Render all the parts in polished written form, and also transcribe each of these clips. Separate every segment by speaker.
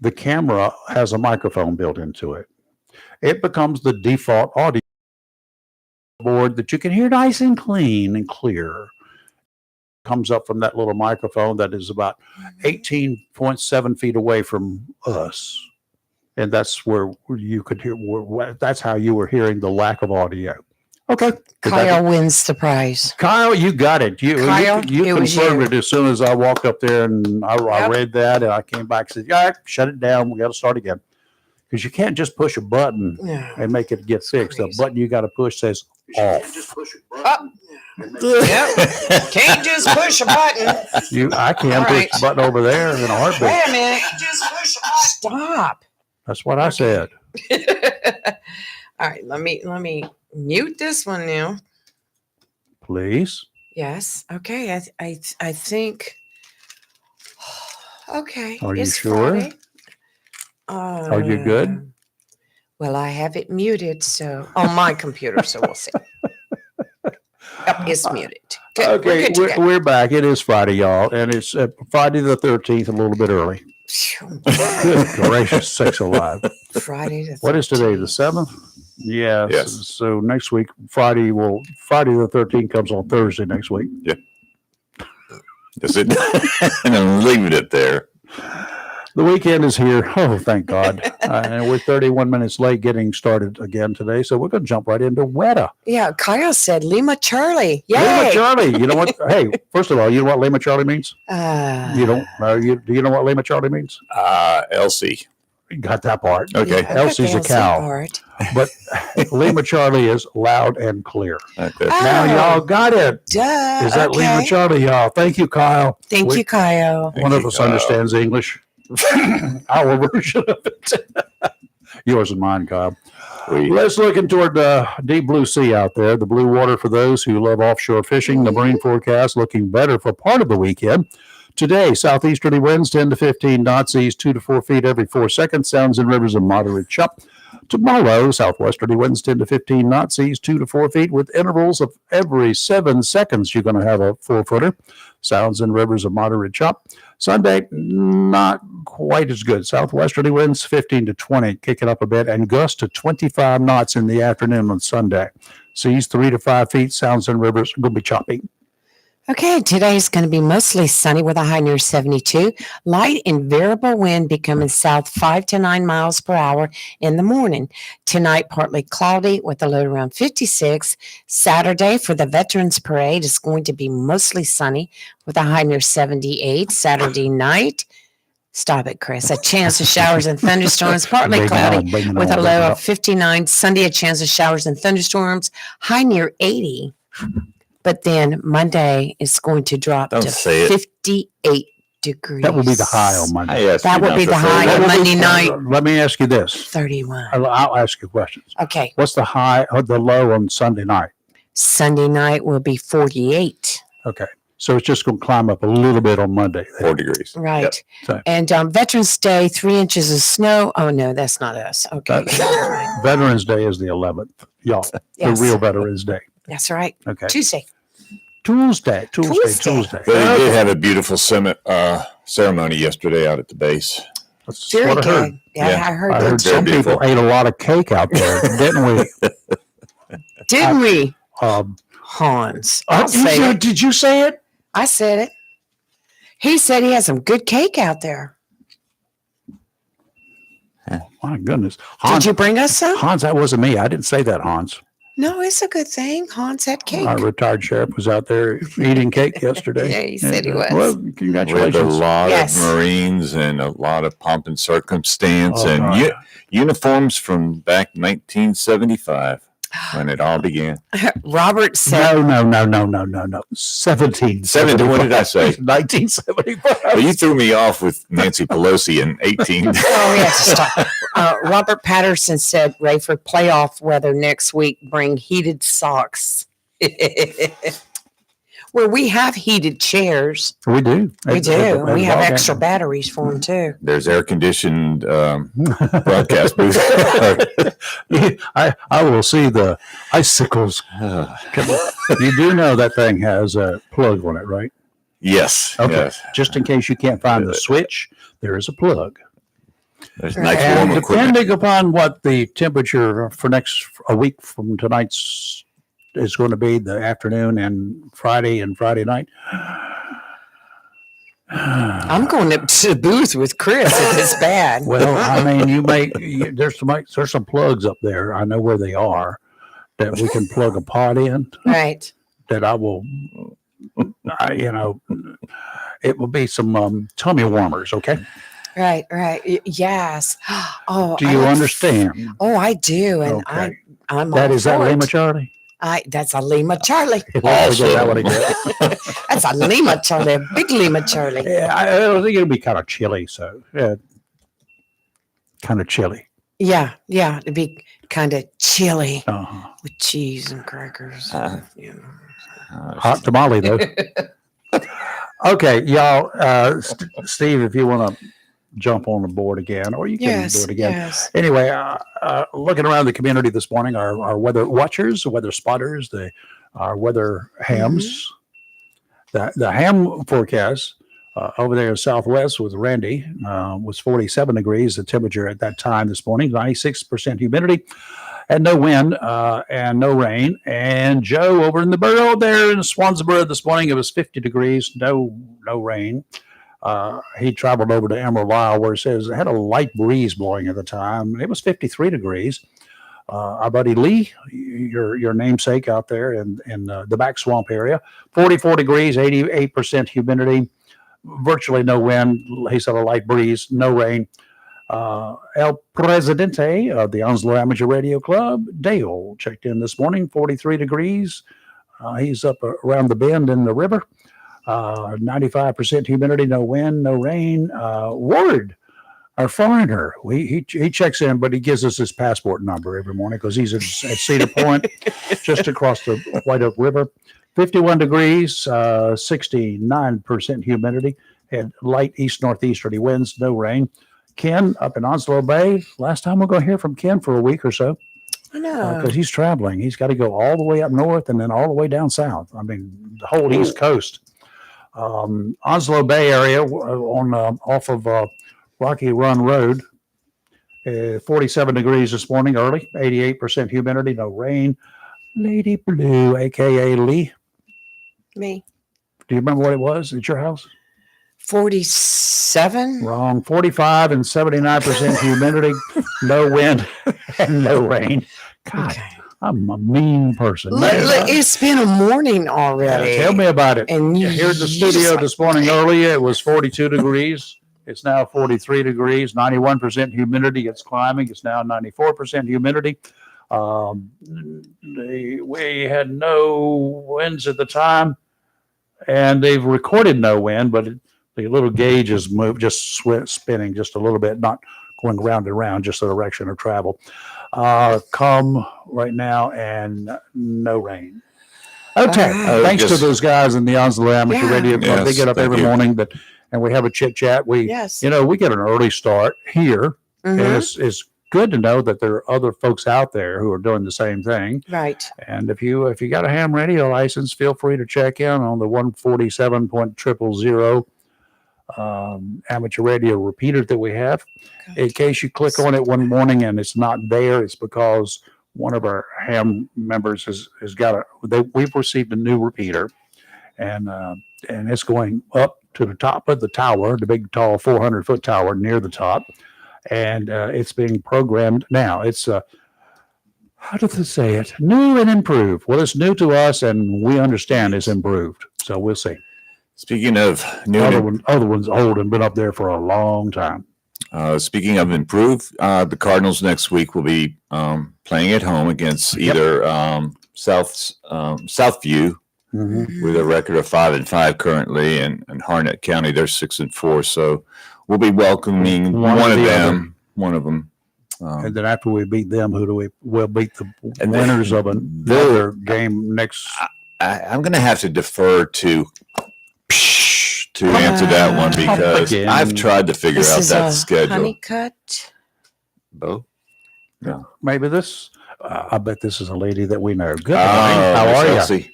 Speaker 1: the camera has a microphone built into it. It becomes the default audio board that you can hear nice and clean and clear. Comes up from that little microphone that is about 18.7 feet away from us. And that's where you could hear, that's how you were hearing the lack of audio. Okay.
Speaker 2: Kyle wins the prize.
Speaker 1: Kyle, you got it. You confirmed
Speaker 2: it
Speaker 1: as soon as I walked up there and I read that and I came back and said, yeah, shut it down. We got to start again. Because you can't just push a button and make it get fixed. The button you got to push says off.
Speaker 2: Can't just push a button.
Speaker 1: I can't push the button over there in a heartbeat.
Speaker 2: Wait a minute. Just push a button. Stop.
Speaker 1: That's what I said.
Speaker 2: All right, let me mute this one now.
Speaker 1: Please.
Speaker 2: Yes. Okay. I think. Okay.
Speaker 1: Are you sure?
Speaker 2: Friday.
Speaker 1: Are you good?
Speaker 2: Well, I have it muted, so on my computer, so we'll see. Yep, it's muted. Good.
Speaker 1: Okay, we're back. It is Friday, y'all, and it's Friday the 13th, a little bit early. Good gracious, sakes alive!
Speaker 2: Friday the 13th.
Speaker 1: What is today? The 7th? Yes. So next week, Friday the 13th comes on Thursday next week.
Speaker 3: Yeah. That's it. And I'm leaving it there.
Speaker 1: The weekend is here. Oh, thank God. And we're 31 minutes late getting started again today. So we're going to jump right into weather.
Speaker 2: Yeah, Kyle said Lima Charlie. Yay!
Speaker 1: Lima Charlie. You know what? Hey, first of all, you know what Lima Charlie means? You don't know. Do you know what Lima Charlie means?
Speaker 3: Elsie.
Speaker 1: You got that part.
Speaker 3: Okay.
Speaker 2: Yeah,
Speaker 1: Elsie's a cow. But Lima Charlie is loud and clear.
Speaker 3: Okay.
Speaker 1: Now y'all got it.
Speaker 2: Duh.
Speaker 1: Is that Lima Charlie, y'all? Thank you, Kyle.
Speaker 2: Thank you, Kyle.
Speaker 1: One of us understands English. Our version of it. Yours and mine, Kyle. Let's look toward the deep blue sea out there. The blue water for those who love offshore fishing. The marine forecast looking better for part of the weekend. Today, southeasterly winds 10 to 15 knots, seas 2 to 4 feet every 4 seconds. Sounds and rivers of moderate chop. Tomorrow, southwesterly winds 10 to 15 knots, seas 2 to 4 feet with intervals of every 7 seconds. You're going to have a 4-footer. Sounds and rivers of moderate chop. Sunday, not quite as good. Southwesterly winds 15 to 20, kicking up a bit, and gusts to 25 knots in the afternoon on Sunday. Seas 3 to 5 feet. Sounds and rivers will be choppy.
Speaker 2: Okay, today is going to be mostly sunny with a high near 72. Light and variable wind becoming south 5 to 9 miles per hour in the morning. Tonight, partly cloudy with a low around 56. Saturday for the Veterans Parade is going to be mostly sunny with a high near 78. Saturday night, stop it, Chris. A chance of showers and thunderstorms, partly cloudy with a low of 59. Sunday, a chance of showers and thunderstorms, high near 80. But then Monday is going to drop to 58 degrees.
Speaker 1: That will be the high on Monday.
Speaker 2: That will be the high on Monday night.
Speaker 1: Let me ask you this.
Speaker 2: 31.
Speaker 1: I'll ask you questions.
Speaker 2: Okay.
Speaker 1: What's the high or the low on Sunday night?
Speaker 2: Sunday night will be 48.
Speaker 1: Okay. So it's just going to climb up a little bit on Monday.
Speaker 3: 4 degrees.
Speaker 2: Right.
Speaker 1: Yep.
Speaker 2: And Veterans Day, 3 inches of snow. Oh, no, that's not us. Okay.
Speaker 1: Veterans Day is the 11th. Y'all,
Speaker 2: Yes.
Speaker 1: the real Veterans Day.
Speaker 2: That's right.
Speaker 1: Okay.
Speaker 2: Tuesday.
Speaker 1: Tuesday.
Speaker 3: But they did have a beautiful ceremony yesterday out at the base.
Speaker 1: That's
Speaker 2: Very
Speaker 1: what I heard.
Speaker 2: good. Yeah, I heard
Speaker 1: I
Speaker 2: that.
Speaker 1: heard some people ate a lot of cake out there, didn't we?
Speaker 2: Didn't we? Hans.
Speaker 1: Did you say it?
Speaker 2: I said it. He said he had some good cake out there.
Speaker 1: My goodness. Hans,
Speaker 2: Did you bring us some?
Speaker 1: Hans, that wasn't me. I didn't say that, Hans.
Speaker 2: No, it's a good thing. Hans had cake.
Speaker 1: Our retired sheriff was out there eating cake yesterday.
Speaker 2: Yeah, he said he was.
Speaker 1: Well,
Speaker 3: We
Speaker 1: congratulations.
Speaker 3: had a lot
Speaker 2: Yes.
Speaker 3: of Marines and a lot of pomp and circumstance and
Speaker 1: right.
Speaker 3: uniforms from back 1975 when it all began.
Speaker 2: Robert said,
Speaker 1: No. 1770.
Speaker 3: What did I say?
Speaker 1: 1975.
Speaker 3: Well, you threw me off with Nancy Pelosi in 18.
Speaker 2: oh, we have to stop. Robert Patterson said, Rayford, playoff weather next week, bring heated socks. Well, we have heated chairs.
Speaker 1: We do.
Speaker 2: We do. We have extra batteries for them, too.
Speaker 3: There's air conditioned broadcast booth.
Speaker 1: I will see the icicles. You do know that thing has a plug on it, right?
Speaker 3: Yes.
Speaker 1: Okay.
Speaker 3: Yes.
Speaker 1: Just in case you can't find the switch, there is a plug.
Speaker 3: There's
Speaker 2: Right.
Speaker 3: nice
Speaker 1: And
Speaker 3: warm equipment.
Speaker 1: depending upon what the temperature for a week from tonight's is going to be, the afternoon and Friday night.
Speaker 2: I'm going up to the booth with Chris if it's bad.
Speaker 1: Well, I mean, there's some plugs up there. I know where they are that we can plug a pot in.
Speaker 2: Right.
Speaker 1: That I will, it will be some tummy warmers. Okay.
Speaker 2: Right. Yes. Oh,
Speaker 1: Do you understand?
Speaker 2: Oh, I do. And
Speaker 1: Okay.
Speaker 2: I'm
Speaker 1: That
Speaker 2: all
Speaker 1: is that
Speaker 2: for it.
Speaker 1: Lima Charlie?
Speaker 2: That's a Lima Charlie.
Speaker 3: Also.
Speaker 1: Is that what it is?
Speaker 2: That's a Lima Charlie, a big Lima Charlie.
Speaker 1: Yeah, I think it'll be kind of chilly. So, yeah, kind of chilly.
Speaker 2: Yeah, it'd be kind of chilly
Speaker 1: Uh-huh.
Speaker 2: with cheese and crackers. You know.
Speaker 1: Hot tamale, though. Okay, y'all. Steve, if you want to jump on the board again, or you can do it again.
Speaker 2: Yes.
Speaker 1: Anyway, looking around the community this morning, our weather watchers, weather spotters, our weather hams. The ham forecast over there in Southwest with Randy was 47 degrees. The temperature at that time this morning, 96% humidity, and no wind and no rain. And Joe over in the borough there in Swansboro this morning, it was 50 degrees, no rain. He traveled over to Emerald Isle where it says it had a light breeze blowing at the time. It was 53 degrees. Our buddy Lee, your namesake out there in the back swamp area, 44 degrees, 88% humidity, virtually no wind. He said a light breeze, no rain. El Presidente of the Onslow Amateur Radio Club, Dale, checked in this morning, 43 degrees. He's up around the bend in the river. 95% humidity, no wind, no rain. Ward, our foreigner, he checks in, but he gives us his passport number every morning because he's at Cedar Point, just across the White Oak River. 51 degrees, 69% humidity, and light east-northeasterly winds, no rain. Ken up in Onslow Bay. Last time we're going to hear from Ken for a week or so.
Speaker 2: I know.
Speaker 1: Because he's traveling. He's got to go all the way up north and then all the way down south. I mean, the whole East Coast. Onslow Bay area on off of Rocky Run Road. 47 degrees this morning early, 88% humidity, no rain. Lady Blue, a.k.a. Lee.
Speaker 2: Me.
Speaker 1: Do you remember what it was at your house?
Speaker 2: 47?
Speaker 1: Wrong. 45 and 79% humidity, no wind, and no rain. God,
Speaker 2: Okay.
Speaker 1: I'm a mean person.
Speaker 2: It's been a morning already.
Speaker 1: Tell me about it.
Speaker 2: And
Speaker 1: Here in the studio
Speaker 2: just
Speaker 1: this morning earlier, it was 42 degrees. It's now 43 degrees, 91% humidity. It's climbing. It's now 94% humidity. We had no winds at the time, and they've recorded no wind, but the little gauge is moved, just spinning just a little bit, not going round and round, just the direction of travel. Calm right now and no rain. Okay. Thanks to those guys in the Onslow Amateur Radio Club. They
Speaker 3: Yes,
Speaker 1: get up
Speaker 3: thank
Speaker 1: every
Speaker 3: you.
Speaker 1: morning, and we have a chit chat. We
Speaker 2: Yes.
Speaker 1: we get an early start here. And
Speaker 2: Mhm.
Speaker 1: it's good to know that there are other folks out there who are doing the same thing.
Speaker 2: Right.
Speaker 1: And if you got a ham radio license, feel free to check in on the 147.000 amateur radio repeater that we have.
Speaker 2: Okay.
Speaker 1: In case you click on it one morning and it's not there, it's because one of our ham members has got we've received a new repeater, and it's going up to the top of the tower, the big tall 400-foot tower near the top, and it's being programmed now. It's how do they say it? New and improved. Well, it's new to us, and we understand it's improved. So we'll see.
Speaker 3: Speaking of new,
Speaker 1: Other one's old and been up there for a long time.
Speaker 3: speaking of improved, the Cardinals next week will be playing at home against either Southview
Speaker 1: Mm-hmm.
Speaker 3: with a record of 5-5 currently, and Harnett County, they're 6-4. So we'll be welcoming one of them.
Speaker 1: And then after we beat them, we'll beat the
Speaker 3: And
Speaker 1: winners of another game next.
Speaker 3: I'm going to have to defer to answer that one because
Speaker 1: Again.
Speaker 3: I've tried to figure
Speaker 2: This
Speaker 3: out
Speaker 2: is
Speaker 3: that
Speaker 2: a
Speaker 3: schedule.
Speaker 2: honeycut.
Speaker 3: Bo? No.
Speaker 1: Maybe this. I bet this is a lady that we know. Good
Speaker 3: Oh,
Speaker 1: morning. How are you?
Speaker 3: Chelsea.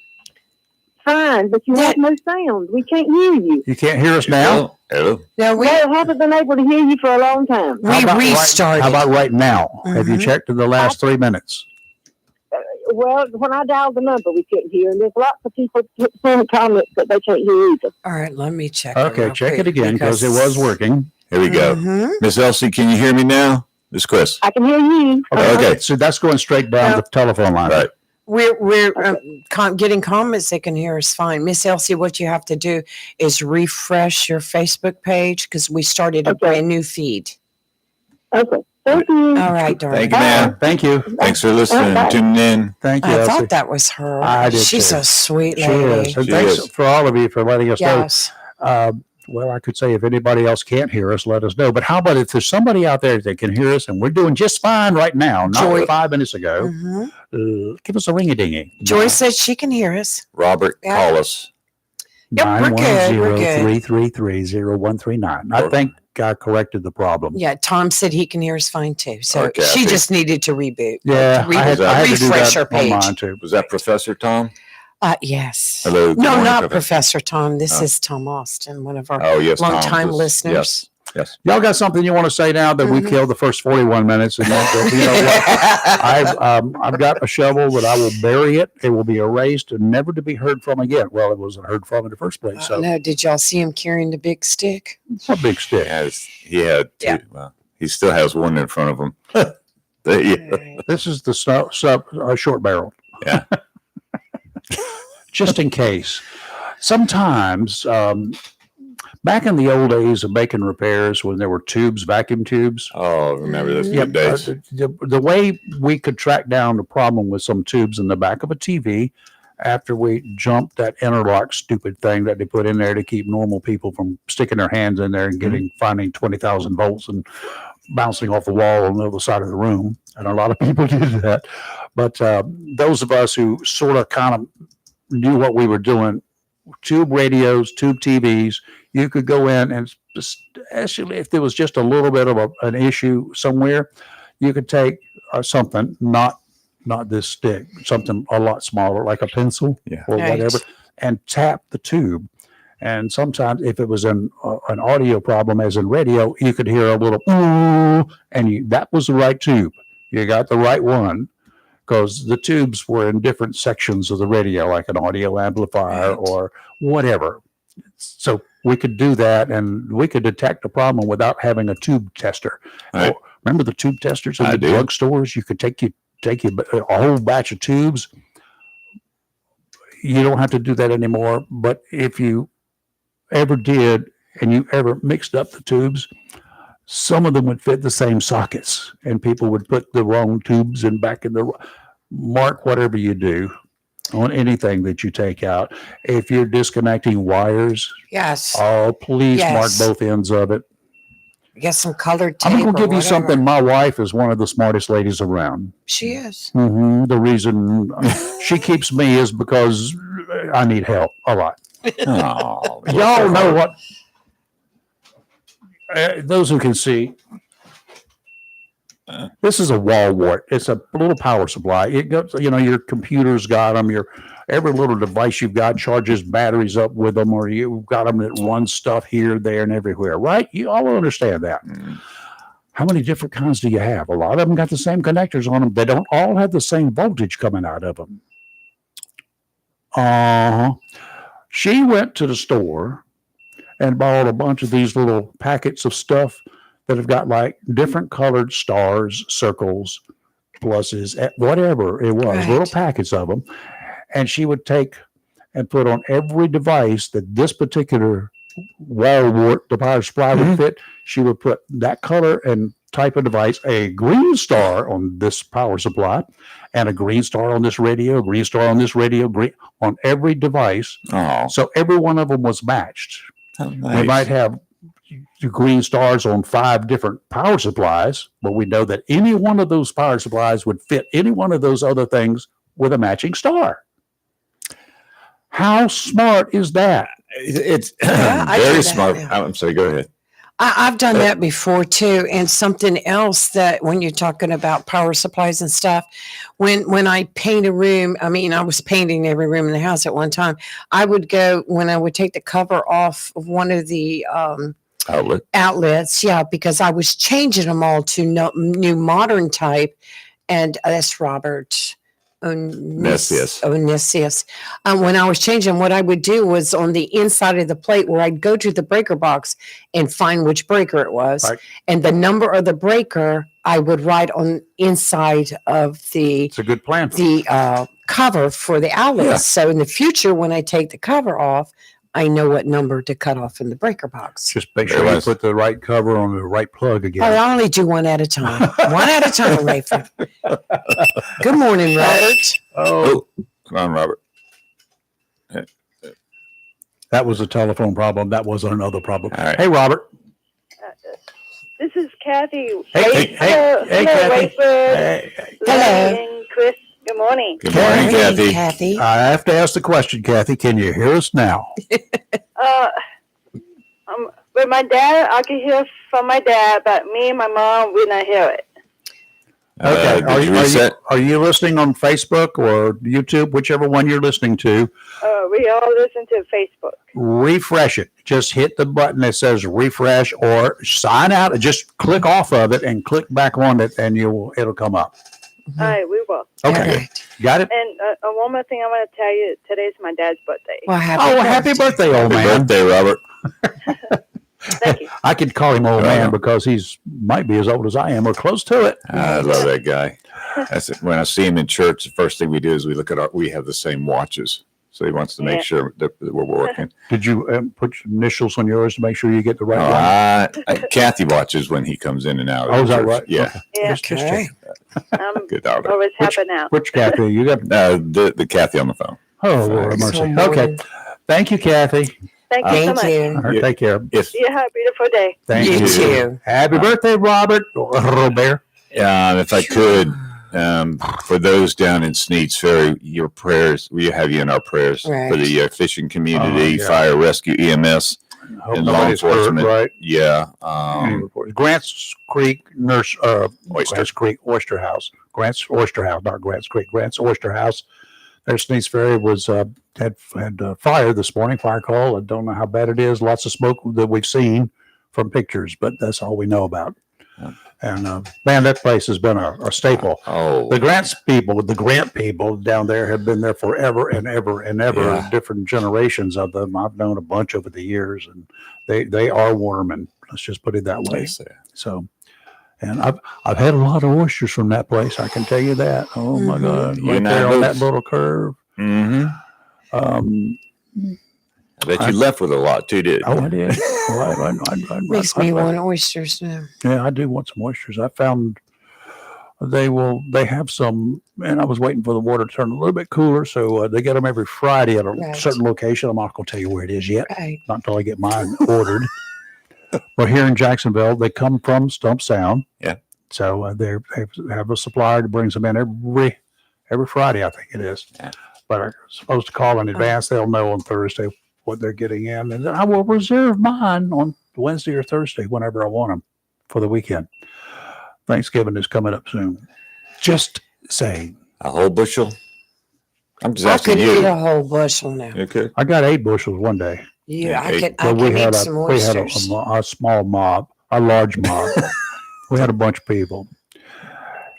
Speaker 4: fine, but you have no sound. We can't hear you.
Speaker 1: You can't hear us now?
Speaker 3: Hello.
Speaker 2: No,
Speaker 4: We haven't been able to hear you for a long time.
Speaker 2: we restarted.
Speaker 1: How about right now? Have you
Speaker 2: Mhm.
Speaker 1: checked in the last 3 minutes?
Speaker 4: Well, when I dialed the number, we couldn't hear, and there's lots of people sending comments that they can't hear either.
Speaker 2: All right, let me check.
Speaker 1: Okay, check it again because it was working.
Speaker 3: Here we go.
Speaker 2: Mhm.
Speaker 3: Miss Elsie, can you hear me now? This is Chris.
Speaker 4: I can hear you.
Speaker 3: Okay.
Speaker 1: So that's going straight down
Speaker 2: No.
Speaker 1: the telephone line.
Speaker 3: Right.
Speaker 2: We're getting comments. They can hear us fine. Miss Elsie, what you have to do is refresh your Facebook page because we started a
Speaker 4: Okay.
Speaker 2: brand new feed.
Speaker 4: Okay. Thank you.
Speaker 2: All right, darling.
Speaker 3: Thank you, ma'am.
Speaker 1: Thank you.
Speaker 3: Thanks for listening and tuning in.
Speaker 1: Thank you,
Speaker 2: I
Speaker 1: Elsie.
Speaker 2: thought that was her.
Speaker 1: I did
Speaker 2: She's
Speaker 1: too.
Speaker 2: a sweet
Speaker 1: She
Speaker 2: lady.
Speaker 1: is. And
Speaker 3: She
Speaker 1: thanks
Speaker 3: is.
Speaker 1: for all of you for letting us
Speaker 2: Yes.
Speaker 1: know. Well, I could say if anybody else can't hear us, let us know. But how about if there's somebody out there that can hear us and we're doing just fine right now, not
Speaker 2: Joy.
Speaker 1: 5 minutes ago,
Speaker 2: Mhm.
Speaker 1: give us a ring-a-dingy.
Speaker 2: Joy said she can hear us.
Speaker 3: Robert,
Speaker 2: Yeah.
Speaker 3: call us.
Speaker 2: Yep, we're good, we're good.
Speaker 1: 910-333-0139. I think I corrected the problem.
Speaker 2: Yeah, Tom said he can hear us fine too. So
Speaker 3: Okay,
Speaker 2: she
Speaker 3: I see.
Speaker 2: just needed to reboot.
Speaker 1: Yeah,
Speaker 2: Re-
Speaker 1: I had to do
Speaker 2: refresh
Speaker 1: that
Speaker 2: our
Speaker 1: on
Speaker 2: page.
Speaker 1: mine too.
Speaker 3: Was that Professor Tom?
Speaker 2: Yes.
Speaker 3: Hello. good
Speaker 2: No,
Speaker 3: morning,
Speaker 2: not Professor Tom. This
Speaker 3: Oh.
Speaker 2: is Tom Austin, one of our
Speaker 3: Oh, yes. Tom,
Speaker 2: longtime
Speaker 3: this-
Speaker 2: listeners.
Speaker 3: Yes. Yes.
Speaker 1: Y'all got something you want to say now that we
Speaker 2: Mhm.
Speaker 1: killed the first 41 minutes? And then, you know what? I've got a shovel that I will bury it. It will be erased and never to be heard from again. Well, it wasn't heard from in the first place. So
Speaker 2: No, did y'all see him carrying the big stick?
Speaker 1: it's a big stick.
Speaker 3: He had two.
Speaker 2: Yeah.
Speaker 3: Well, he still has one in front of him. Yeah.
Speaker 1: This is the short barrel.
Speaker 3: Yeah.
Speaker 1: Just in case. Sometimes, back in the old days of making repairs when there were tubes, vacuum tubes,
Speaker 3: Oh, remember those
Speaker 1: yeah,
Speaker 3: good days?
Speaker 1: the way we could track down the problem with some tubes in the back of a TV after we jumped that interlock stupid thing that they put in there to keep normal people from sticking their hands in there and finding 20,000 volts and bouncing off the wall on the other side of the room. And a lot of people did that. But those of us who sort of kind of knew what we were doing, tube radios, tube TVs, you could go in and especially if there was just a little bit of an issue somewhere, you could take something, not this stick, something a lot smaller, like a pencil or
Speaker 2: Right.
Speaker 1: whatever, and tap the tube. And sometimes if it was an audio problem, as in radio, you could hear a little, ooh, and that was the right tube. You got the right one. Because the tubes were in different sections of the radio, like an audio amplifier or whatever. So we could do that, and we could detect a problem without having a tube tester.
Speaker 3: Right.
Speaker 1: Remember the tube testers in
Speaker 3: I
Speaker 1: the
Speaker 3: do.
Speaker 1: drugstores? You could take a whole batch of tubes. You don't have to do that anymore. But if you ever did, and you ever mixed up the tubes, some of them would fit the same sockets, and people would put the wrong tubes in back in the mark whatever you do on anything that you take out. If you're disconnecting wires,
Speaker 2: Yes.
Speaker 1: please mark
Speaker 2: Yes.
Speaker 1: both ends of it.
Speaker 2: Get some colored tape.
Speaker 1: I'm going to
Speaker 2: or
Speaker 1: give you
Speaker 2: whatever.
Speaker 1: something. My wife is one of the smartest ladies around.
Speaker 2: She is.
Speaker 1: The reason she keeps me is because I need help a lot.
Speaker 3: Oh,
Speaker 1: Y'all know what? Those who can see, this is a wall wart. It's a little power supply. It goes, your computer's got them. Every little device you've got charges batteries up with them, or you've got them that run stuff here, there, and everywhere, right? You all understand that. How many different kinds do you have? A lot of them got the same connectors on them. They don't all have the same voltage coming out of them. She went to the store and bought a bunch of these little packets of stuff that have got like different colored stars, circles, pluses, whatever it was,
Speaker 2: Right.
Speaker 1: little packets of them. And she would take and put on every device that this particular wall wart, the power supply would fit. She would put that color and type of device, a green star on this power supply, and a green star on this radio, green star on this radio, green on every device.
Speaker 3: Oh,
Speaker 1: So every one of them was matched.
Speaker 3: how
Speaker 1: We
Speaker 3: nice.
Speaker 1: might have green stars on 5 different power supplies, but we know that any one of those power supplies would fit any one of those other things with a matching star. How smart is that?
Speaker 3: It's
Speaker 2: Yeah, I do
Speaker 3: very
Speaker 2: that,
Speaker 3: smart.
Speaker 2: yeah.
Speaker 3: I'm sorry. Go ahead.
Speaker 2: I've done that before too. And something else that when you're talking about power supplies and stuff, when I paint a room, I mean, I was painting every room in the house at one time. I would go when I would take the cover off of one of the outlets. Yeah, because I was changing them all to new modern type. And that's Robert Onisius. When I was changing, what I would do was on the inside of the plate where I'd go to the breaker box and find which breaker it was.
Speaker 1: Right.
Speaker 2: And the number of the breaker I would write on inside of
Speaker 1: It's a good plan.
Speaker 2: the cover for the outlet.
Speaker 3: Yeah.
Speaker 2: So in the future, when I take the cover off, I know what number to cut off in the breaker box.
Speaker 1: Just make sure you put the right cover on the right plug again.
Speaker 2: Oh, I only do one at a time. One at a time, Rayford. Good morning, Robert.
Speaker 3: Oh, come on, Robert.
Speaker 1: That was a telephone problem. That wasn't another problem.
Speaker 3: All right.
Speaker 1: Hey, Robert.
Speaker 4: This is Kathy.
Speaker 1: Hey,
Speaker 4: Hello,
Speaker 1: Kathy.
Speaker 4: Rayford,
Speaker 1: Hey,
Speaker 2: Hello.
Speaker 4: and Chris. Good morning.
Speaker 3: Good morning, Kathy.
Speaker 2: Kathy.
Speaker 1: I have to ask the question, Kathy. Can you hear us now?
Speaker 4: With my dad, I can hear from my dad, but me and my mom, we not hear it.
Speaker 1: Okay.
Speaker 3: Did you reset?
Speaker 1: Are you listening on Facebook or YouTube, whichever one you're listening to?
Speaker 4: We all listen to Facebook.
Speaker 1: Refresh it. Just hit the button that says refresh or sign out and just click off of it and click back on it and it'll come up.
Speaker 4: All right, we will.
Speaker 1: Okay.
Speaker 2: All right.
Speaker 1: Got it?
Speaker 4: And one more thing I want to tell you, today's my dad's birthday.
Speaker 2: Well,
Speaker 1: Happy birthday, old
Speaker 3: Happy
Speaker 1: man.
Speaker 3: birthday, Robert.
Speaker 4: Thank you.
Speaker 1: I could call him old
Speaker 3: Oh,
Speaker 1: man
Speaker 3: no.
Speaker 1: because he's might be as old as I am or close to it.
Speaker 3: I love that guy. That's it. When I see him in church, the first thing we do is we have the same watches. So he wants to make
Speaker 4: Yeah.
Speaker 3: sure that we're working.
Speaker 1: Did you put initials on yours to make sure you get the right one?
Speaker 3: Kathy watches when he comes in and out.
Speaker 1: Oh, is that
Speaker 3: church.
Speaker 1: right?
Speaker 3: Yeah.
Speaker 1: Okay.
Speaker 4: Yeah.
Speaker 1: Just
Speaker 2: Okay.
Speaker 4: I'm
Speaker 3: Good daughter.
Speaker 4: always happy now.
Speaker 1: Which Kathy? You got?
Speaker 3: The Kathy on the phone.
Speaker 1: Oh, Lord have mercy.
Speaker 2: Excellent.
Speaker 1: Okay. Thank you, Kathy.
Speaker 4: Thank you so
Speaker 2: Thank
Speaker 4: much.
Speaker 2: you.
Speaker 1: All right, take care.
Speaker 3: If
Speaker 4: You have a beautiful day.
Speaker 1: Thank
Speaker 2: You
Speaker 1: you.
Speaker 2: too.
Speaker 1: Happy birthday, Robert. Robert.
Speaker 3: if I could, for those down in Sneed's Ferry, your prayers, we have you in our prayers
Speaker 2: Right.
Speaker 3: for the fishing community,
Speaker 1: yeah.
Speaker 3: fire rescue, EMS.
Speaker 1: Hope
Speaker 3: And law
Speaker 1: nobody's hurt,
Speaker 3: enforcement.
Speaker 1: right?
Speaker 3: Yeah.
Speaker 1: Grants Creek Grants Creek Oyster House. Grants Oyster House, not Grants Creek. Grants Oyster House. Their Sneed's Ferry was had fire this morning. Fire call. I don't know how bad it is. Lots of smoke that we've seen from pictures, but that's all we know about.
Speaker 3: Yeah.
Speaker 1: And man, that place has been a staple.
Speaker 3: Oh,
Speaker 1: The Grant people down there have been there forever and ever and ever.
Speaker 3: Yeah.
Speaker 1: Different generations of them. I've known a bunch over the years, and they are Watermen. Let's just put it that way.
Speaker 3: nice there.
Speaker 1: So, and I've had a lot of oysters from that place. I can tell you that. Oh my
Speaker 2: Mhm.
Speaker 1: God!
Speaker 3: You
Speaker 1: Right
Speaker 3: and I
Speaker 1: there on that
Speaker 3: both.
Speaker 1: little curve.
Speaker 3: Mm-hmm. I bet you left with a lot too, did
Speaker 1: Oh, I did.
Speaker 2: Makes me want oysters now.
Speaker 1: Yeah, I do want some oysters. I found they have some, and I was waiting for the water to turn a little bit cooler, so they get them every Friday at a
Speaker 2: Right.
Speaker 1: certain location. I'm not going to tell you where it is yet,
Speaker 2: Right.
Speaker 1: not until I get mine ordered. But here in Jacksonville, they come from Stump Sound.
Speaker 3: Yeah.
Speaker 1: So they have a supplier that brings them in every Friday, I think it is.
Speaker 3: Yeah.
Speaker 1: But I'm supposed to call in advance. They'll know on Thursday what they're getting in, and then I will reserve mine on Wednesday or Thursday whenever I want them for the weekend. Thanksgiving is coming up soon. Just saying.
Speaker 3: a whole bushel? I'm just
Speaker 2: I
Speaker 3: asking
Speaker 2: could eat
Speaker 3: you.
Speaker 2: a whole bushel now.
Speaker 3: Okay.
Speaker 1: I got 8 bushels one day.
Speaker 2: Yeah, I
Speaker 3: Hey,
Speaker 2: could.
Speaker 1: So
Speaker 2: I
Speaker 1: we
Speaker 2: could
Speaker 1: had
Speaker 2: eat some
Speaker 1: we had
Speaker 2: oysters.
Speaker 1: a small mob, a large mob. We had a bunch of people.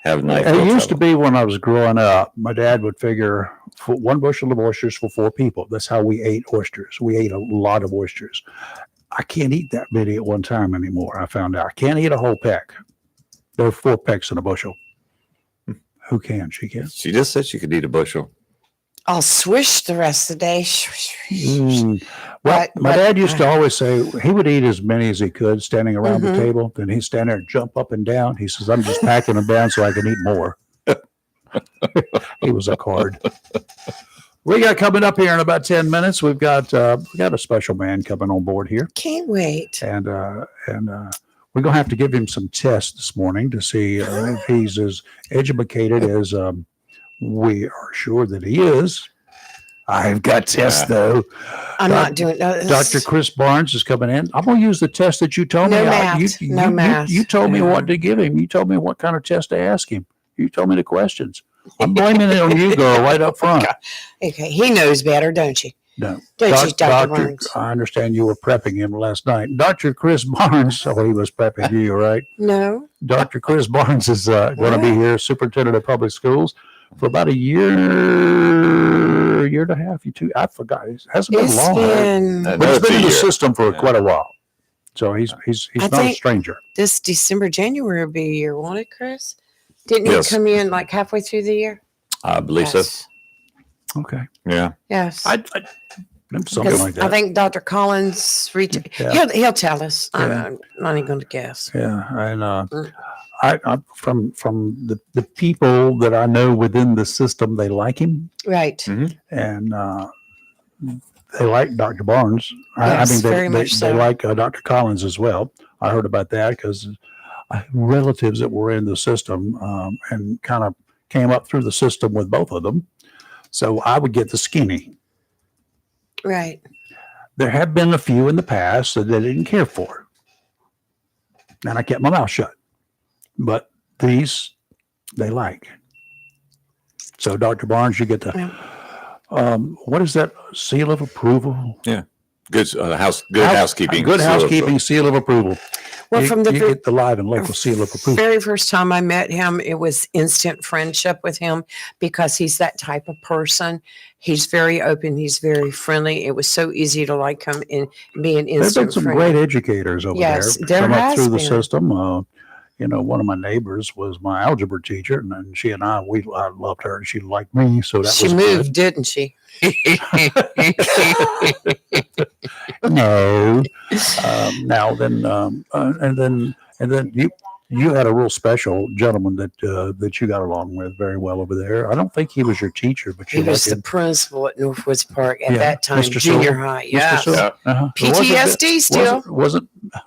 Speaker 3: Have a nice.
Speaker 1: It used to be when I was growing up, my dad would figure for 1 bushel of oysters for 4 people. That's how we ate oysters. We ate a lot of oysters. I can't eat that many at one time anymore. I found out I can't eat a whole peck. There are 4 pecks in a bushel. Who can? She can.
Speaker 3: She just said she could eat a bushel.
Speaker 2: I'll swish the rest of the day.
Speaker 1: Well,
Speaker 2: But-
Speaker 1: my dad used to always say he would eat as many as he could standing around the
Speaker 2: Mhm.
Speaker 1: table. Then he'd stand there and jump up and down. He says, I'm just packing them down so I can eat more. He was a card. We got coming up here in about 10 minutes. We got a special man coming on board here.
Speaker 2: Can't wait.
Speaker 1: And we're going to have to give him some tests this morning to see if he's as educated as we are sure that he is. I've got tests
Speaker 3: Yeah.
Speaker 1: though.
Speaker 2: I'm
Speaker 1: Doc-
Speaker 2: not doing
Speaker 1: Dr. Chris Barnes is coming in. I'm going to use the test that you told
Speaker 2: No
Speaker 1: me.
Speaker 2: math. No math.
Speaker 1: You told me
Speaker 2: Yeah.
Speaker 1: what to give him. You told me what kind of test to ask him. You told me the questions. I'm blaming it on you, girl, right up front.
Speaker 2: Okay, he knows better, don't you?
Speaker 1: No.
Speaker 2: Don't you, Dr. Barnes?
Speaker 1: I understand you were prepping him last night. Dr. Chris Barnes, oh, he was prepping you, right?
Speaker 2: No.
Speaker 1: Dr. Chris Barnes is going to be here, superintendent of public schools, for about a year and a half. I forgot. It hasn't been
Speaker 2: It's
Speaker 1: long.
Speaker 2: been
Speaker 3: That-
Speaker 1: But he's
Speaker 3: it's
Speaker 1: been
Speaker 3: a
Speaker 1: in the
Speaker 3: year.
Speaker 1: system for
Speaker 3: Yeah.
Speaker 1: quite a while. So he's
Speaker 2: I
Speaker 1: not a
Speaker 2: think-
Speaker 1: stranger.
Speaker 2: this December, January will be a year, won't it, Chris? Didn't
Speaker 3: Yes.
Speaker 2: he come in like halfway through the year?
Speaker 3: I believe so.
Speaker 2: Yes.
Speaker 1: Okay.
Speaker 3: Yeah.
Speaker 2: Yes.
Speaker 1: Something
Speaker 2: Because
Speaker 1: like that.
Speaker 2: I think Dr. Collins
Speaker 1: Yeah.
Speaker 2: he'll tell us.
Speaker 1: Yeah.
Speaker 2: I'm not even going to guess.
Speaker 1: Yeah. And
Speaker 2: Mm.
Speaker 1: I from the people that I know within the system, they like him.
Speaker 2: Right.
Speaker 1: And they like Dr. Barnes.
Speaker 2: Yes,
Speaker 1: they,
Speaker 2: very
Speaker 1: they,
Speaker 2: much
Speaker 1: they
Speaker 2: so.
Speaker 1: like Dr. Collins as well. I heard about that because I have relatives that were in the system and kind of came up through the system with both of them. So I would get the skinny.
Speaker 2: Right.
Speaker 1: There have been a few in the past that they didn't care for. And I kept my mouth shut. But these, they like. So Dr. Barnes, you get the, what is that? Seal of approval?
Speaker 3: Good housekeeping.
Speaker 1: Good
Speaker 3: seal of-
Speaker 1: housekeeping seal of approval.
Speaker 2: Well,
Speaker 1: you,
Speaker 2: from the
Speaker 1: you get the live and local seal of approval.
Speaker 2: very first time I met him, it was instant friendship with him because he's that type of person. He's very open. He's very friendly. It was so easy to like him and be an
Speaker 1: There's been
Speaker 2: instant
Speaker 1: some
Speaker 2: friend.
Speaker 1: great educators over
Speaker 2: Yes,
Speaker 1: there.
Speaker 2: there
Speaker 1: Come up
Speaker 2: has
Speaker 1: through the
Speaker 2: been.
Speaker 1: system. One of my neighbors was my algebra teacher, and then she and I loved her. She liked me, so that
Speaker 2: She
Speaker 1: was
Speaker 2: moved, didn't she?
Speaker 1: good. No. And then you had a real special gentleman that you got along with very well over there. I don't think he was your teacher, but
Speaker 2: He
Speaker 1: you
Speaker 2: was
Speaker 1: liked
Speaker 2: the
Speaker 1: him.
Speaker 2: principal at Northwoods Park at
Speaker 1: Yeah,
Speaker 2: that time,
Speaker 1: Mr.
Speaker 2: junior
Speaker 1: Sewell.
Speaker 2: high.
Speaker 1: Mr.
Speaker 2: Yeah.
Speaker 1: Sewell?
Speaker 3: Yeah.
Speaker 1: Uh-huh.
Speaker 2: PTSD still.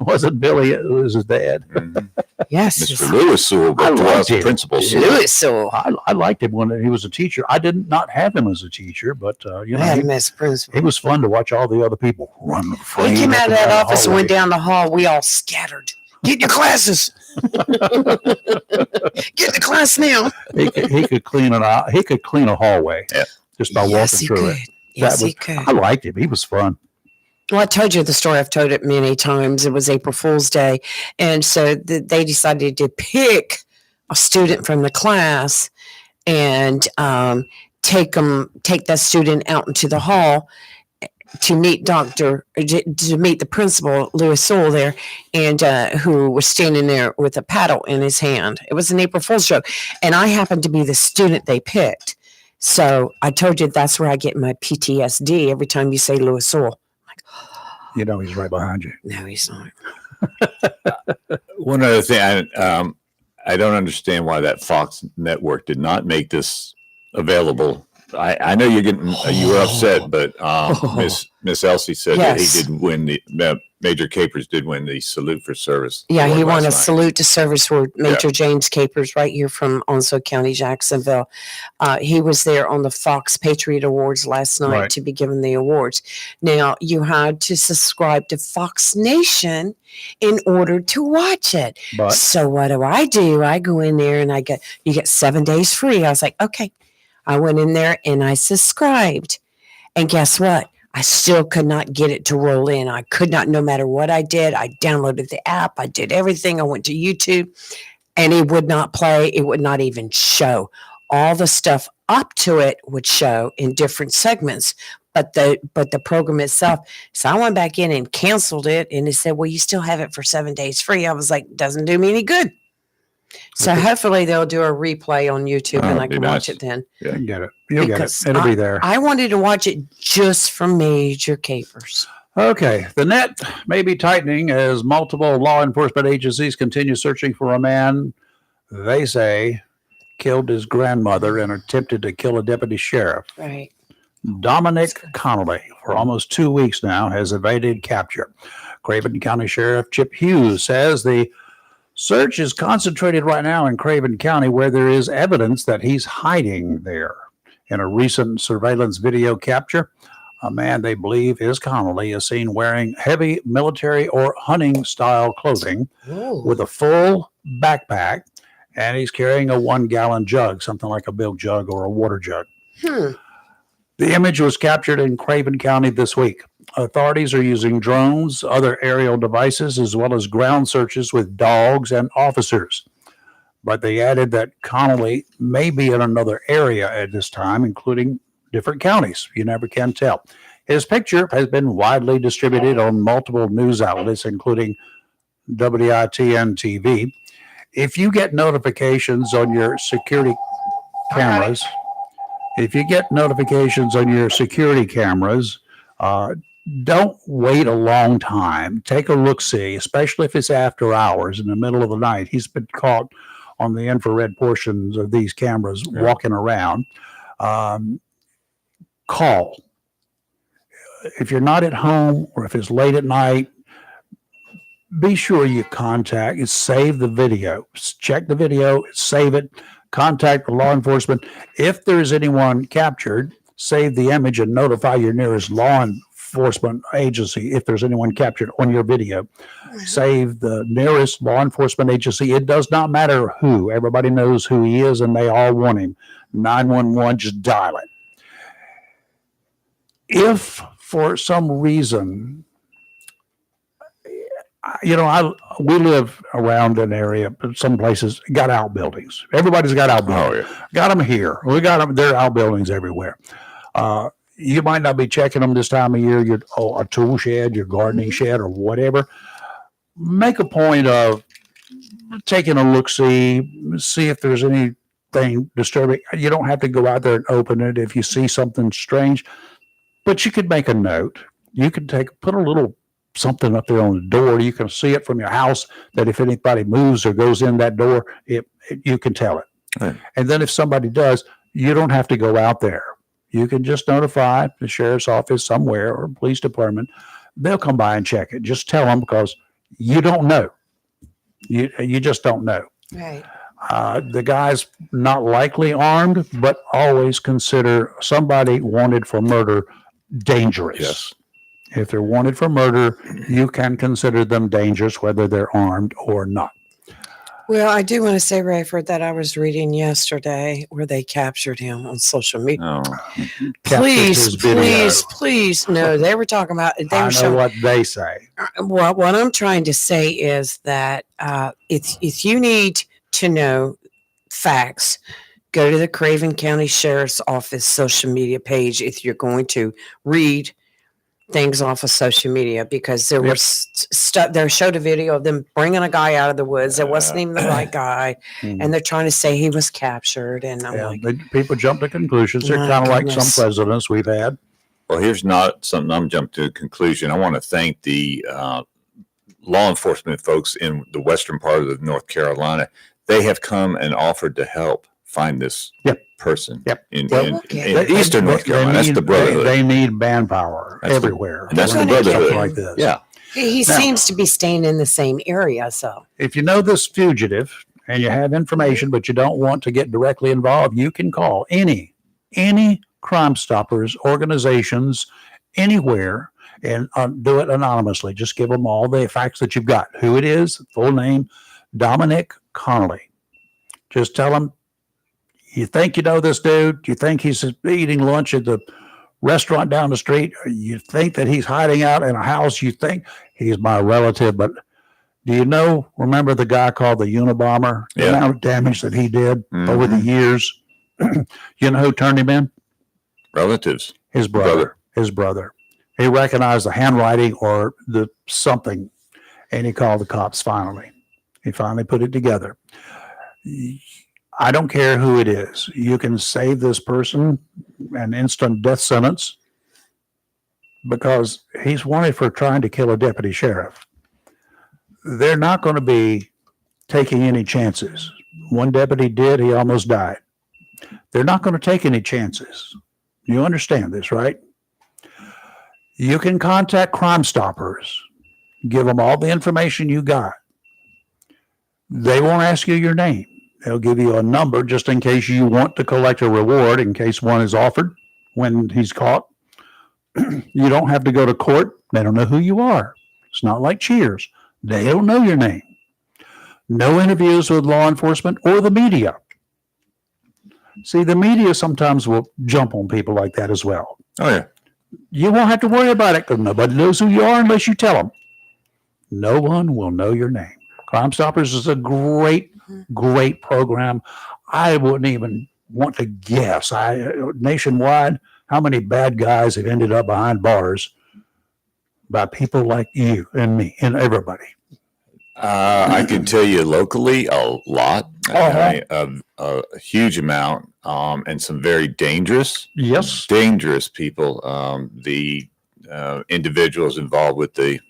Speaker 1: Wasn't Billy? It was his dad.
Speaker 3: Mhm.
Speaker 2: Yes.
Speaker 3: Mr. Lewis Sewell,
Speaker 1: I
Speaker 3: but
Speaker 1: liked
Speaker 3: was the
Speaker 1: him.
Speaker 3: principal. Sewell.
Speaker 2: Lewis Sewell.
Speaker 1: I liked him when he was a teacher. I did not have him as a teacher, but
Speaker 2: I had him as principal.
Speaker 1: he was fun to watch all the other people run.
Speaker 2: He came out of that office and went
Speaker 1: down.
Speaker 2: down the hall. We all scattered. Get in your classes. Get in the class now.
Speaker 1: He could clean He could clean a hallway.
Speaker 3: Yeah.
Speaker 1: Just by
Speaker 2: Yes,
Speaker 1: walking
Speaker 2: he
Speaker 1: through
Speaker 2: could.
Speaker 1: it.
Speaker 2: Yes,
Speaker 1: That
Speaker 2: he could.
Speaker 1: I liked him. He was fun.
Speaker 2: Well, I told you the story. I've told it many times. It was April Fool's Day. And so they decided to pick a student from the class and take that student out into the hall to meet to meet the principal, Lewis Sewell there, and who was standing there with a paddle in his hand. It was an April Fool's joke. And I happened to be the student they picked. So I told you that's where I get my PTSD every time you say Lewis Sewell.
Speaker 1: You know, he's right behind you.
Speaker 2: No, he's not.
Speaker 3: One other thing, I don't understand why that Fox network did not make this available. I know you were upset, but Miss Elsie said that
Speaker 2: Yes.
Speaker 3: he didn't win Major Capers did win the salute for service.
Speaker 2: Yeah, he
Speaker 3: award
Speaker 2: won a
Speaker 3: last night.
Speaker 2: salute to service for Major James Capers right here from Onslow County, Jacksonville. He was there on the Fox Patriot Awards last night
Speaker 1: Right.
Speaker 2: to be given the awards. Now, you had to subscribe to Fox Nation in order to watch it.
Speaker 1: But
Speaker 2: So what do? I go in there and you get 7 days free. I was like, okay. I went in there and I subscribed. And guess what? I still could not get it to roll in. I could not, no matter what I did. I downloaded the app. I did everything. I went to YouTube and it would not play. It would not even show. All the stuff up to it would show in different segments, but the program itself. So I went back in and canceled it. And it said, well, you still have it for 7 days free. I was like, doesn't do me any good. So
Speaker 1: Okay.
Speaker 2: hopefully they'll do a replay on YouTube and I
Speaker 3: be
Speaker 2: can
Speaker 3: nice.
Speaker 2: watch it then.
Speaker 1: you can get it. You'll get
Speaker 2: Because
Speaker 1: it. It'll be there.
Speaker 2: I wanted to watch it just for Major Capers.
Speaker 1: Okay. The net may be tightening as multiple law enforcement agencies continue searching for a man they say killed his grandmother and attempted to kill a deputy sheriff.
Speaker 2: Right.
Speaker 1: Dominic Connolly, for almost 2 weeks now, has evaded capture. Craven County Sheriff Chip Hughes says the search is concentrated right now in Craven County, where there is evidence that he's hiding there. In a recent surveillance video capture, a man they believe is Connolly is seen wearing heavy military or hunting style clothing with a full backpack, and he's carrying a 1-gallon jug, something like a milk jug or a water jug. The image was captured in Craven County this week. Authorities are using drones, other aerial devices, as well as ground searches with dogs and officers. But they added that Connolly may be in another area at this time, including different counties. You never can tell. His picture has been widely distributed on multiple news outlets, including WITN TV. If you get notifications on your security cameras, don't wait a long time. Take a look-see, especially if it's after hours in the middle of the night. He's been caught on the infrared portions of these cameras walking around. Call. If you're not at home or if it's late at night, be sure you save the video. Check the video, save it, contact the law enforcement. If there's anyone captured, save the image and notify your nearest law enforcement agency if there's anyone captured on your video. Save the nearest law enforcement agency. It does not matter who. Everybody knows who he is and they all want him. 911, just dial it. If for some reason, we live around an area, but some places got outbuildings. Everybody's got outbuildings.
Speaker 3: Oh, yeah.
Speaker 1: Got them here. We got them. There are outbuildings everywhere. You might not be checking them this time of year. A tool shed, your gardening shed, or whatever. Make a point of taking a look, see if there's anything disturbing. You don't have to go out there and open it if you see something strange, but you could make a note. You could put a little something up there on the door. You can see it from your house that if anybody moves or goes in that door, you can tell it.
Speaker 3: Right.
Speaker 1: And then if somebody does, you don't have to go out there. You can just notify the sheriff's office somewhere or police department. They'll come by and check it. Just tell them, because you don't know. You just don't know.
Speaker 2: Right.
Speaker 1: The guy's not likely armed, but always consider somebody wanted for murder dangerous.
Speaker 3: Yes.
Speaker 1: If they're wanted for murder, you can consider them dangerous, whether they're armed or not.
Speaker 2: Well, I do want to say, Rayford, that I was reading yesterday where they captured him on social media.
Speaker 3: Oh.
Speaker 2: Please. No, they were talking about.
Speaker 1: I know what they say.
Speaker 2: Well, what I'm trying to say is that if you need to know facts, go to the Craven County Sheriff's Office social media page if you're going to read things off of social media, because there was stuff. They showed a video of them bringing a guy out of the woods. It wasn't even the right guy, and they're trying to say he was captured. And I'm
Speaker 1: people jump to conclusions. They're kind of like some presidents we've had.
Speaker 3: Well, here's not something I'm jumping to a conclusion. I want to thank the law enforcement folks in the western part of North Carolina. They have come and offered to help find this person in eastern North Carolina. That's the brotherhood.
Speaker 1: They need manpower everywhere.
Speaker 3: That's the brotherhood.
Speaker 1: Like this.
Speaker 3: Yeah.
Speaker 2: He seems to be staying in the same area. So
Speaker 1: if you know this fugitive and you have information, but you don't want to get directly involved, you can call any Crime Stoppers organizations anywhere and do it anonymously. Just give them all the facts that you've got. Who it is, full name, Dominic Connolly. Just tell them, you think you know this dude? You think he's eating lunch at the restaurant down the street? You think that he's hiding out in a house? You think he's my relative? But do you remember the guy called the Unabomber? The amount of damage that he did over the years. You know who turned him in?
Speaker 3: Relatives.
Speaker 1: His brother. His brother. He recognized the handwriting or the something, and he called the cops finally. He finally put it together. I don't care who it is. You can save this person an instant death sentence because he's wanted for trying to kill a deputy sheriff. They're not going to be taking any chances. One deputy did. He almost died. They're not going to take any chances. You understand this, right? You can contact Crime Stoppers. Give them all the information you got. They won't ask you your name. They'll give you a number just in case you want to collect a reward in case one is offered when he's caught. You don't have to go to court. They don't know who you are. It's not like Cheers. They don't know your name. No interviews with law enforcement or the media. See, the media sometimes will jump on people like that as well.
Speaker 3: Oh, yeah.
Speaker 1: You won't have to worry about it because nobody knows who you are unless you tell them. No one will know your name. Crime Stoppers is a great, great program. I wouldn't even want to guess. Nationwide, how many bad guys have ended up behind bars by people like you and me and everybody.
Speaker 3: I can tell you locally a lot, a huge amount, and some very dangerous people. The individuals involved with the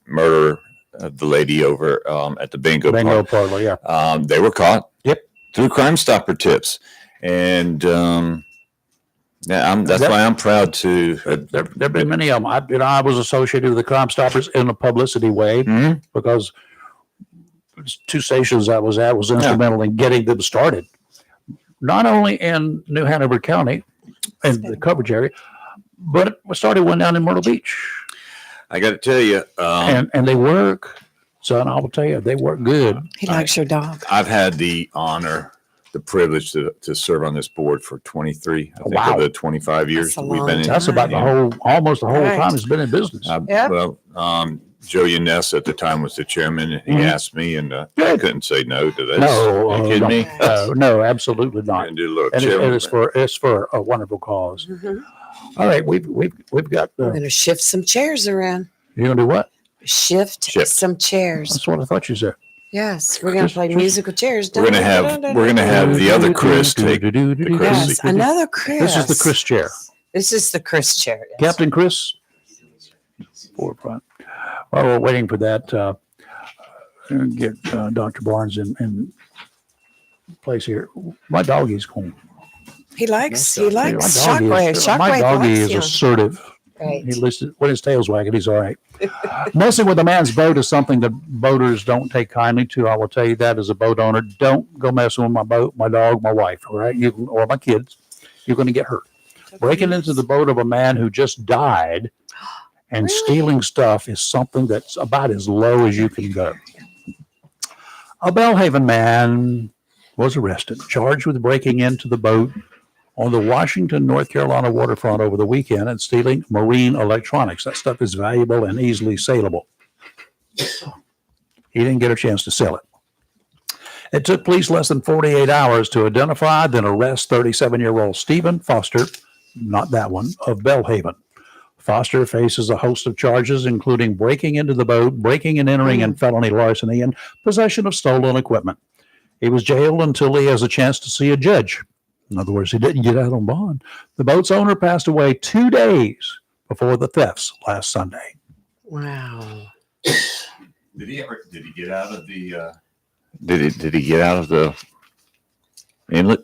Speaker 3: murder of the lady over at the bingo
Speaker 1: parlor, yeah.
Speaker 3: They were caught.
Speaker 1: Yep.
Speaker 3: Through Crime Stopper tips, and that's why I'm proud to.
Speaker 1: There have been many of them. I was associated with the Crime Stoppers in a publicity way because two stations I was at was instrumental in getting them started. Not only in New Hanover County and the coverage area, but we started one down in Myrtle Beach.
Speaker 3: I got to tell you,
Speaker 1: and they work. Son, I will tell you, they work good.
Speaker 2: He likes your dog.
Speaker 3: I've had the honor, the privilege to serve on this board for 23, I think,
Speaker 1: Wow.
Speaker 3: of the 25 years that we've been in.
Speaker 1: That's about almost the whole time it's been in business.
Speaker 3: Well, Joe Yaness at the time was the chairman, and he asked me, and I couldn't say no to that.
Speaker 1: No,
Speaker 3: Are you kidding me?
Speaker 1: No, absolutely not.
Speaker 3: And do a little
Speaker 1: And
Speaker 3: chairman.
Speaker 1: it's for a wonderful cause. All right, we've got.
Speaker 2: We're going to shift some chairs around.
Speaker 1: You're gonna do what?
Speaker 2: Shift some chairs.
Speaker 1: That's what I thought you said.
Speaker 2: Yes, we're going to play musical chairs.
Speaker 3: We're gonna have the other Chris take the Chris.
Speaker 2: Yes, another Chris.
Speaker 1: This is the Chris chair.
Speaker 2: This is the Chris chair. Yes.
Speaker 1: Captain Chris. Forefront. While we're waiting for that, get Dr. Barnes in place here. My doggy's home.
Speaker 2: He likes
Speaker 1: My
Speaker 2: shockwave.
Speaker 1: my
Speaker 2: Shockwave
Speaker 1: doggy
Speaker 2: likes
Speaker 1: is
Speaker 2: him.
Speaker 1: assertive.
Speaker 2: Right.
Speaker 1: He listed when his tail's wagging, he's all right. Messing with a man's boat is something that boaters don't take kindly to. I will tell you that as a boat owner. Don't go messing with my boat, my dog, my wife, all right? Or my kids. You're going to get hurt. Breaking into the boat of a man who just died and stealing stuff is something that's about as low as you can go. A Belhaven man was arrested, charged with breaking into the boat on the Washington, North Carolina waterfront over the weekend and stealing marine electronics. That stuff is valuable and easily saleable. He didn't get a chance to sell it. It took police less than 48 hours to identify, then arrest 37-year-old Stephen Foster, not that one, of Belhaven. Foster faces a host of charges, including breaking into the boat, breaking and entering, and felony larceny, and possession of stolen equipment. He was jailed until he has a chance to see a judge. In other words, he didn't get out on bond. The boat's owner passed away 2 days before the thefts last Sunday.
Speaker 2: Wow.
Speaker 3: Did he get out of the? Did he get out of the inlet?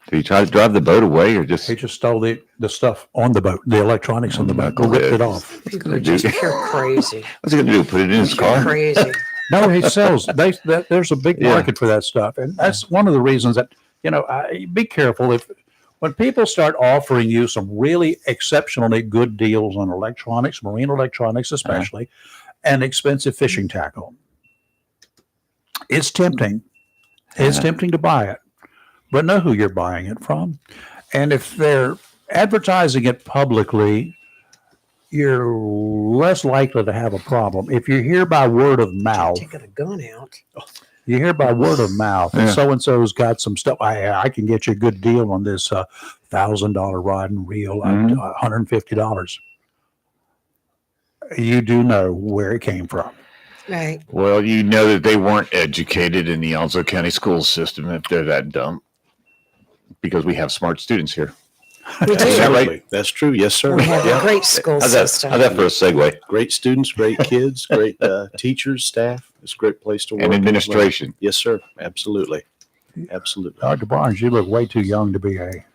Speaker 3: Did he try to drive the boat away, or just?
Speaker 1: He just stole the stuff on the boat, the electronics on the boat, ripped it off.
Speaker 2: People are just pure crazy.
Speaker 3: What's he gonna do? Put it in his car?
Speaker 2: Crazy.
Speaker 1: No, he sells. There's a big market for that stuff, and that's one of the reasons that be careful when people start offering you some really exceptionally good deals on electronics, marine electronics especially, and expensive fishing tackle. It's tempting. It's tempting to buy it, but know who you're buying it from, and if they're advertising it publicly, you're less likely to have a problem. If you're here by word of mouth,
Speaker 2: Taking a gun out.
Speaker 1: you hear by word of mouth, and so-and-so's got some stuff. I can get you a good deal on this $1,000 rod and reel, $150. You do know where it came from.
Speaker 2: Right.
Speaker 3: Well, you know that they weren't educated in the Onslow County school system if they're that dumb, because we have smart students here.
Speaker 2: We do.
Speaker 3: Is that right?
Speaker 5: Absolutely. That's true. Yes, sir.
Speaker 2: We have
Speaker 5: Yeah.
Speaker 2: a great school
Speaker 3: How's
Speaker 2: system.
Speaker 3: that for a segue?
Speaker 5: Great students, great kids, great teachers, staff. It's a great place to work.
Speaker 3: And administration.
Speaker 5: Yes, sir. Absolutely. Absolutely.
Speaker 1: Dr. Barnes, you look way too young to be a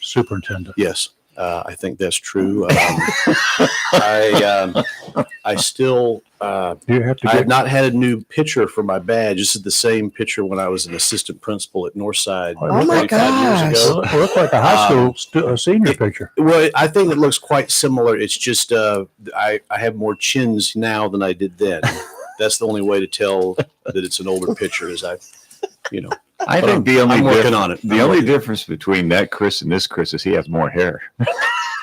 Speaker 1: superintendent.
Speaker 5: Yes, I think that's true. I still
Speaker 1: You have to
Speaker 5: I
Speaker 1: get
Speaker 5: have not had a new picture for my badge. This is the same picture when I was an assistant principal at Northside.
Speaker 1: Oh my
Speaker 5: 25
Speaker 2: gosh.
Speaker 5: years ago.
Speaker 1: look like a high school senior picture.
Speaker 5: Well, I think it looks quite similar. It's just I have more chins now than I did then. That's the only way to tell that it's an older picture. Is I
Speaker 3: I
Speaker 5: But
Speaker 3: think the only
Speaker 5: I'm working
Speaker 3: difference-
Speaker 5: on it.
Speaker 3: The only difference between that Chris and this Chris is he has more hair.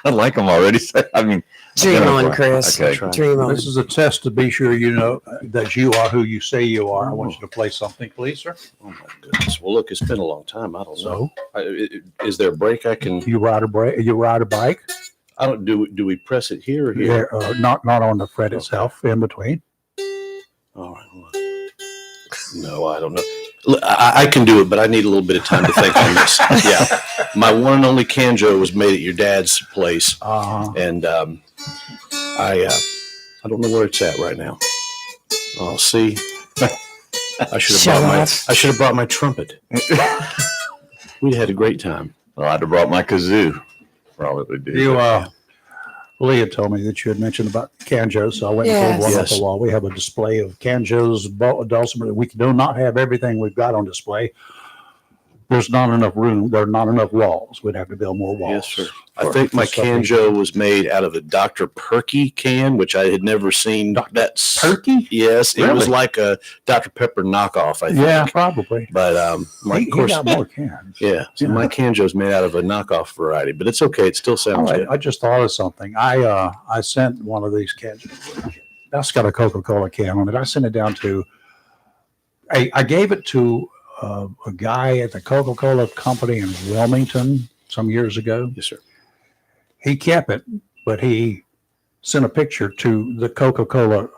Speaker 3: I like him already. I mean,
Speaker 2: Dream
Speaker 3: I'm
Speaker 2: on,
Speaker 3: gonna-
Speaker 2: Chris.
Speaker 3: Okay.
Speaker 5: Try.
Speaker 2: Dream on.
Speaker 1: This is a test to be sure you know that you are who you say you are. I want you to play something, please, sir.
Speaker 5: Oh my goodness. Well, look, it's been a long time. I don't know.
Speaker 1: So
Speaker 5: Is there a break I can?
Speaker 1: you ride a bike.
Speaker 5: I don't do. We press it here or here?
Speaker 1: Yeah, not on the fret itself. In between.
Speaker 5: All right. Hold on. No, I don't know. Look, I can do it, but I need a little bit of time to think on this. Yeah, my one and only canjo was made at your dad's place, and I don't know where it's at right now. Oh, see, I should have brought my trumpet. We'd had a great time.
Speaker 3: Well, I'd have brought my kazoo. Probably do.
Speaker 1: You Leah told me that you had mentioned about canjos, so I went and pulled one off
Speaker 5: Yes.
Speaker 1: the wall. We have a display of canjos, dulcimer. We do not have everything we've got on display. There's not enough room. There are not enough walls. We'd have to build more walls.
Speaker 5: Yes, sir. I think my canjo was made out of a Dr. Perky can, which I had never seen. That's
Speaker 1: Turkey?
Speaker 5: Yes, it was
Speaker 1: Really?
Speaker 5: like a Dr. Pepper knockoff, I think.
Speaker 1: Yeah, probably.
Speaker 5: But my,
Speaker 1: He
Speaker 5: of course,
Speaker 1: got more cans.
Speaker 5: yeah. So
Speaker 1: Yeah.
Speaker 5: my canjo is made out of a knockoff variety, but it's okay. It still
Speaker 1: All
Speaker 5: sounds
Speaker 1: right,
Speaker 5: good.
Speaker 1: I just thought of something. I sent one of these cans. That's got a Coca-Cola can on it. I sent it down to. I gave it to a guy at the Coca-Cola company in Wilmington some years ago.
Speaker 5: Yes, sir.
Speaker 1: He kept it, but he sent a picture to the Coca-Cola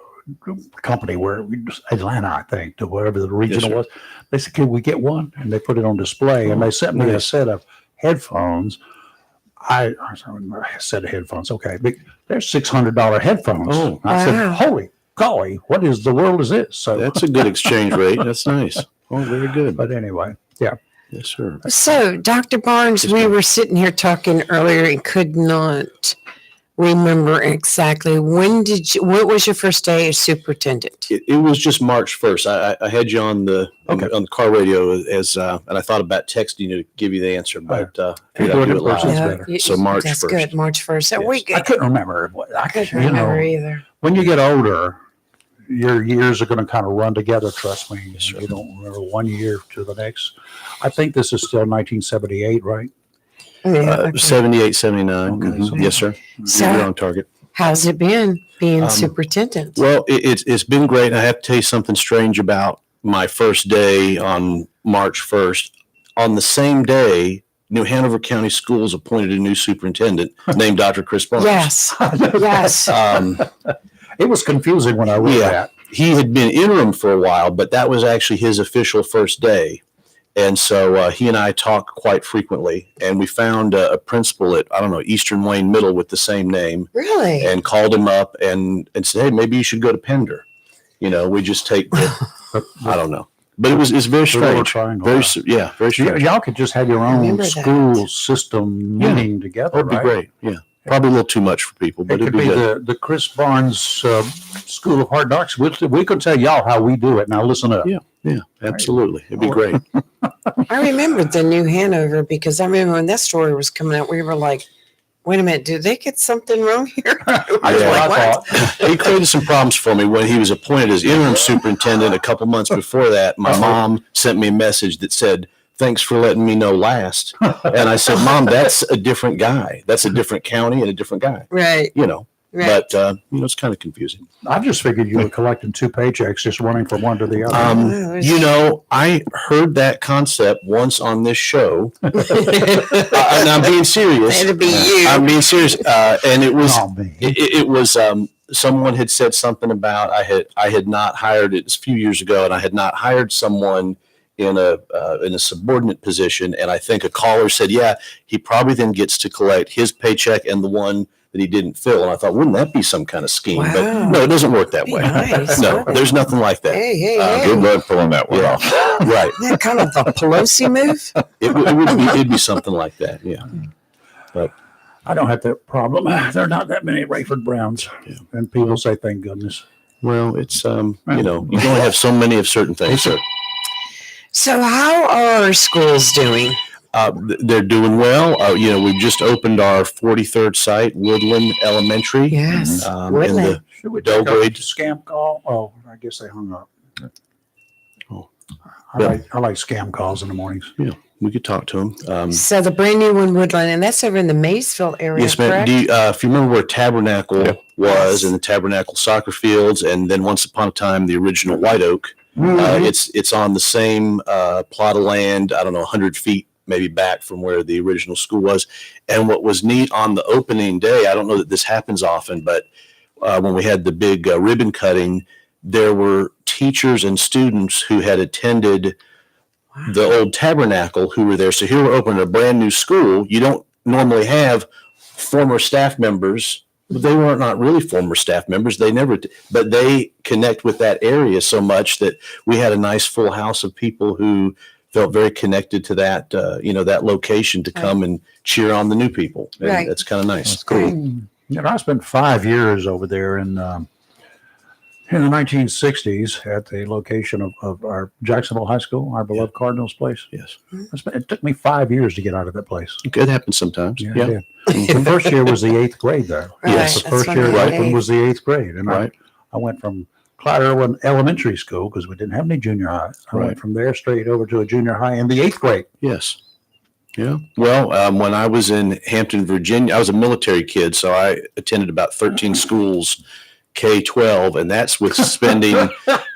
Speaker 1: company where Atlanta, I think, to wherever the regional
Speaker 5: sir.
Speaker 1: was. They said, "Can we get one?" And they put it on display, and they sent me a
Speaker 5: nice.
Speaker 1: set of headphones. I said headphones. Okay, but they're $600 headphones.
Speaker 5: Oh,
Speaker 1: I said,
Speaker 2: wow.
Speaker 1: "Holy golly, what is the world is this?" So,
Speaker 5: That's a good exchange rate. That's nice. Oh, very good.
Speaker 1: but anyway, yeah.
Speaker 5: Yes, sir.
Speaker 2: So, Dr. Barnes,
Speaker 5: Yes,
Speaker 2: we
Speaker 5: ma'am.
Speaker 2: were sitting here talking earlier and could not remember exactly what was your first day as superintendent?
Speaker 5: It was just March 1st. I had you on the
Speaker 1: Okay.
Speaker 5: on the car radio and I thought about texting you to give you the answer, but figured I'd do it live.
Speaker 1: That's better.
Speaker 5: So March
Speaker 2: That's
Speaker 5: 1st.
Speaker 2: good. March 1st. So
Speaker 5: Yes.
Speaker 2: we
Speaker 1: I couldn't remember.
Speaker 2: couldn't
Speaker 1: You
Speaker 2: remember
Speaker 1: know,
Speaker 2: either.
Speaker 1: when you get older, your years are going to kind of run together. Trust me.
Speaker 5: Yes, sir.
Speaker 1: You don't remember one year to the next. I think this is still 1978, right?
Speaker 2: Yeah.
Speaker 5: 78, 79.
Speaker 1: Okay,
Speaker 5: Mhm.
Speaker 1: so-
Speaker 5: Yes, sir.
Speaker 2: So-
Speaker 5: You're on target.
Speaker 2: How's it been being
Speaker 5: Um,
Speaker 2: superintendent?
Speaker 5: Well, it's been great. I have to tell you something strange about my first day on March 1st. On the same day, New Hanover County Schools appointed a new superintendent named Dr. Chris Barnes.
Speaker 2: Yes. Yes.
Speaker 1: It was confusing when I read
Speaker 5: Yeah.
Speaker 1: that.
Speaker 5: He had been interim for a while, but that was actually his official first day. And so he and I talk quite frequently, and we found a principal at, I don't know, Eastern Wayne Middle with the same name,
Speaker 2: Really?
Speaker 5: and called him up and said, "Hey, maybe you should go to Pender." You know, we just take the, I don't know. But it's very
Speaker 1: The little
Speaker 5: strange.
Speaker 1: triangle.
Speaker 5: Very, yeah, very strange.
Speaker 1: Y'all could just have your own
Speaker 2: Remember that.
Speaker 1: school system
Speaker 5: Yeah.
Speaker 1: meeting together.
Speaker 5: That'd be
Speaker 1: right?
Speaker 5: great. Yeah. Probably a little too much for people,
Speaker 1: It
Speaker 5: but it'd
Speaker 1: could
Speaker 5: be
Speaker 1: be
Speaker 5: good.
Speaker 1: the Chris Barnes School of Hard Knocks. We could tell y'all how we do it. Now listen up.
Speaker 5: Yeah. Yeah, absolutely. It'd be great.
Speaker 2: I remember the New Hanover because I remember when that story was coming out, we were like, wait a minute, did they get something wrong here?
Speaker 1: That's
Speaker 2: was
Speaker 1: what
Speaker 2: like,
Speaker 1: I
Speaker 2: what?
Speaker 1: thought.
Speaker 5: He created some problems for me when he was appointed as interim superintendent a couple months before that. My mom sent me a message that said, "Thanks for letting me know last." And I said, "Mom, that's a different guy. That's a different county and a different guy."
Speaker 2: Right.
Speaker 5: You know,
Speaker 2: Right.
Speaker 5: but it's kind of confusing.
Speaker 1: I just figured you were collecting two paychecks, just running from one to the other.
Speaker 5: I heard that concept once on this show, and I'm being serious.
Speaker 2: That'd be you.
Speaker 5: I'm being serious, and it was
Speaker 1: Oh, man.
Speaker 5: it was someone had said something about I had not hired it a few years ago, and I had not hired someone in a subordinate position, and I think a caller said, "Yeah, he probably then gets to collect his paycheck and the one that he didn't fill." And I thought, wouldn't that be some kind of scheme?
Speaker 2: Wow.
Speaker 5: But no, it doesn't work that
Speaker 2: Be
Speaker 5: way.
Speaker 2: nice,
Speaker 5: No,
Speaker 2: wouldn't it?
Speaker 5: there's nothing like that.
Speaker 2: Hey, hey,
Speaker 5: Uh,
Speaker 2: hey.
Speaker 3: Good luck pulling that one
Speaker 5: Yeah.
Speaker 3: off.
Speaker 5: Right.
Speaker 2: Isn't that kind of a Pelosi move?
Speaker 5: It'd be something like that. Yeah.
Speaker 1: I don't have that problem. There are not that many Rayford Browns.
Speaker 5: Yeah.
Speaker 1: And people say, thank goodness.
Speaker 5: Well, it's you know, you can only have so many of certain things. So
Speaker 2: So how are our schools doing?
Speaker 5: they're doing well. You know, we've just opened our 43rd site, Woodland Elementary.
Speaker 2: Yes.
Speaker 5: In
Speaker 2: Woodland.
Speaker 5: the
Speaker 1: Should we take a
Speaker 5: Belgrade.
Speaker 1: scam call? Oh, I guess they hung up.
Speaker 5: Oh.
Speaker 1: I like scam calls in the mornings.
Speaker 5: Yeah, we could talk to them.
Speaker 2: So the brand new one, Woodland, and that's over in the Maysville area,
Speaker 5: Yes, ma'am.
Speaker 2: correct?
Speaker 5: Do you, if you remember where Tabernacle was,
Speaker 2: Yes.
Speaker 5: and the Tabernacle soccer fields, and then once upon a time the original White Oak, it's on the same plot of land. I don't know, 100 feet maybe back from where the original school was. And what was neat on the opening day, I don't know that this happens often, but when we had the big ribbon cutting, there were teachers and students who had attended the old Tabernacle who were there. So here we're opening a brand new school. You don't normally have former staff members, but they were not really former staff members. They never, but they connect with that area so much that we had a nice full house of people who felt very connected to that, you know, that location to come and cheer on the new people. And
Speaker 2: Right.
Speaker 5: that's kind of nice.
Speaker 1: That's cool. You know, I spent 5 years over there in the 1960s at the location of our Jacksonville High School, our beloved Cardinals place.
Speaker 5: Yes.
Speaker 1: It took me 5 years to get out of that place.
Speaker 5: It happens sometimes.
Speaker 1: Yeah,
Speaker 5: Yeah.
Speaker 1: it did. The first year was the 8th grade there.
Speaker 2: Right,
Speaker 5: Yes.
Speaker 1: The
Speaker 2: that's
Speaker 1: first
Speaker 2: when
Speaker 1: year
Speaker 2: I
Speaker 1: right
Speaker 2: had
Speaker 1: one
Speaker 2: eighth.
Speaker 1: was the 8th grade. And
Speaker 5: Right.
Speaker 1: I went from Clyde Irwin Elementary School because we didn't have any junior high. I
Speaker 5: Right.
Speaker 1: went from there straight over to a junior high in the 8th grade.
Speaker 5: Yes. Yeah. Well, when I was in Hampton, Virginia, I was a military kid, so I attended about 13 schools, K-12, and that's with spending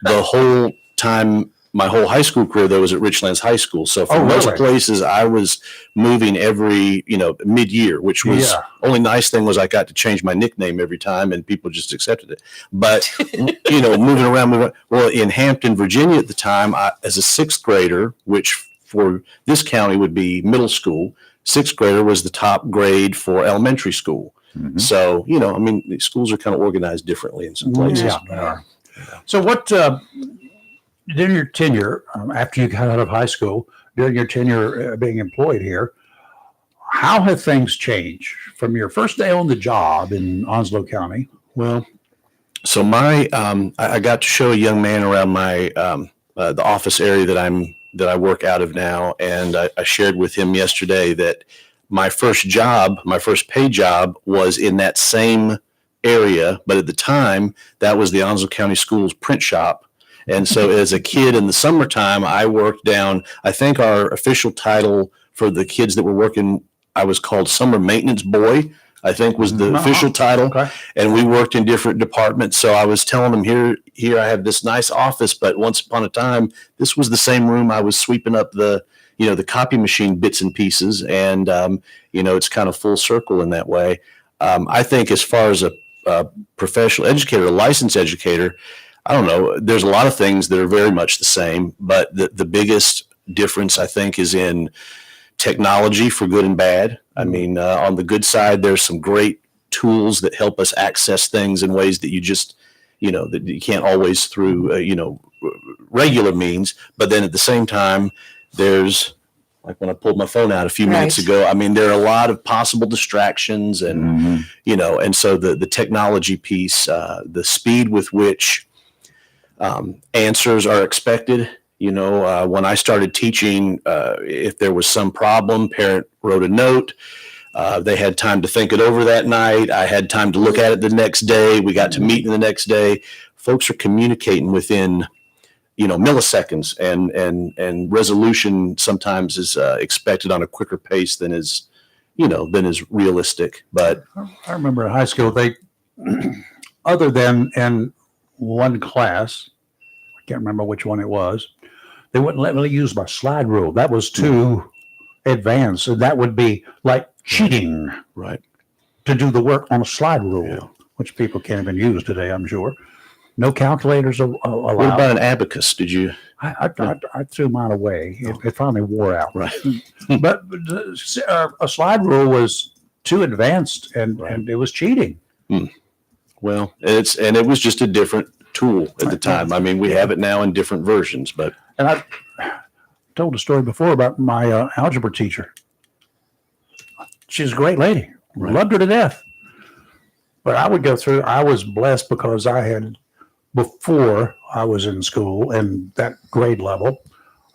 Speaker 5: the whole time. My whole high school career, though, was at Richlands High School. So for most
Speaker 1: really?
Speaker 5: places, I was moving every, you know, mid-year, which was only nice thing was I got to change my nickname every time, and people just accepted it. But you know, moving around. Well, in Hampton, Virginia, at the time, as a 6th grader, which for this county would be middle school, 6th grader was the top grade for elementary school.
Speaker 1: Mhm.
Speaker 5: So you know, I mean, the schools are kind of organized differently in some places.
Speaker 1: Yeah, they are. So what, during your tenure, after you got out of high school, during your tenure being employed here, how have things changed from your first day on the job in Onslow County?
Speaker 5: Well, so I got to show a young man around my the office area that I work out of now, and I shared with him yesterday that my first paid job was in that same area, but at the time that was the Onslow County Schools print shop. And so as a kid in the summertime, I worked down, I think our official title for the kids that were working, I was called summer maintenance boy, I think was the official title.
Speaker 1: Okay.
Speaker 5: And we worked in different departments. So I was telling them here I have this nice office, but once upon a time, this was the same room I was sweeping up the copy machine bits and pieces. And, you know, it's kind of full circle in that way. I think as far as a professional educator, a licensed educator, I don't know, there's a lot of things that are very much the same, but the biggest difference I think is in technology for good and bad. I mean, on the good side, there's some great tools that help us access things in ways that you just, you know, that you can't always through, you know, regular means. But then at the same time, there's, like when I pulled my phone out a few minutes ago, I mean, there are a lot of possible distractions and, you know, and so the technology piece, the speed with which answers are expected. You know, when I started teaching, if there was some problem, parent wrote a note. They had time to think it over that night. I had time to look at it the next day. We got to meet the next day. Folks are communicating within, you know, milliseconds, and resolution sometimes is expected on a quicker pace than is realistic. But
Speaker 1: I remember in high school, they, other than in one class, I can't remember which one it was, they wouldn't let me use my slide rule. That was too advanced. And that would be like cheating
Speaker 5: right.
Speaker 1: to do the work on a slide rule,
Speaker 5: Yeah.
Speaker 1: which people can't even use today, I'm sure. No calculators allowed.
Speaker 5: What about an abacus? Did you?
Speaker 1: I threw mine away. It finally wore out.
Speaker 5: Right.
Speaker 1: But a slide rule was too advanced, and it was cheating.
Speaker 5: Well, it was just a different tool at the time. I mean, we have it now in different versions, but
Speaker 1: And I told a story before about my algebra teacher. She's a great lady. Loved her to death. But I would go through, I was blessed because I had before I was in school and that grade level,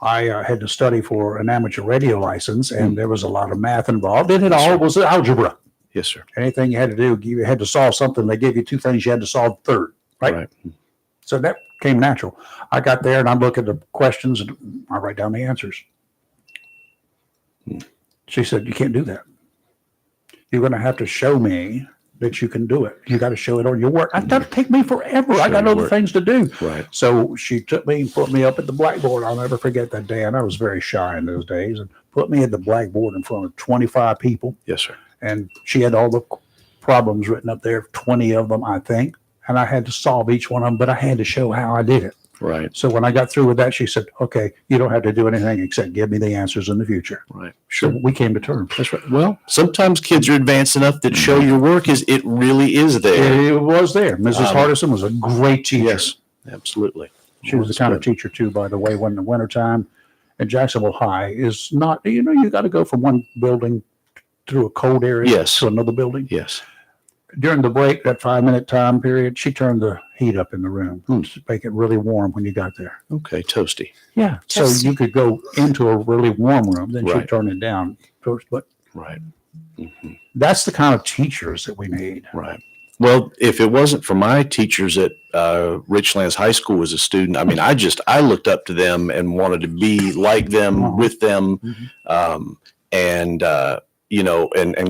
Speaker 1: I had to study for an amateur radio license, and there was a lot of math involved. And it all was algebra.
Speaker 5: Yes, sir.
Speaker 1: Anything you had to do, you had to solve something. They gave you two things, you had to solve third, right? So that came natural. I got there and I look at the questions and I write down the answers. She said, "You can't do that. You're going to have to show me that you can do it. You got to show it on your work." I thought it'd take me forever. I got other things to do.
Speaker 5: Right.
Speaker 1: So she took me and put me up at the blackboard. I'll never forget that day. And I was very shy in those days, and put me at the blackboard in front of 25 people.
Speaker 5: Yes, sir.
Speaker 1: And she had all the problems written up there, 20 of them, I think. And I had to solve each one of them, but I had to show how I did it.
Speaker 5: Right.
Speaker 1: So when I got through with that, she said, "Okay, you don't have to do anything except give me the answers in the future."
Speaker 5: Right. Sure.
Speaker 1: So we came to terms.
Speaker 5: That's right. Well, sometimes kids are advanced enough that show your work is it really is there.
Speaker 1: It was there. Mrs. Hardison was a great teacher.
Speaker 5: Yes, absolutely.
Speaker 1: She was the kind of teacher, too, by the way, when the wintertime at Jacksonville High is not, you got to go from one building through a cold area
Speaker 5: Yes.
Speaker 1: to another building.
Speaker 5: Yes.
Speaker 1: During the break, that 5-minute time period, she turned the heat up in the room to make it really warm when you got there.
Speaker 5: Okay. Toasty.
Speaker 1: Yeah. So
Speaker 2: Toasty.
Speaker 1: you could go into a really warm room, then
Speaker 5: Right.
Speaker 1: she'd turn it down first. But
Speaker 5: Right.
Speaker 1: that's the kind of teachers that we need.
Speaker 5: Right. Well, if it wasn't for my teachers at Richlands High School as a student, I mean, I looked up to them and wanted to be like them, with them, and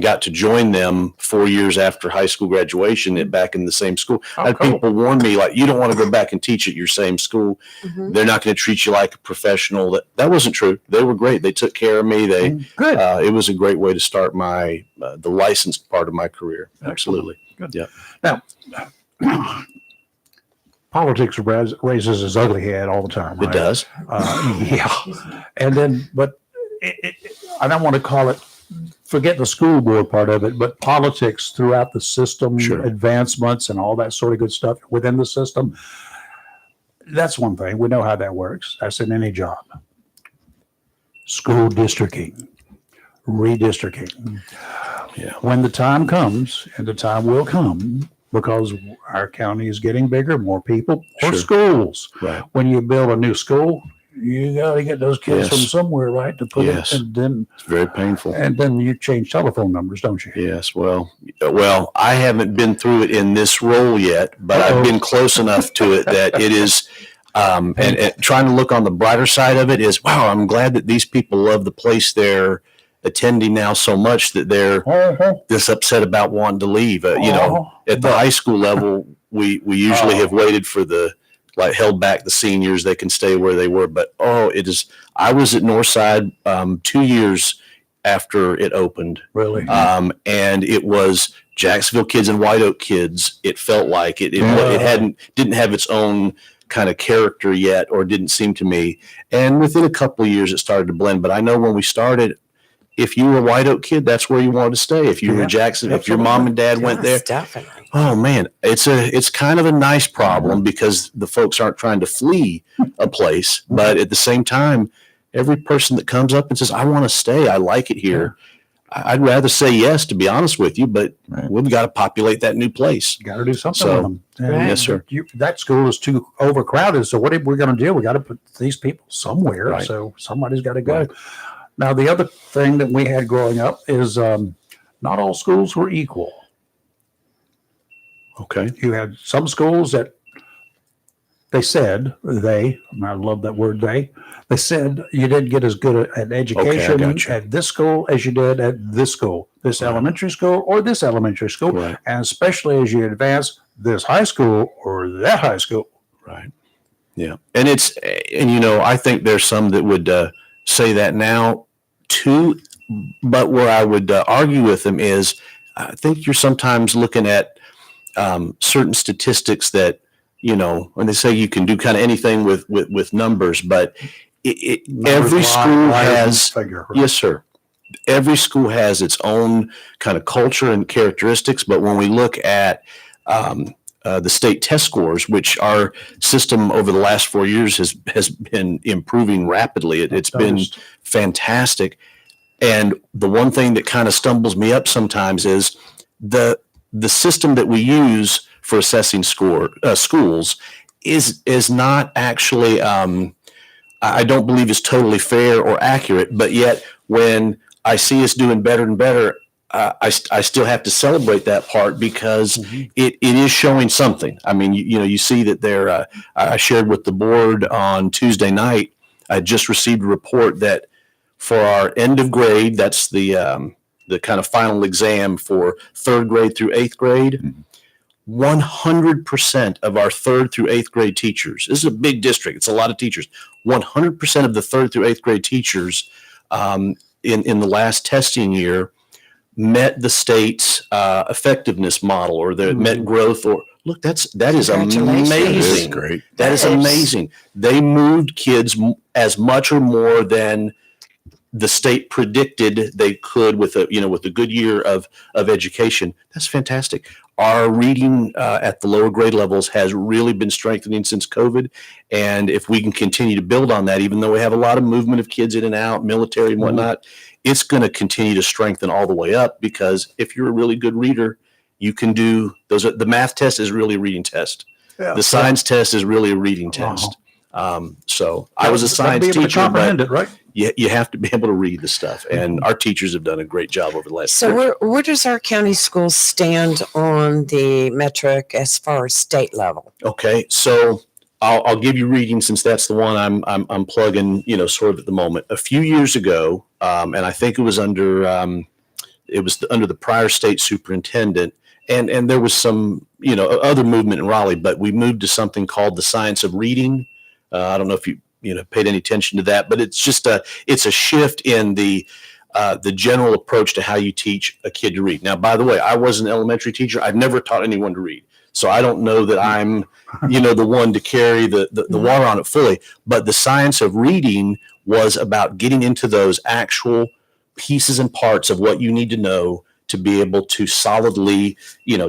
Speaker 5: got to join them 4 years after high school graduation back in the same school. I had
Speaker 1: cool.
Speaker 5: people warn me, like, you don't want to go back and teach at your same school. They're not going to treat you like a professional. That wasn't true. They were great. They took care of me.
Speaker 1: Good.
Speaker 5: It was a great way to start my the licensed part of my career. Absolutely.
Speaker 1: Good.
Speaker 5: Yeah.
Speaker 1: Now, politics raises its ugly head all the time.
Speaker 5: It
Speaker 1: Right?
Speaker 5: does.
Speaker 1: Yeah. And then, but I don't want to call it, forget the school board part of it, but politics throughout the system,
Speaker 5: Sure.
Speaker 1: advancements and all that sort of good stuff within the system. That's one thing. We know how that works. That's in any job. School districting, redistricting.
Speaker 5: Yeah.
Speaker 1: When the time comes, and the time will come, because our county is getting bigger, more people, more
Speaker 5: Sure.
Speaker 1: schools.
Speaker 5: Right.
Speaker 1: When you build a new school, you got to get those kids
Speaker 5: Yes.
Speaker 1: from somewhere, right, to put
Speaker 5: Yes.
Speaker 1: it.
Speaker 5: It's very painful.
Speaker 1: And then you change telephone numbers, don't you?
Speaker 5: Yes. Well, I haven't been through it in this role yet, but
Speaker 1: Uh-oh.
Speaker 5: I've been close enough to it that it is, and trying to look on the brighter side of it is, wow, I'm glad that these people love the place they're attending now so much that they're this upset about wanting to leave. At the high school level, we usually have waited for held back the seniors. They can stay where they were, but I was at Northside 2 years after it opened.
Speaker 1: Really?
Speaker 5: And it was Jacksonville kids and White Oak kids. It felt like it didn't have its own kind of character yet, or didn't seem to me. And within a couple of years, it started to blend. But I know when we started, if you were a White Oak kid, that's where you wanted to stay. If you were Jackson, if your mom and dad went there,
Speaker 2: Definitely.
Speaker 5: oh man, it's kind of a nice problem because the folks aren't trying to flee a place, but at the same time, every person that comes up and says, "I want to stay, I like it here," I'd rather say yes, to be honest with you, but we've got to populate that new place.
Speaker 1: Got to do something
Speaker 5: So,
Speaker 1: with them. And
Speaker 2: Right.
Speaker 5: Yes, sir.
Speaker 1: that school is too overcrowded. So what are we going to do? We got to put these people somewhere.
Speaker 5: Right.
Speaker 1: So somebody's got to go.
Speaker 5: Right.
Speaker 1: Now, the other thing that we had growing up is not all schools were equal.
Speaker 5: Okay.
Speaker 1: You had some schools that I love that word they said you didn't get as good an education
Speaker 5: gotcha.
Speaker 1: at this school as you did at this school, this elementary school or this elementary school.
Speaker 5: Right.
Speaker 1: And especially as you advance this high school or that high school.
Speaker 5: Right. Yeah. And I think there's some that would say that now too, but where I would argue with them is I think you're sometimes looking at certain statistics that, when they say you can do kind of anything with numbers, but every school has,
Speaker 1: figure, right?
Speaker 5: yes, sir. Every school has its own kind of culture and characteristics. But when we look at the state test scores, which our system over the last 4 years has been improving rapidly, it's been fantastic. And the one thing that kind of stumbles me up sometimes is the system that we use for assessing schools is not actually, I don't believe is totally fair or accurate, but yet when I see us doing better and better, I still have to celebrate that part because it is showing something. I mean, you see that there, I shared with the board on Tuesday night, I just received a report that for our end of grade, that's the kind of final exam for 3rd grade through 8th grade, 100% of our 3rd through 8th grade teachers, this is a big district, it's a lot of teachers, 100% of the 3rd through 8th grade teachers in the last testing year met the state's effectiveness model, or the met growth, or look, that is amazing.
Speaker 3: That is great.
Speaker 5: That is amazing. They moved kids as much or more than the state predicted they could with a good year of education. That's fantastic. Our reading at the lower grade levels has really been strengthening since COVID. And if we can continue to build on that, even though we have a lot of movement of kids in and out, military and whatnot, it's going to continue to strengthen all the way up, because if you're a really good reader, you can do those. The math test is really a reading test. Yeah, the science test is really a reading test. So I was a science teacher, but
Speaker 1: right?
Speaker 5: You have to be able to read the stuff, and our teachers have done a great job over the last.
Speaker 2: So where does our county schools stand on the metric as far as state level?
Speaker 5: Okay, so I'll give you reading, since that's the one I'm plugging, sort of at the moment. A few years ago, and I think it was under the prior state superintendent, and there was some other movement in Raleigh, but we moved to something called the science of reading. I don't know if you paid any attention to that, but it's just it's a shift in the general approach to how you teach a kid to read. Now, by the way, I was an elementary teacher. I've never taught anyone to read, so I don't know that I'm the one to carry the water on it fully. But the science of reading was about getting into those actual pieces and parts of what you need to know to be able to solidly,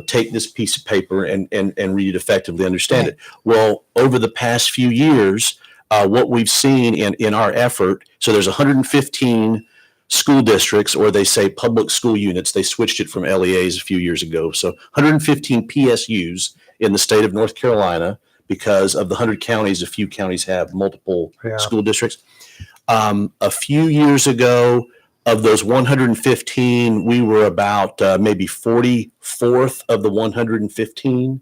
Speaker 5: take this piece of paper and read it effectively, understand it. Well, over the past few years, what we've seen in our effort, so there's 115 school districts, or they say public school units. They switched it from LEAs a few years ago. So 115 PSUs in the state of North Carolina, because of the 100 counties, a few counties have multiple school districts. A few years ago, of those 115, we were about maybe 44th of the 115.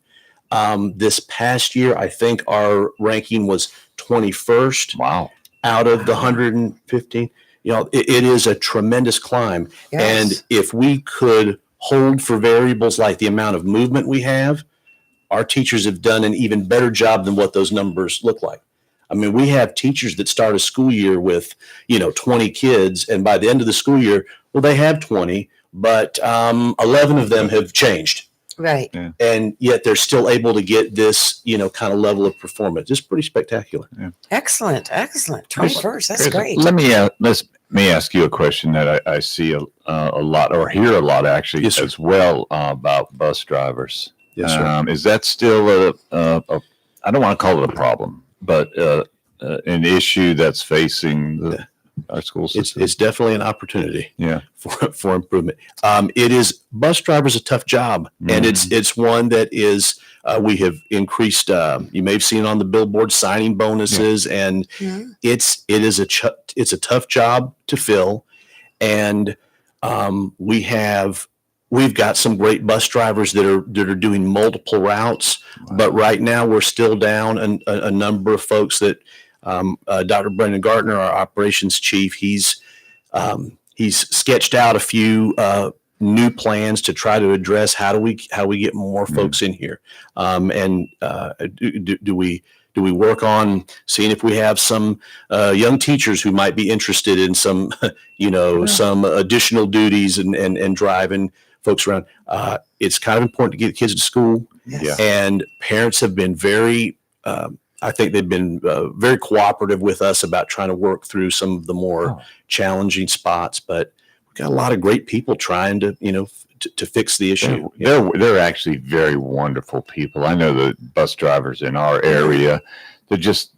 Speaker 5: This past year, I think our ranking was 21st.
Speaker 3: Wow.
Speaker 5: Out of the 115. It is a tremendous climb.
Speaker 2: Yes.
Speaker 5: And if we could hold for variables like the amount of movement we have, our teachers have done an even better job than what those numbers look like. I mean, we have teachers that start a school year with, 20 kids, and by the end of the school year, well, they have 20, but 11 of them have changed.
Speaker 2: Right.
Speaker 3: Yeah.
Speaker 5: And yet they're still able to get this, kind of level of performance. It's pretty spectacular.
Speaker 3: Yeah.
Speaker 2: Excellent. 21st. That's great.
Speaker 3: Let me ask you a question that I see a lot, or hear a lot actually,
Speaker 5: Yes, sir.
Speaker 3: as well, about bus drivers.
Speaker 5: Yes, sir.
Speaker 3: Is that still I don't want to call it a problem, but an issue that's facing our school system?
Speaker 5: It's definitely an opportunity.
Speaker 3: Yeah.
Speaker 5: For improvement. It is, bus driver's a tough job, and it's one that is, we have increased, you may have seen on the billboard, signing bonuses, and it's a tough job to fill. And we've got some great bus drivers that are doing multiple routes, but right now we're still down a number of folks that Dr. Brendan Gartner, our operations chief, he's sketched out a few new plans to try to address how do we get more folks in here, and do we work on seeing if we have some young teachers who might be interested in some some additional duties and driving folks around. It's kind of important to get kids to school.
Speaker 2: Yes.
Speaker 5: And parents have been very I think they've been very cooperative with us about trying to work through some of the more challenging spots, but we've got a lot of great people trying to, to fix the issue.
Speaker 3: They're actually very wonderful people. I know the bus drivers in our area. I just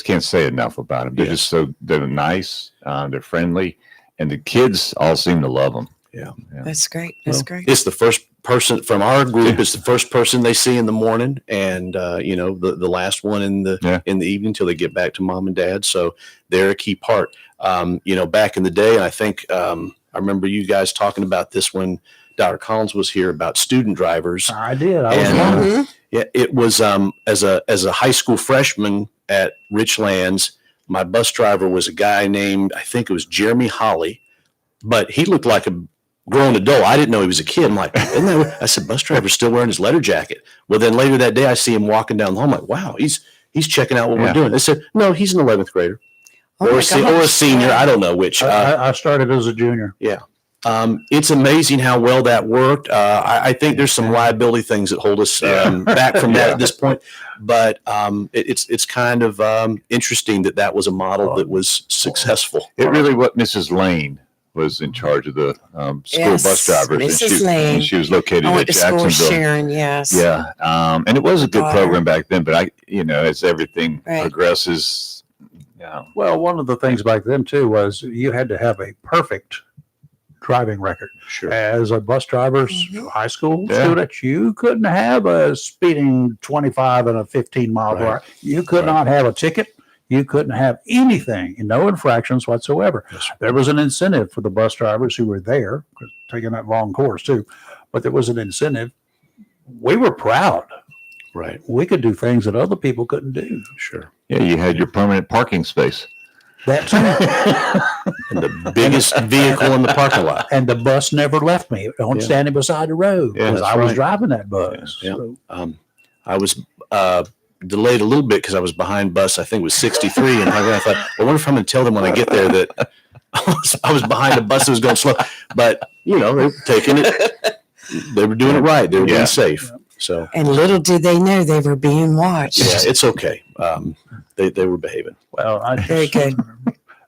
Speaker 3: can't say enough about them. They're just they're nice, they're friendly, and the kids all seem to love them.
Speaker 2: That's great. That's
Speaker 5: Well,
Speaker 2: great.
Speaker 5: It's the first person from our group. It's the first person they see in the morning, and the last one in the evening till they get back to mom and dad. So they're a key part. Back in the day, and I think I remember you guys talking about this when Dr. Collins was here about student drivers.
Speaker 1: I did. I
Speaker 5: And,
Speaker 1: was
Speaker 5: Yeah, it was as a high school freshman at Richlands. My bus driver was a guy named, I think it was Jeremy Holly, but he looked like a grown adult. I didn't know he was a kid. I'm like, isn't that? I said, bus driver's still wearing his letter jacket. Well, then later that day, I see him walking down the hall. I'm like, wow, he's checking out what we're doing. They said, no, he's an 11th grader or a senior. I don't know which.
Speaker 1: I started as a junior.
Speaker 5: Yeah. It's amazing how well that worked. I think there's some liability things that hold us back from that at this point, but it's kind of interesting that was a model that was successful.
Speaker 3: It really what Mrs. Lane was in charge of the school bus drivers.
Speaker 2: Mrs. Lane.
Speaker 3: And she was located
Speaker 2: I went
Speaker 3: at
Speaker 2: to school
Speaker 3: Jacksonville.
Speaker 2: with Sharon, yes.
Speaker 3: Yeah, and it was a good program back then. But as everything
Speaker 2: Right.
Speaker 3: progresses,
Speaker 1: Well, one of the things back then too was you had to have a perfect driving record.
Speaker 5: Sure.
Speaker 1: As a bus driver's high school
Speaker 3: Yeah.
Speaker 1: student, you couldn't have a speeding 25 and a 15 mile per hour. You could not have a ticket. You couldn't have anything, no infractions whatsoever.
Speaker 5: Yes, sir.
Speaker 1: There was an incentive for the bus drivers who were there, taking that long course too, but there was an incentive. We were proud.
Speaker 5: Right.
Speaker 1: We could do things that other people couldn't do.
Speaker 5: Sure.
Speaker 3: you had your permanent parking space.
Speaker 1: That too.
Speaker 5: And the biggest vehicle in the parking lot.
Speaker 1: And the bus never left me. Standing beside the road
Speaker 5: Yeah,
Speaker 1: because
Speaker 5: that's
Speaker 1: I was
Speaker 5: right.
Speaker 1: driving that bus.
Speaker 5: Yeah.
Speaker 1: So,
Speaker 5: I was delayed a little bit because I was behind bus. I think it was 63, and I thought, I wonder if I'm going to tell them when I get there that I was behind a bus that was going slow. But they were taking it. They were doing it right. They were being safe. So
Speaker 2: And little did they know they were being watched.
Speaker 5: yeah, it's okay. They were behaving.
Speaker 1: well,
Speaker 2: Very good.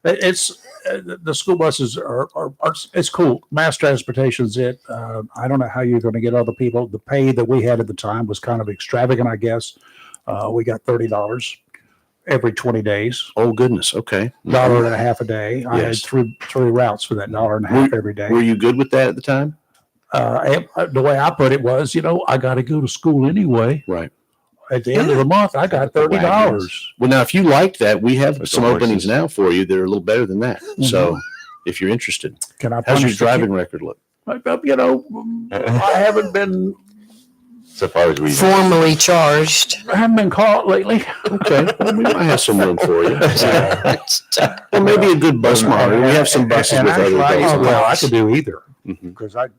Speaker 1: It's the school buses are it's cool. Mass transportation's it. I don't know how you're going to get other people. The pay that we had at the time was kind of extravagant, I guess. We got $30 every 20 days,
Speaker 5: Oh goodness. Okay.
Speaker 1: $1.50 a day. I had
Speaker 5: Yes.
Speaker 1: three routes for that $1.50 every day.
Speaker 5: Were you good with that at the time?
Speaker 1: The way I put it was, I got to go to school anyway.
Speaker 5: Right.
Speaker 1: At the end of the month, I got $30.
Speaker 5: Well, now if you like that, we have
Speaker 3: With
Speaker 5: some
Speaker 3: the
Speaker 5: openings
Speaker 3: horses.
Speaker 5: now for you that are a little better than that. So if you're interested,
Speaker 1: Can I
Speaker 5: how's your
Speaker 1: punish the
Speaker 5: driving record look?
Speaker 1: kid? I haven't been
Speaker 3: So far as we
Speaker 2: Formally charged.
Speaker 1: I haven't been caught lately.
Speaker 5: Okay. Well, we might have some room for you. Well, maybe a good bus model. We have some buses
Speaker 1: And
Speaker 5: with other
Speaker 1: actually,
Speaker 5: adults.
Speaker 1: well, I could do either
Speaker 5: Mhm.
Speaker 1: because at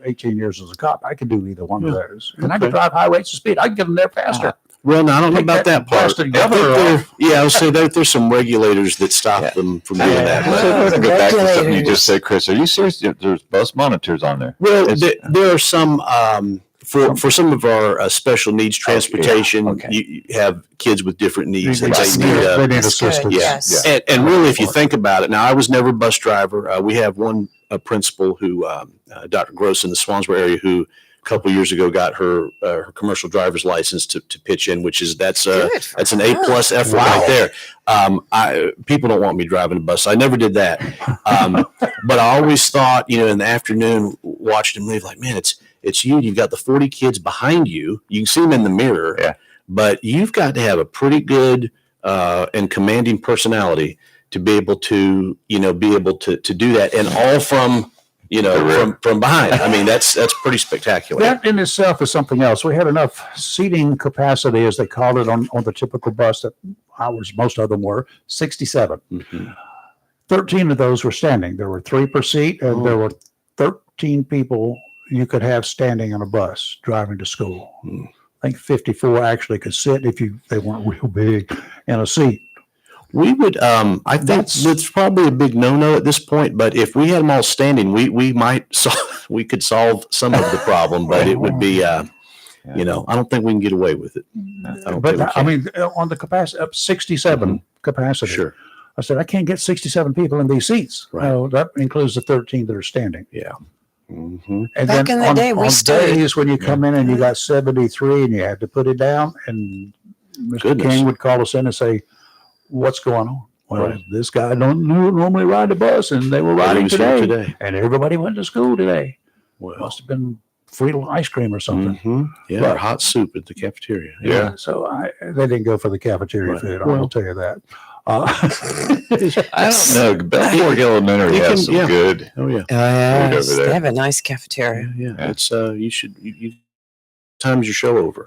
Speaker 1: 18 years as a cop, I could do either one of those, and I
Speaker 5: Okay.
Speaker 1: could drive high rates of speed. I can get them there faster.
Speaker 5: Well, no, I don't know
Speaker 1: Take
Speaker 5: about
Speaker 1: that
Speaker 5: that part.
Speaker 1: bastard
Speaker 5: I think
Speaker 1: governor off.
Speaker 5: I would say there's some regulators that stop them from doing that.
Speaker 3: So
Speaker 5: But-
Speaker 3: I want to go back to something you
Speaker 2: Regulators.
Speaker 3: just said, Chris. Are you serious? There's bus monitors on there.
Speaker 5: Well,
Speaker 3: It's-
Speaker 5: there are some for some of our special needs transportation.
Speaker 3: Okay.
Speaker 5: You have kids with different needs, and
Speaker 2: That's
Speaker 5: they need
Speaker 2: good.
Speaker 1: They need
Speaker 2: That's good.
Speaker 1: assistance.
Speaker 2: Yes.
Speaker 5: And really, if you think about it, now I was never a bus driver. We have one principal who, Dr. Gross in the Swansboro area, who a couple of years ago got her commercial driver's license to pitch in, which is that's
Speaker 2: Good for
Speaker 5: an
Speaker 2: her.
Speaker 5: A+ effort
Speaker 1: Wow.
Speaker 5: right there. People don't want me driving a bus. I never did that, but I always thought, in the afternoon, watched him leave, like, man, it's you. You've got the 40 kids behind you. You can see them in the mirror, but you've got to have a pretty good and commanding personality to be able to, to do that, and all from from behind. I mean, that's pretty spectacular.
Speaker 1: That in itself is something else. We had enough seating capacity, as they called it, on the typical bus that most of them were 67.
Speaker 5: Mhm.
Speaker 1: 13 of those were standing. There were 3 per seat, and there were 13 people you could have standing on a bus driving to school. I think 54 actually could sit if they weren't real big in a seat.
Speaker 5: We would, I think that's probably a big no-no at this point. But if we had them all standing, we might we could solve some of the problem. But it would be, I don't think we can get away with it. I don't think we
Speaker 1: But I
Speaker 5: can.
Speaker 1: mean, on the capacity up 67 capacity.
Speaker 5: Sure.
Speaker 1: I said I can't get 67 people in these seats.
Speaker 5: Right.
Speaker 1: No, that includes the 13 that are standing.
Speaker 5: Yeah. Mm-hmm.
Speaker 1: And
Speaker 2: Back
Speaker 1: then
Speaker 2: in the
Speaker 1: on,
Speaker 2: day, we
Speaker 1: on
Speaker 2: stood.
Speaker 1: days when you come in and you got 73 and you had to put it down, and Mr.
Speaker 5: Goodness.
Speaker 1: King would call us in and say, "What's going on? Well,
Speaker 5: Right.
Speaker 1: this guy don't normally ride the bus, and they were
Speaker 5: He
Speaker 1: riding
Speaker 5: was here
Speaker 1: today, and everybody went to school today.
Speaker 5: Well,
Speaker 1: Must have been free ice cream or something.
Speaker 5: Yeah,
Speaker 1: But-
Speaker 5: or hot soup at the cafeteria.
Speaker 3: Yeah.
Speaker 1: So they didn't go for the cafeteria
Speaker 5: Right.
Speaker 1: food. I
Speaker 5: Well-
Speaker 1: will tell you that.
Speaker 3: I don't know. Bell Fork Elementary
Speaker 5: You
Speaker 3: has
Speaker 5: can-
Speaker 3: some
Speaker 5: yeah.
Speaker 3: good.
Speaker 5: Oh yeah.
Speaker 2: Yes,
Speaker 3: over there.
Speaker 2: they have a nice cafeteria.
Speaker 5: Yeah.
Speaker 3: Yeah.
Speaker 5: It's you should you times your show over.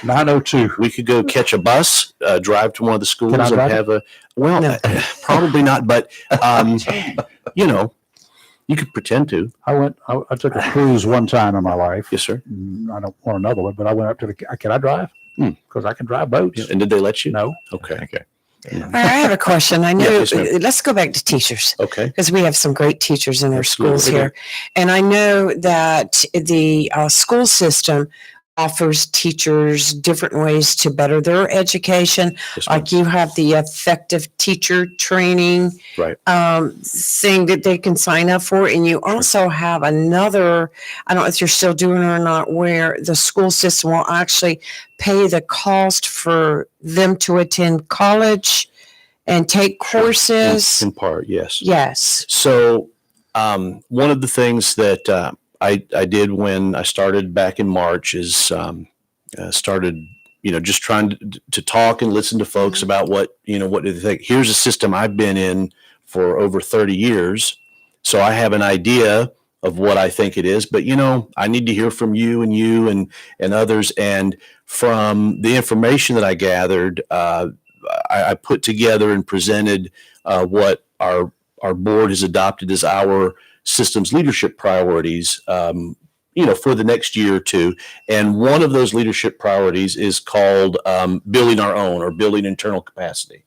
Speaker 1: 902.
Speaker 5: We could go catch a bus, drive to one of the schools,
Speaker 1: Can I
Speaker 5: and
Speaker 1: drive it?
Speaker 5: have a. Well,
Speaker 2: No.
Speaker 5: probably not, but you know, you could pretend to.
Speaker 1: I took a cruise one time in my life.
Speaker 5: Yes, sir.
Speaker 1: I don't want another one, but I went up to the. Can I drive? Because I can drive boats.
Speaker 5: Yeah. And did they let you?
Speaker 1: No.
Speaker 5: Okay.
Speaker 3: Okay.
Speaker 2: All right, I have a question. I know.
Speaker 5: yes, ma'am.
Speaker 2: Let's go back to teachers,
Speaker 5: Okay.
Speaker 2: because we have some great teachers in our schools
Speaker 5: Absolutely.
Speaker 2: here. And I know that the school system offers teachers different ways to better their education.
Speaker 5: Yes, ma'am.
Speaker 2: Like you have the effective teacher training
Speaker 5: Right.
Speaker 2: thing that they can sign up for. And you also have another, I don't know if you're still doing it or not, where the school system will actually pay the cost for them to attend college and take courses.
Speaker 5: In part, yes.
Speaker 2: Yes.
Speaker 5: So, one of the things that I did when I started back in March is started, just trying to talk and listen to folks about what do they think. Here's a system I've been in for over 30 years. So I have an idea of what I think it is, but I need to hear from you and others. And from the information that I gathered, I put together and presented what our board has adopted as our system's leadership priorities, for the next year or two. And one of those leadership priorities is called building our own, or building internal capacity.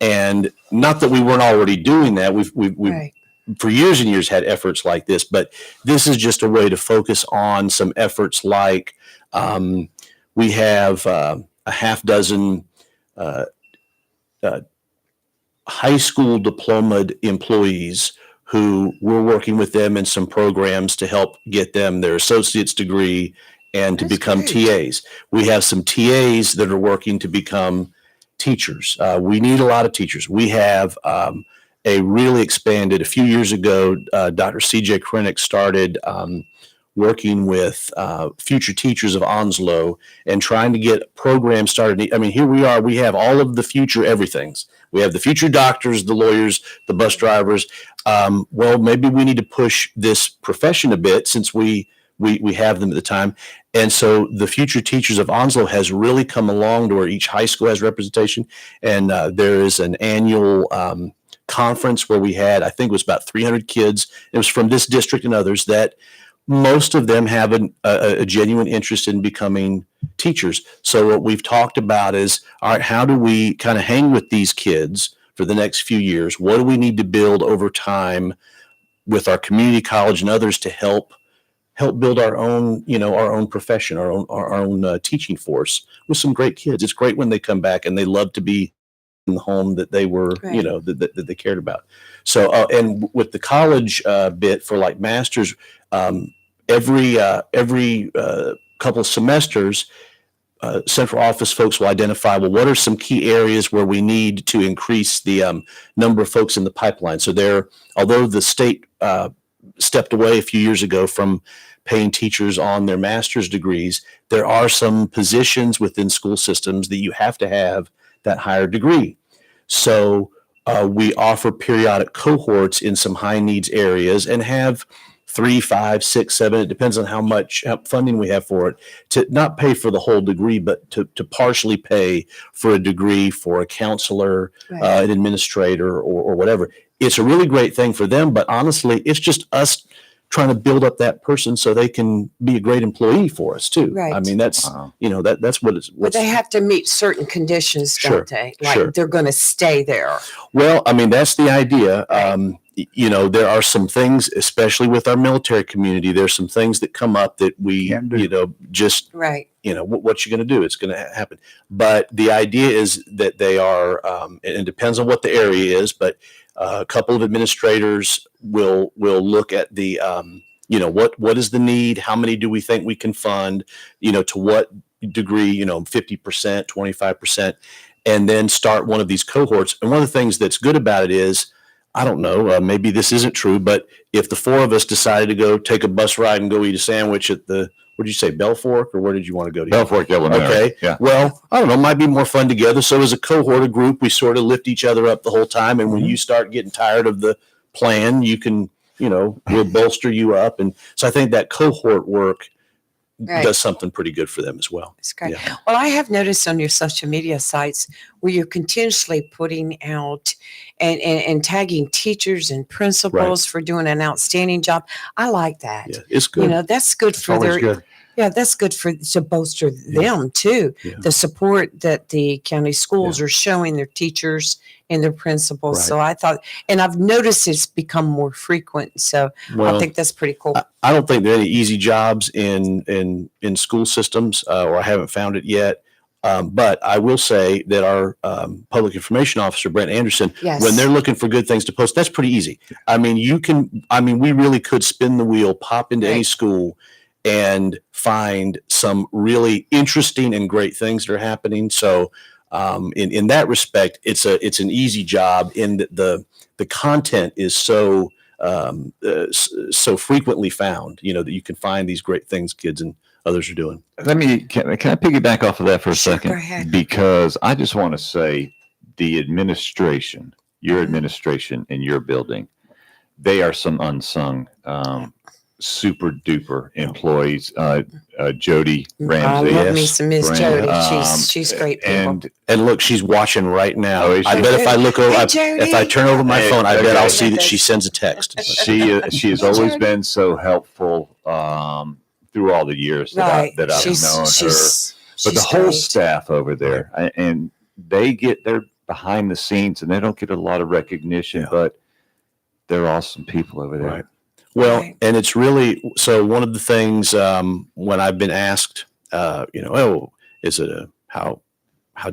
Speaker 5: And not that we weren't already doing that. We've
Speaker 2: Right.
Speaker 5: for years and years had efforts like this, but this is just a way to focus on some efforts like we have a half dozen high school diplomaed employees who we're working with them in some programs to help get them their associate's degree and to
Speaker 2: That's
Speaker 5: become
Speaker 2: great.
Speaker 5: TAs. We have some TAs that are working to become teachers. We need a lot of teachers. We have a really expanded, a few years ago, Dr. CJ Krennick started working with future teachers of Onslow and trying to get programs started. I mean, here we are, we have all of the future everythings. We have the future doctors, the lawyers, the bus drivers. Well, maybe we need to push this profession a bit since we have them at the time. And so the future teachers of Onslow has really come along to where each high school has representation. And there is an annual conference where we had, I think it was about 300 kids. It was from this district and others that most of them have a genuine interest in becoming teachers. So what we've talked about is, all right, how do we kind of hang with these kids for the next few years? What do we need to build over time with our community college and others to help build our own, our own profession, our own teaching force with some great kids. It's great when they come back and they love to be in the home that they were,
Speaker 2: Right.
Speaker 5: that they cared about. So, and with the college bit for like masters, every couple of semesters, central office folks will identify, well, what are some key areas where we need to increase the number of folks in the pipeline? So although the state stepped away a few years ago from paying teachers on their master's degrees, there are some positions within school systems that you have to have that higher degree. So we offer periodic cohorts in some high needs areas and have 3, 5, 6, 7, it depends on how much funding we have for it, to not pay for the whole degree, but to partially pay for a degree for a counselor,
Speaker 2: Right.
Speaker 5: an administrator, or whatever. It's a really great thing for them, but honestly, it's just us trying to build up that person so they can be a great employee for us too.
Speaker 2: Right.
Speaker 5: I mean, that's,
Speaker 3: Wow.
Speaker 5: that's what it's,
Speaker 2: But they have to meet certain conditions,
Speaker 5: Sure,
Speaker 2: don't they? Like
Speaker 5: sure.
Speaker 2: they're going to stay there.
Speaker 5: well, I mean, that's the idea.
Speaker 2: Right.
Speaker 5: There are some things, especially with our military community, there's some things that come up that we,
Speaker 1: Can't do.
Speaker 2: Right.
Speaker 5: what you're going to do, it's going to happen. But the idea is that they are, and it depends on what the area is, but a couple of administrators will look at the, what is the need? How many do we think we can fund? To what degree, 50%, 25%. and then start one of these cohorts. And one of the things that's good about it is, I don't know, maybe this isn't true, but if the four of us decided to go take a bus ride and go eat a sandwich at the, what did you say, Belfork, or where did you want to go to?
Speaker 3: Belfork, Illinois.
Speaker 5: Okay.
Speaker 3: Yeah.
Speaker 5: Well, I don't know, might be more fun together. So as a cohort, a group, we sort of lift each other up the whole time. And when you start getting tired of the plan, you can, we'll bolster you up. And so I think that cohort work does something pretty good for them as well.
Speaker 2: That's great.
Speaker 5: Yeah.
Speaker 2: Well, I have noticed on your social media sites where you're continuously putting out and tagging teachers and principals for doing an outstanding job. I like that.
Speaker 5: Yeah, it's good.
Speaker 2: That's good for
Speaker 1: Always
Speaker 2: their.
Speaker 1: good.
Speaker 2: Yeah, that's good to bolster them too.
Speaker 5: Yeah.
Speaker 2: The support that the county schools are showing their teachers and their principals.
Speaker 5: Right.
Speaker 2: So I thought, and I've noticed it's become more frequent. So I think that's pretty cool.
Speaker 5: I don't think there are any easy jobs in school systems, or I haven't found it yet. But I will say that our public information officer, Brent Anderson, when they're looking for good things to post, that's pretty easy. I mean, we really could spin the wheel, pop into any school and find some really interesting and great things that are happening. So in that respect, it's an easy job in that the content is so frequently found, that you can find these great things kids and others are doing.
Speaker 3: Can I piggyback off of that for a second?
Speaker 2: Go ahead.
Speaker 3: Because I just want to say the administration, your administration in your building, they are some unsung super duper employees. Jody Ramsey.
Speaker 2: I love me some Miss
Speaker 3: Brand,
Speaker 2: Jody. She's great people.
Speaker 5: And look, she's watching right now.
Speaker 3: Oh, is she?
Speaker 5: I bet if I look over,
Speaker 2: Hey, Jody.
Speaker 5: if I turn over my
Speaker 3: Hey,
Speaker 5: phone, I bet
Speaker 3: okay.
Speaker 5: I'll see that she sends a text.
Speaker 3: She has always been so helpful through all the years that I've known her. But the whole staff over there, and they're behind the scenes and they don't get a lot of recognition, but they're awesome people over there.
Speaker 5: Right. Well, and it's really, so one of the things when I've been asked, is it how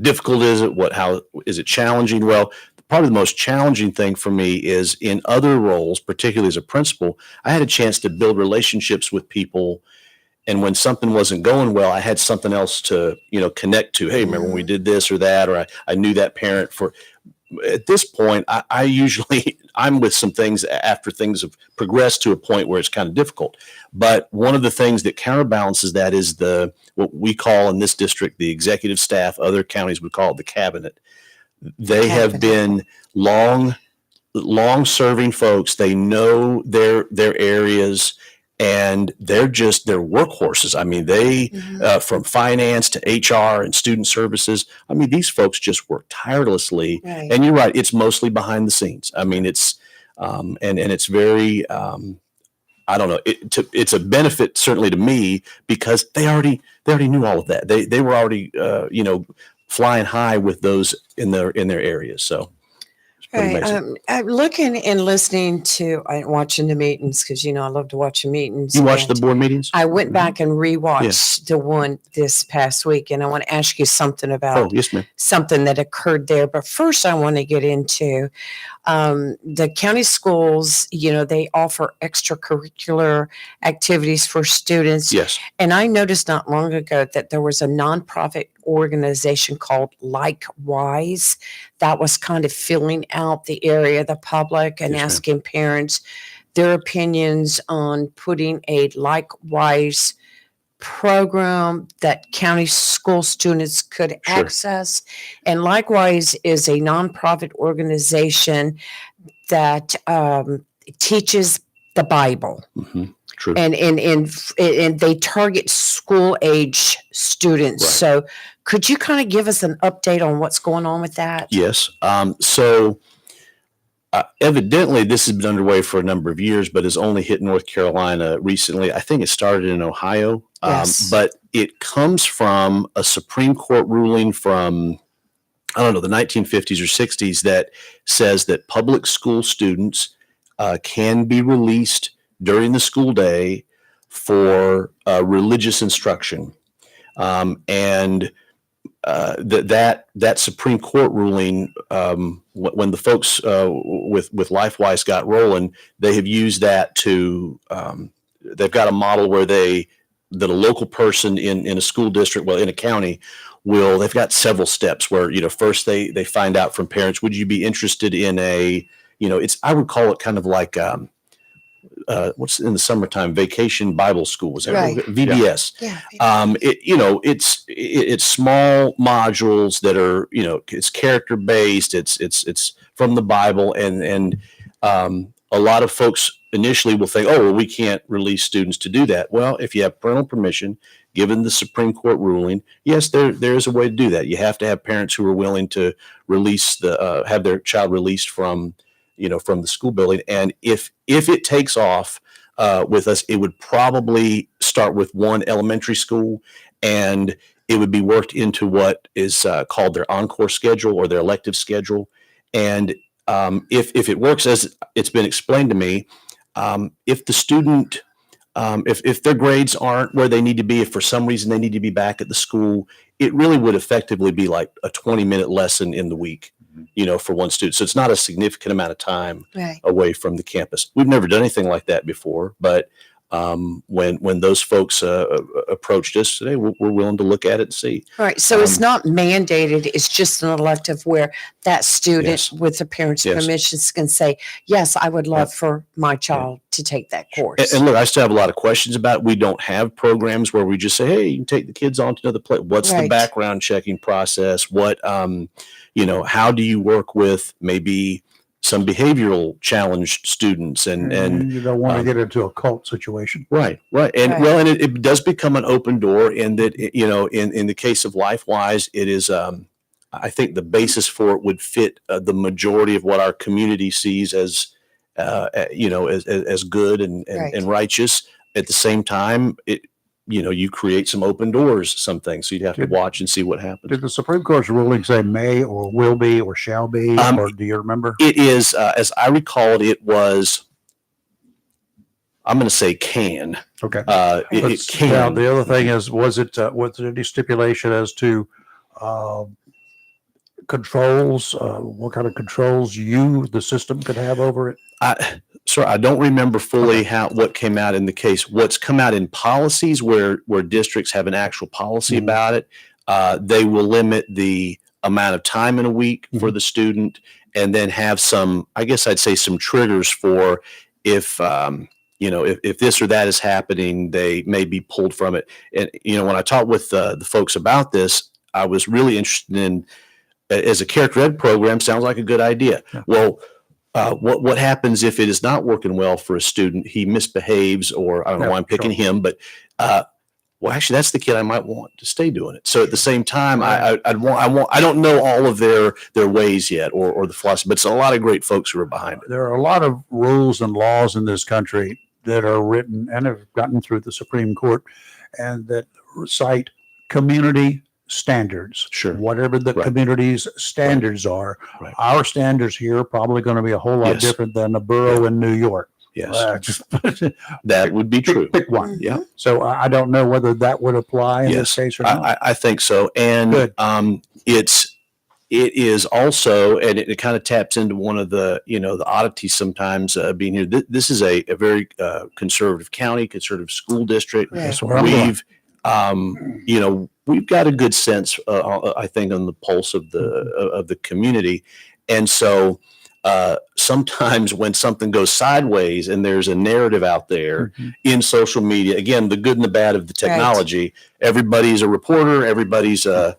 Speaker 5: difficult is it? How is it challenging? Well, part of the most challenging thing for me is in other roles, particularly as a principal, I had a chance to build relationships with people. And when something wasn't going well, I had something else to, connect to. Hey, remember when we did this or that, or I knew that parent for. At this point, I usually, I'm with some things after things have progressed to a point where it's kind of difficult. But one of the things that counterbalances that is what we call in this district, the executive staff, other counties would call it the cabinet. They have been long serving folks. They know their areas. And they're workhorses. I mean, they, from finance to HR and student services, I mean, these folks just work tirelessly. Right. And you're right, it's mostly behind the scenes. I mean, it's, and it's very, I don't know, it's a benefit certainly to me because they already knew all of that. They were already, flying high with those in their areas. So.
Speaker 2: Right. I'm looking and listening to, watching the meetings because, I love to watch the meetings.
Speaker 5: You watch the board meetings?
Speaker 2: I went back and rewatched the one this past week, and I want to ask you something about something that occurred there. But first, I want to get into the county schools. They offer extracurricular activities for students.
Speaker 5: Yes.
Speaker 2: And I noticed not long ago that there was a nonprofit organization called Likewise that was kind of filling out the area, the public, and asking parents their opinions on putting a Likewise program that county school students could access. And Likewise is a nonprofit organization that teaches the Bible.
Speaker 5: Mm-hmm. True.
Speaker 2: And they target school age students. Right. So could you kind of give us an update on what's going on with that?
Speaker 5: Yes. So evidently this has been underway for a number of years, but has only hit North Carolina recently. I think it started in Ohio, but it comes from a Supreme Court ruling from, the 1950s or 60s that says that public school students can be released during the school day for religious instruction. And that Supreme Court ruling, when the folks with LifeWise got rolling, they have used that to, they've got a model where that a local person in a school district, in a county, they've got several steps where, first they find out from parents, would you be interested in I would call it kind of like, what's in the summertime, vacation Bible school, is that
Speaker 2: Right.
Speaker 5: VBS?
Speaker 2: Yeah.
Speaker 5: It's small modules that are, it's character based. It's from the Bible, and a lot of folks initially will think, oh, well, we can't release students to do that. Well, if you have parental permission, given the Supreme Court ruling, yes, there is a way to do that. You have to have parents who are willing to release have their child released from the school building. And if it takes off with us, it would probably start with one elementary school, and it would be worked into what is called their encore schedule or their elective schedule. And if it works as it's been explained to me, if the student, if their grades aren't where they need to be, if for some reason they need to be back at the school, it really would effectively be like a 20-minute lesson in the week, for one student. So it's not a significant amount of time
Speaker 2: Right.
Speaker 5: away from the campus. We've never done anything like that before, but when those folks approached us today, we're willing to look at it and see.
Speaker 2: All right. So it's not mandated. It's just an elective where that student
Speaker 5: Yes.
Speaker 2: with the parents'
Speaker 5: Yes.
Speaker 2: permissions can say, yes, I would love for my child to take that course.
Speaker 5: And look, I still have a lot of questions about it. We don't have programs where we just say, hey, you can take the kids on to another place. What's the
Speaker 2: Right.
Speaker 5: background checking process? What, how do you work with maybe some behavioral challenged students and
Speaker 1: you don't want to get into a cult situation.
Speaker 5: right. And
Speaker 2: Right.
Speaker 5: well, and it does become an open door in that, in the case of LifeWise, it is, I think the basis for it would fit the majority of what our community sees as good and
Speaker 2: Right.
Speaker 5: righteous. At the same time, you create some open doors, some things. So you'd have to watch and see what happens.
Speaker 1: Did the Supreme Court's ruling say may or will be or shall be, or do you remember?
Speaker 5: It is, as I recall it was, I'm going to say can.
Speaker 1: Okay.
Speaker 5: It
Speaker 1: Now,
Speaker 5: can.
Speaker 1: the other thing is, was there any stipulation as to controls, what kind of controls the system could have over it?
Speaker 5: Sir, I don't remember fully what came out in the case. What's come out in policies where districts have an actual policy
Speaker 1: Mhm.
Speaker 5: about it, they will limit the amount of time in a week for the student, and then have some, I guess I'd say, some triggers for if this or that is happening, they may be pulled from it. And when I talked with the folks about this, I was really interested in, as a character ed program, sounds like a good idea.
Speaker 1: Yeah.
Speaker 5: Well, what happens if it is not working well for a student? He misbehaves, or I don't know why I'm picking him, but well, actually, that's the kid I might want to stay doing it. So at the same time, I don't know all of their ways yet, or the philosophy, but it's a lot of great folks who are behind it.
Speaker 1: There are a lot of rules and laws in this country that are written and have gotten through the Supreme Court, and that cite community standards.
Speaker 5: Sure.
Speaker 1: Whatever the
Speaker 5: Right.
Speaker 1: community's standards are.
Speaker 5: Right.
Speaker 1: Our standards here are probably going to be a whole lot
Speaker 5: Yes.
Speaker 1: different than a borough in New York.
Speaker 5: Yes,
Speaker 1: Just
Speaker 5: that would be true.
Speaker 1: pick one.
Speaker 5: Yeah.
Speaker 1: So I don't know whether that would apply in this case or not.
Speaker 5: I think so. And
Speaker 1: Good.
Speaker 5: it is also, and it kind of taps into one of the, the oddities sometimes being here. This is a very conservative county, conservative school district.
Speaker 2: Right.
Speaker 1: That's where I'm going.
Speaker 5: We've got a good sense, I think, on the pulse of the community. And so sometimes when something goes sideways and there's a narrative out there in social media, again, the good and the bad of the technology, everybody's a reporter, everybody's a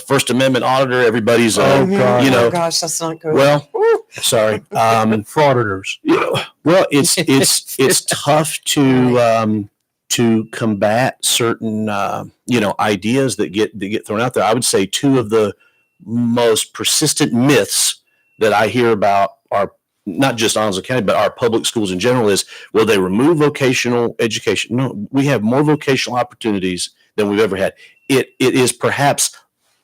Speaker 5: First Amendment auditor, everybody's
Speaker 1: Oh, God.
Speaker 2: Oh gosh, that's not good.
Speaker 5: well, sorry.
Speaker 1: Frauditors.
Speaker 5: Well, it's tough to combat certain ideas that get thrown out there. I would say two of the most persistent myths that I hear about are not just Onslow County, but our public schools in general is, will they remove vocational education? No, we have more vocational opportunities than we've ever had. It is perhaps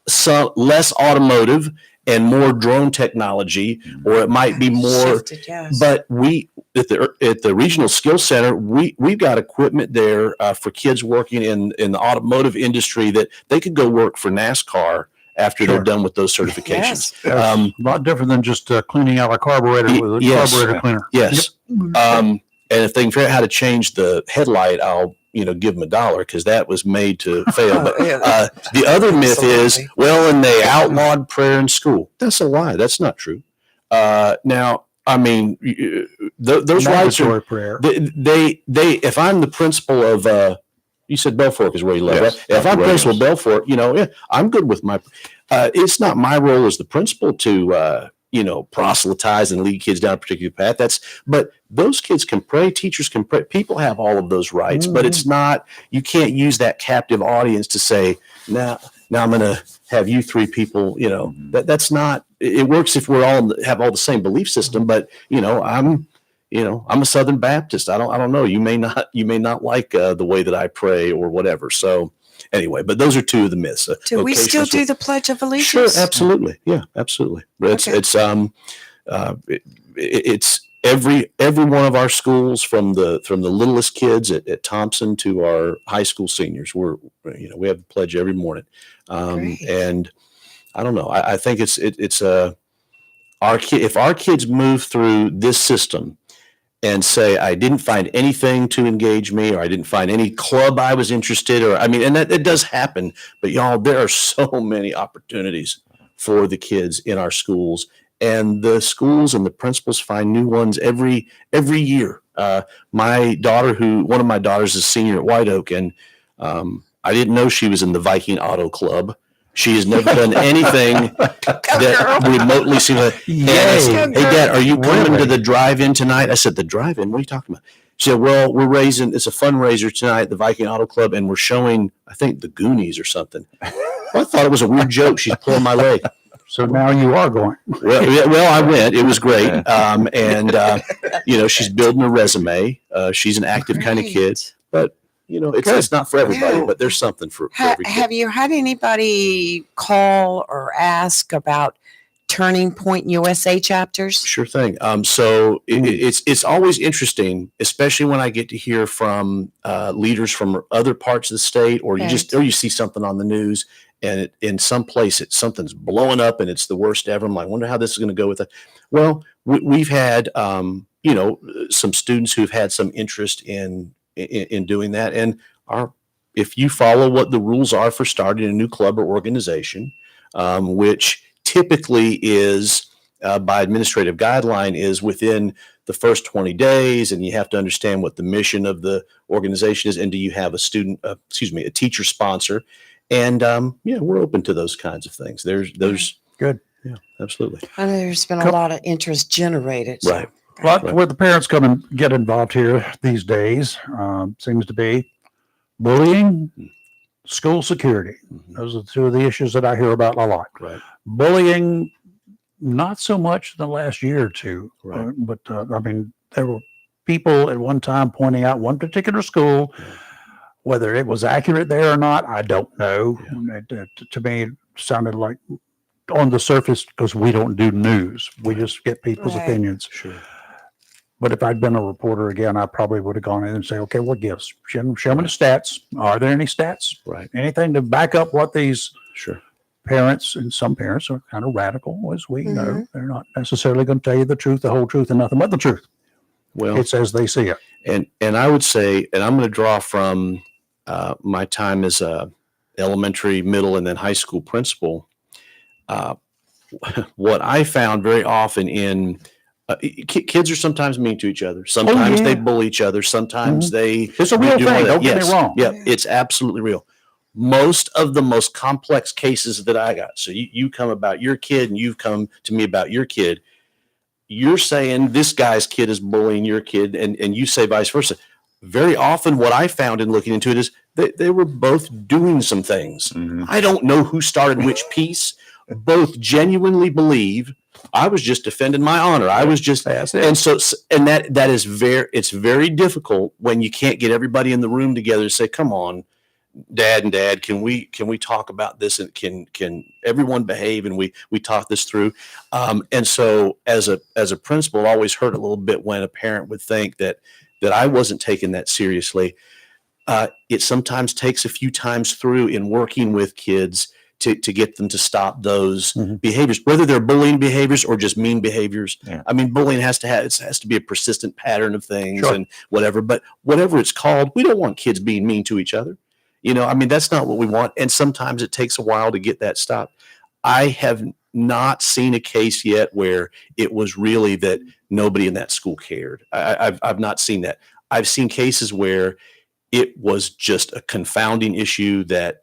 Speaker 5: some less automotive and more drone technology, or it might be more,
Speaker 2: Shifted, yes.
Speaker 5: but we at the regional skills center, we've got equipment there for kids working in the automotive industry that they could go work for NASCAR after
Speaker 1: Sure.
Speaker 5: they're done with those certifications.
Speaker 2: Yes.
Speaker 1: A lot different than just cleaning out a carburetor with a
Speaker 5: Yes.
Speaker 1: carburetor cleaner.
Speaker 5: Yes. And if they can figure out how to change the headlight, I'll give them $1 because that was made to fail. But
Speaker 2: Yeah.
Speaker 5: the other myth is,
Speaker 2: Absolutely.
Speaker 5: well, and they outlawed prayer in school. That's a lie. That's not true. Now, I mean, those rights are,
Speaker 1: Mandatory prayer.
Speaker 5: they, if I'm the principal of, you said Belfort is where you live,
Speaker 3: Yes,
Speaker 5: right? If I'm
Speaker 3: Dr.
Speaker 5: principal of
Speaker 3: Williams.
Speaker 5: Belfort, yeah, I'm good with my, it's not my role as the principal to, proselytize and lead kids down a particular path. But those kids can pray, teachers can pray, people have all of those rights, but it's not, you can't use that captive audience to say, now I'm going to have you three people, that's not, it works if we're all have all the same belief system, but I'm a Southern Baptist. I don't know. You may not like the way that I pray or whatever. So anyway, but those are two of the myths.
Speaker 2: Do we still do the Pledge of Allegiance?
Speaker 5: Sure, absolutely. Yeah, absolutely. It's every one of our schools from the littlest kids at Thompson to our high school seniors. We have the pledge every morning.
Speaker 2: Great.
Speaker 5: And I don't know. I think it's if our kids move through this system and say, I didn't find anything to engage me, or I didn't find any club I was interested, and that it does happen, but y'all, there are so many opportunities for the kids in our schools, and the schools and the principals find new ones every year. One of my daughters is senior at White Oak, and I didn't know she was in the Viking Auto Club. She has never done anything that remotely seems like, hey, Dad, are you coming to the drive-in tonight? I said, the drive-in? What are you talking about? She said, well, it's a fundraiser tonight at the Viking Auto Club, and we're showing, I think, the Goonies or something. Well, I thought it was a weird joke. She's pulling my leg.
Speaker 1: So now you are going.
Speaker 5: Well, I went. It was great. She's building a resume. She's an active kind of kid, but it's not for everybody, but there's something for every kid.
Speaker 2: Have you had anybody call or ask about Turning Point USA chapters?
Speaker 5: Sure thing. So it's always interesting, especially when I get to hear from leaders from other parts of the state, or you see something on the news, and in some place something's blowing up and it's the worst ever. I'm like, I wonder how this is going to go with it. Well, we've had some students who've had some interest in doing that, and if you follow what the rules are for starting a new club or organization, which typically is by administrative guideline is within the first 20 days, and you have to understand what the mission of the organization is, and do you have a teacher sponsor, and we're open to those kinds of things. There's
Speaker 1: Good.
Speaker 5: Yeah, absolutely.
Speaker 2: And there's been a lot of interest generated.
Speaker 5: Right.
Speaker 1: But where the parents come and get involved here these days seems to be bullying, school security. Those are two of the issues that I hear about a lot.
Speaker 5: Right.
Speaker 1: Bullying, not so much in the last year or two.
Speaker 5: Right.
Speaker 1: But there were people at one time pointing out one particular school.
Speaker 5: Yeah.
Speaker 1: Whether it was accurate there or not, I don't know.
Speaker 5: Yeah.
Speaker 1: To me, it sounded like on the surface, because we don't do news. We just get people's opinions.
Speaker 5: Sure.
Speaker 1: But if I'd been a reporter again, I probably would have gone in and say, okay, what gives? Show me the stats. Are there any stats?
Speaker 5: Right.
Speaker 1: Anything to back up what these
Speaker 5: Sure.
Speaker 1: parents, and some parents are kind of radical, as we know. They're not necessarily going to tell you the truth, the whole truth, and nothing but the truth.
Speaker 5: Well,
Speaker 1: It's as they see it.
Speaker 5: and I would say, and I'm going to draw from my time as a elementary, middle, and then high school principal. What I found very often in kids are sometimes mean to each other. Sometimes they bully each other. Sometimes
Speaker 1: It's a real
Speaker 5: do
Speaker 1: thing.
Speaker 5: all that.
Speaker 1: Don't get me wrong.
Speaker 5: Yeah, it's absolutely real. Most of the most complex cases that I got. So you come about your kid, and you've come to me about your kid. You're saying this guy's kid is bullying your kid, and you say vice versa. Very often what I found in looking into it is they were both doing some things.
Speaker 3: Mhm.
Speaker 5: I don't know who started which piece. Both genuinely believe I was just defending my honor. I was just,
Speaker 1: That's it.
Speaker 5: and that is it's very difficult when you can't get everybody in the room together to say, come on, Dad, can we talk about this, and can everyone behave, and we talk this through. And so as a principal, I always hurt a little bit when a parent would think that I wasn't taking that seriously. It sometimes takes a few times through in working with kids to get them to stop those
Speaker 1: Mhm.
Speaker 5: behaviors, whether they're bullying behaviors or just mean behaviors.
Speaker 3: Yeah.
Speaker 5: I mean, bullying has to be a persistent pattern of things
Speaker 1: Sure.
Speaker 5: and whatever, but whatever it's called, we don't want kids being mean to each other. I mean, that's not what we want. And sometimes it takes a while to get that stopped. I have not seen a case yet where it was really that nobody in that school cared. I've not seen that. I've seen cases where it was just a confounding issue that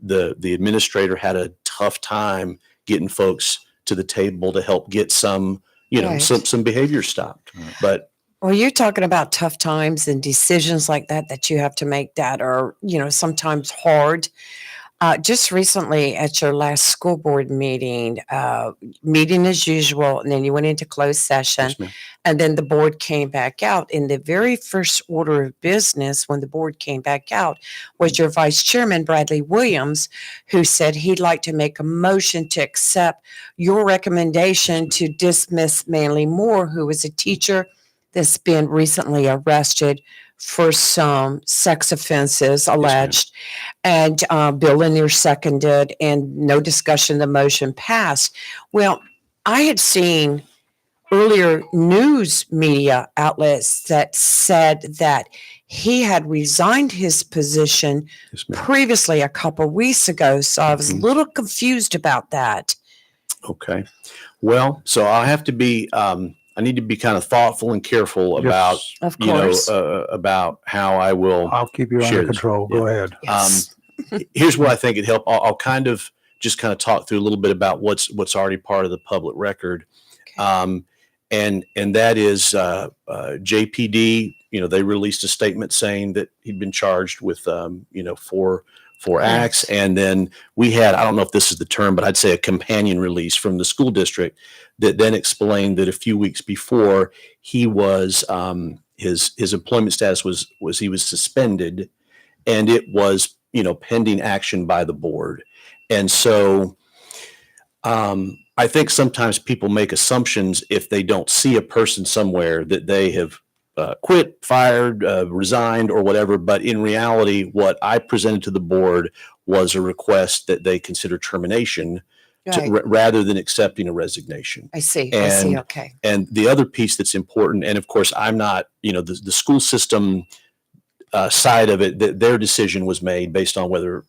Speaker 5: the administrator had a tough time getting folks to the table to help get some
Speaker 2: Right.
Speaker 5: some behavior stopped. But
Speaker 2: Well, you're talking about tough times and decisions like that you have to make that are, sometimes hard. Just recently at your last school board meeting, meeting as usual, and then you went into closed session,
Speaker 5: yes, ma'am.
Speaker 2: and then the board came back out. In the very first order of business, when the board came back out, was your vice chairman, Bradley Williams, who said he'd like to make a motion to accept your recommendation to dismiss Manly Moore, who was a teacher that's been recently arrested for some sex offenses alleged. And Bill Lanier seconded, and no discussion, the motion passed. Well, I had seen earlier news media outlets that said that he had resigned his position
Speaker 5: Yes, ma'am.
Speaker 2: previously a couple weeks ago. So I was a
Speaker 5: Mhm.
Speaker 2: little confused about that.
Speaker 5: Okay. Well, so I need to be kind of thoughtful and careful about,
Speaker 1: Yes,
Speaker 2: Of course.
Speaker 5: about how I will.
Speaker 1: I'll keep you
Speaker 5: Share
Speaker 1: under
Speaker 5: this.
Speaker 1: control. Go ahead.
Speaker 2: Yes.
Speaker 5: Here's what I think it'd help. I'll kind of talk through a little bit about what's already part of the public record. And that is JPD. They released a statement saying that he'd been charged with four acts, and then we had, I don't know if this is the term, but I'd say a companion release from the school district that then explained that a few weeks before he was his employment status was he was suspended, and it was pending action by the board. And so I think sometimes people make assumptions if they don't see a person somewhere that they have quit, fired, resigned, or whatever. But in reality, what I presented to the board was a request that they consider termination
Speaker 2: Right.
Speaker 5: rather than accepting a resignation.
Speaker 2: I see. I see.
Speaker 5: and-
Speaker 2: Okay.
Speaker 5: And the other piece that's important, and of course, I'm not, the school system side of it, their decision was made based on whether,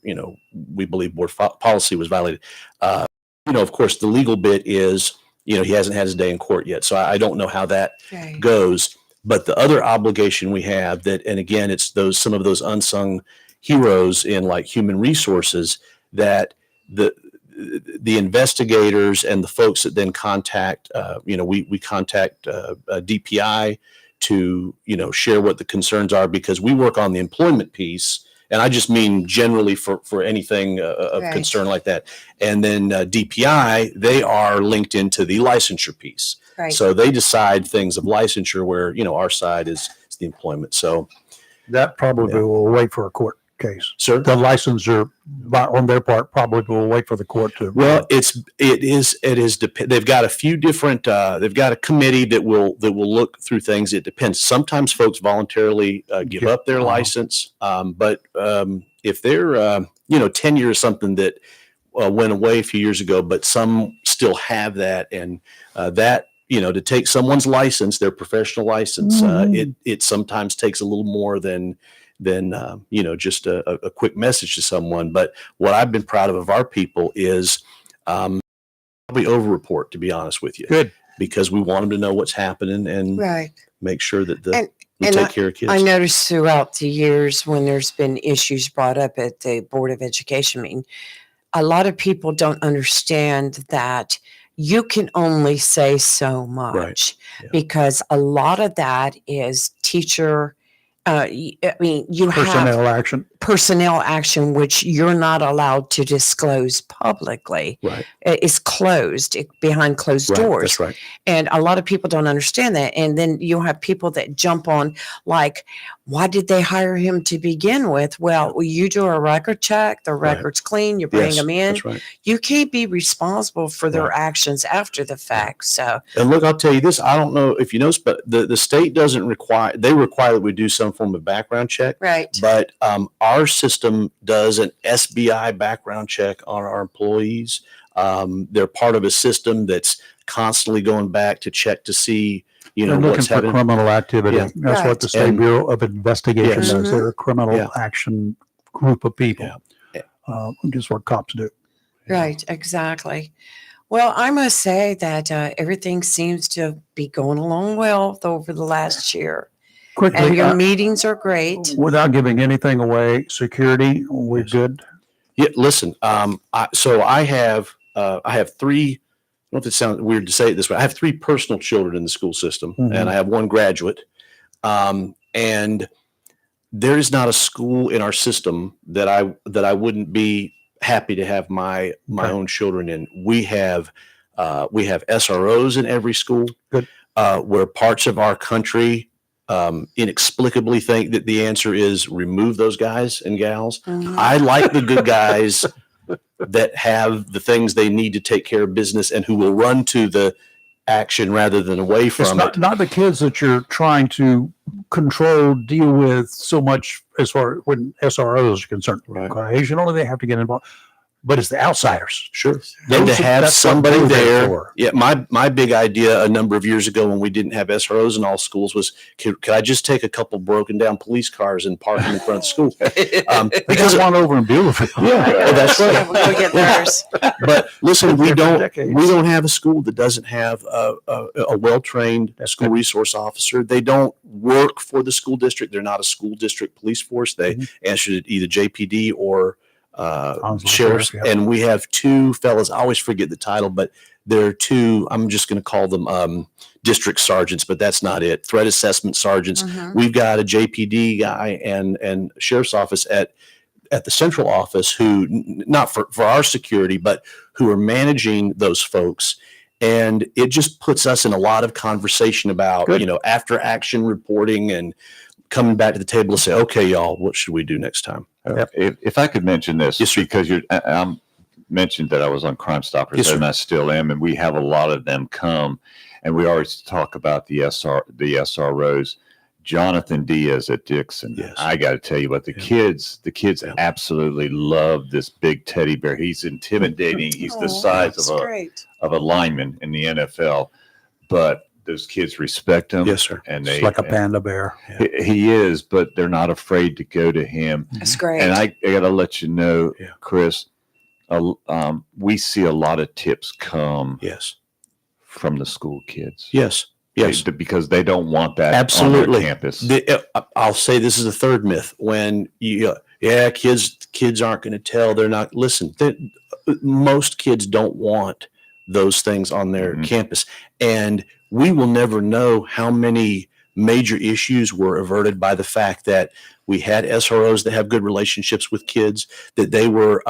Speaker 5: we believe board policy was violated. Of course, the legal bit is, he hasn't had his day in court yet. So I don't know how that
Speaker 2: Right.
Speaker 5: goes. But the other obligation we have and again, it's some of those unsung heroes in like human resources that the investigators and the folks that then contact, we contact DPI to, share what the concerns are, because we work on the employment piece. And I just mean generally for anything of
Speaker 2: Right.
Speaker 5: concern like that. And then DPI, they are linked into the licensure piece.
Speaker 2: Right.
Speaker 5: So they decide things of licensure where, our side is the employment. So,
Speaker 1: That probably
Speaker 5: Yeah.
Speaker 1: will wait for a court case.
Speaker 5: sir.
Speaker 1: The licensor, on their part, probably will wait for the court to.
Speaker 5: Well, it is they've got a few different they've got a committee that will look through things. It depends. Sometimes folks voluntarily give up their license. But if they're tenure is something that went away a few years ago, but some still have that, and that to take someone's license, their professional license, it sometimes takes a little more than just a quick message to someone. But what I've been proud of our people is probably over report, to be honest with you.
Speaker 1: Good.
Speaker 5: Because we want them to know what's happening and
Speaker 2: Right.
Speaker 5: make sure that
Speaker 2: And-
Speaker 5: we
Speaker 2: and
Speaker 5: take care of kids.
Speaker 2: I noticed throughout the years when there's been issues brought up at the Board of Education meeting, a lot of people don't understand that you can only say so much
Speaker 5: Yeah.
Speaker 2: because a lot of that is teacher. You have personnel action, which you're not allowed to disclose publicly.
Speaker 5: Right.
Speaker 2: It's closed behind closed
Speaker 5: Right.
Speaker 2: doors.
Speaker 5: That's right.
Speaker 2: And a lot of people don't understand that. And then you'll have people that jump on, like, why did they hire him to begin with? Well, you do a record check, the
Speaker 5: Right.
Speaker 2: record's clean, you bring
Speaker 5: Yes,
Speaker 2: them in.
Speaker 5: That's right.
Speaker 2: You can't be responsible for their actions after the fact. So,
Speaker 5: And look, I'll tell you this. I don't know if you noticed, but the state doesn't require, they require that we do some form of background check.
Speaker 2: right.
Speaker 5: But our system does an SBI background check on our employees. They're part of a system that's constantly going back to check to see,
Speaker 1: They're looking
Speaker 5: what's
Speaker 1: for
Speaker 5: happening.
Speaker 1: criminal activity.
Speaker 5: Yeah.
Speaker 1: That's
Speaker 2: Right.
Speaker 1: what the State
Speaker 5: And-
Speaker 1: Bureau of Investigation
Speaker 5: Yes.
Speaker 1: does. They're a criminal
Speaker 5: Yeah.
Speaker 1: action group of people.
Speaker 5: Yeah.
Speaker 1: Just what cops do.
Speaker 2: Right, exactly. Well, I must say that everything seems to be going along well over the last year. And
Speaker 1: Quickly,
Speaker 2: your meetings are great.
Speaker 1: without giving anything away, security, we're
Speaker 5: Yes.
Speaker 1: good.
Speaker 5: Yeah, listen. I have three. I don't know if it sounds weird to say it this way. I have three personal children in the school system,
Speaker 1: Mhm.
Speaker 5: and I have one graduate. And there is not a school in our system that I wouldn't be happy to have my
Speaker 1: Okay.
Speaker 5: own children in. We have SROs in every school.
Speaker 1: Good.
Speaker 5: Where parts of our country inexplicably think that the answer is remove those guys and gals.
Speaker 2: Mhm.
Speaker 5: I like the good guys that have the things they need to take care of business and who will run to the action rather than away
Speaker 1: It's
Speaker 5: from it.
Speaker 1: not the kids that you're trying to control, deal with so much as far when SROs are concerned.
Speaker 5: Right.
Speaker 1: Occasionally they have to get involved, but it's the outsiders.
Speaker 5: Sure.
Speaker 1: Those
Speaker 5: And to
Speaker 1: are-
Speaker 5: have
Speaker 1: that's what
Speaker 5: somebody
Speaker 1: we're there
Speaker 5: there.
Speaker 1: for.
Speaker 5: Yeah. My big idea a number of years ago when we didn't have SROs in all schools was, could I just take a couple broken down police cars and park them in front of the school?
Speaker 1: Because one over in Beulaville.
Speaker 5: Yeah, that's right.
Speaker 2: Yeah, we'll go get theirs.
Speaker 5: But listen,
Speaker 1: Been
Speaker 5: we
Speaker 1: there for
Speaker 5: don't
Speaker 1: decades.
Speaker 5: have a school that doesn't have a well-trained
Speaker 1: That's
Speaker 5: school
Speaker 1: good.
Speaker 5: resource officer. They don't work for the school district. They're not a school district police force. They
Speaker 1: Mhm.
Speaker 5: answer to either JPD or
Speaker 1: Onslow
Speaker 5: sheriffs.
Speaker 1: Sheriff, yeah.
Speaker 5: And we have two fellas. I always forget the title, but they're two. I'm just going to call them district sergeants, but that's not it. Threat assessment sergeants.
Speaker 2: Mhm.
Speaker 5: We've got a JPD guy and sheriff's office at the central office who not for our security, but who are managing those folks. And it just puts us in a lot of conversation about,
Speaker 1: Good.
Speaker 5: after action reporting and coming back to the table to say, okay, y'all, what should we do next time?
Speaker 3: If I could mention this,
Speaker 5: Yes, sir.
Speaker 3: because I'm mentioned that I was on Crime Stoppers,
Speaker 5: Yes, sir.
Speaker 3: and I still am, and we have a lot of them come, and we always talk about the SROs. Jonathan Diaz at Dixon.
Speaker 5: Yes.
Speaker 3: I got to tell you what the
Speaker 5: Yeah.
Speaker 3: kids
Speaker 5: Yeah.
Speaker 3: absolutely love this big teddy bear. He's intimidating. He's the
Speaker 2: Oh,
Speaker 3: size
Speaker 2: that's
Speaker 3: of
Speaker 2: great.
Speaker 3: a lineman in the NFL, but those kids respect him.
Speaker 5: Yes, sir.
Speaker 3: And
Speaker 1: It's
Speaker 3: they
Speaker 1: like a panda bear.
Speaker 3: he is, but they're not afraid to go to him.
Speaker 2: That's great.
Speaker 3: And I got to let you know,
Speaker 5: Yeah.
Speaker 3: Chris, we see a lot of tips come
Speaker 5: Yes.
Speaker 3: from the school kids.
Speaker 5: Yes. Yes.
Speaker 3: Because they don't want that
Speaker 5: Absolutely.
Speaker 3: on their campus.
Speaker 5: I'll say this is a third myth. When kids aren't going to tell. They're not. Listen, most kids don't want those things on their
Speaker 3: Mhm.
Speaker 5: campus, and we will never know how many major issues were averted by the fact that we had SROs that have good relationships with kids, that they were,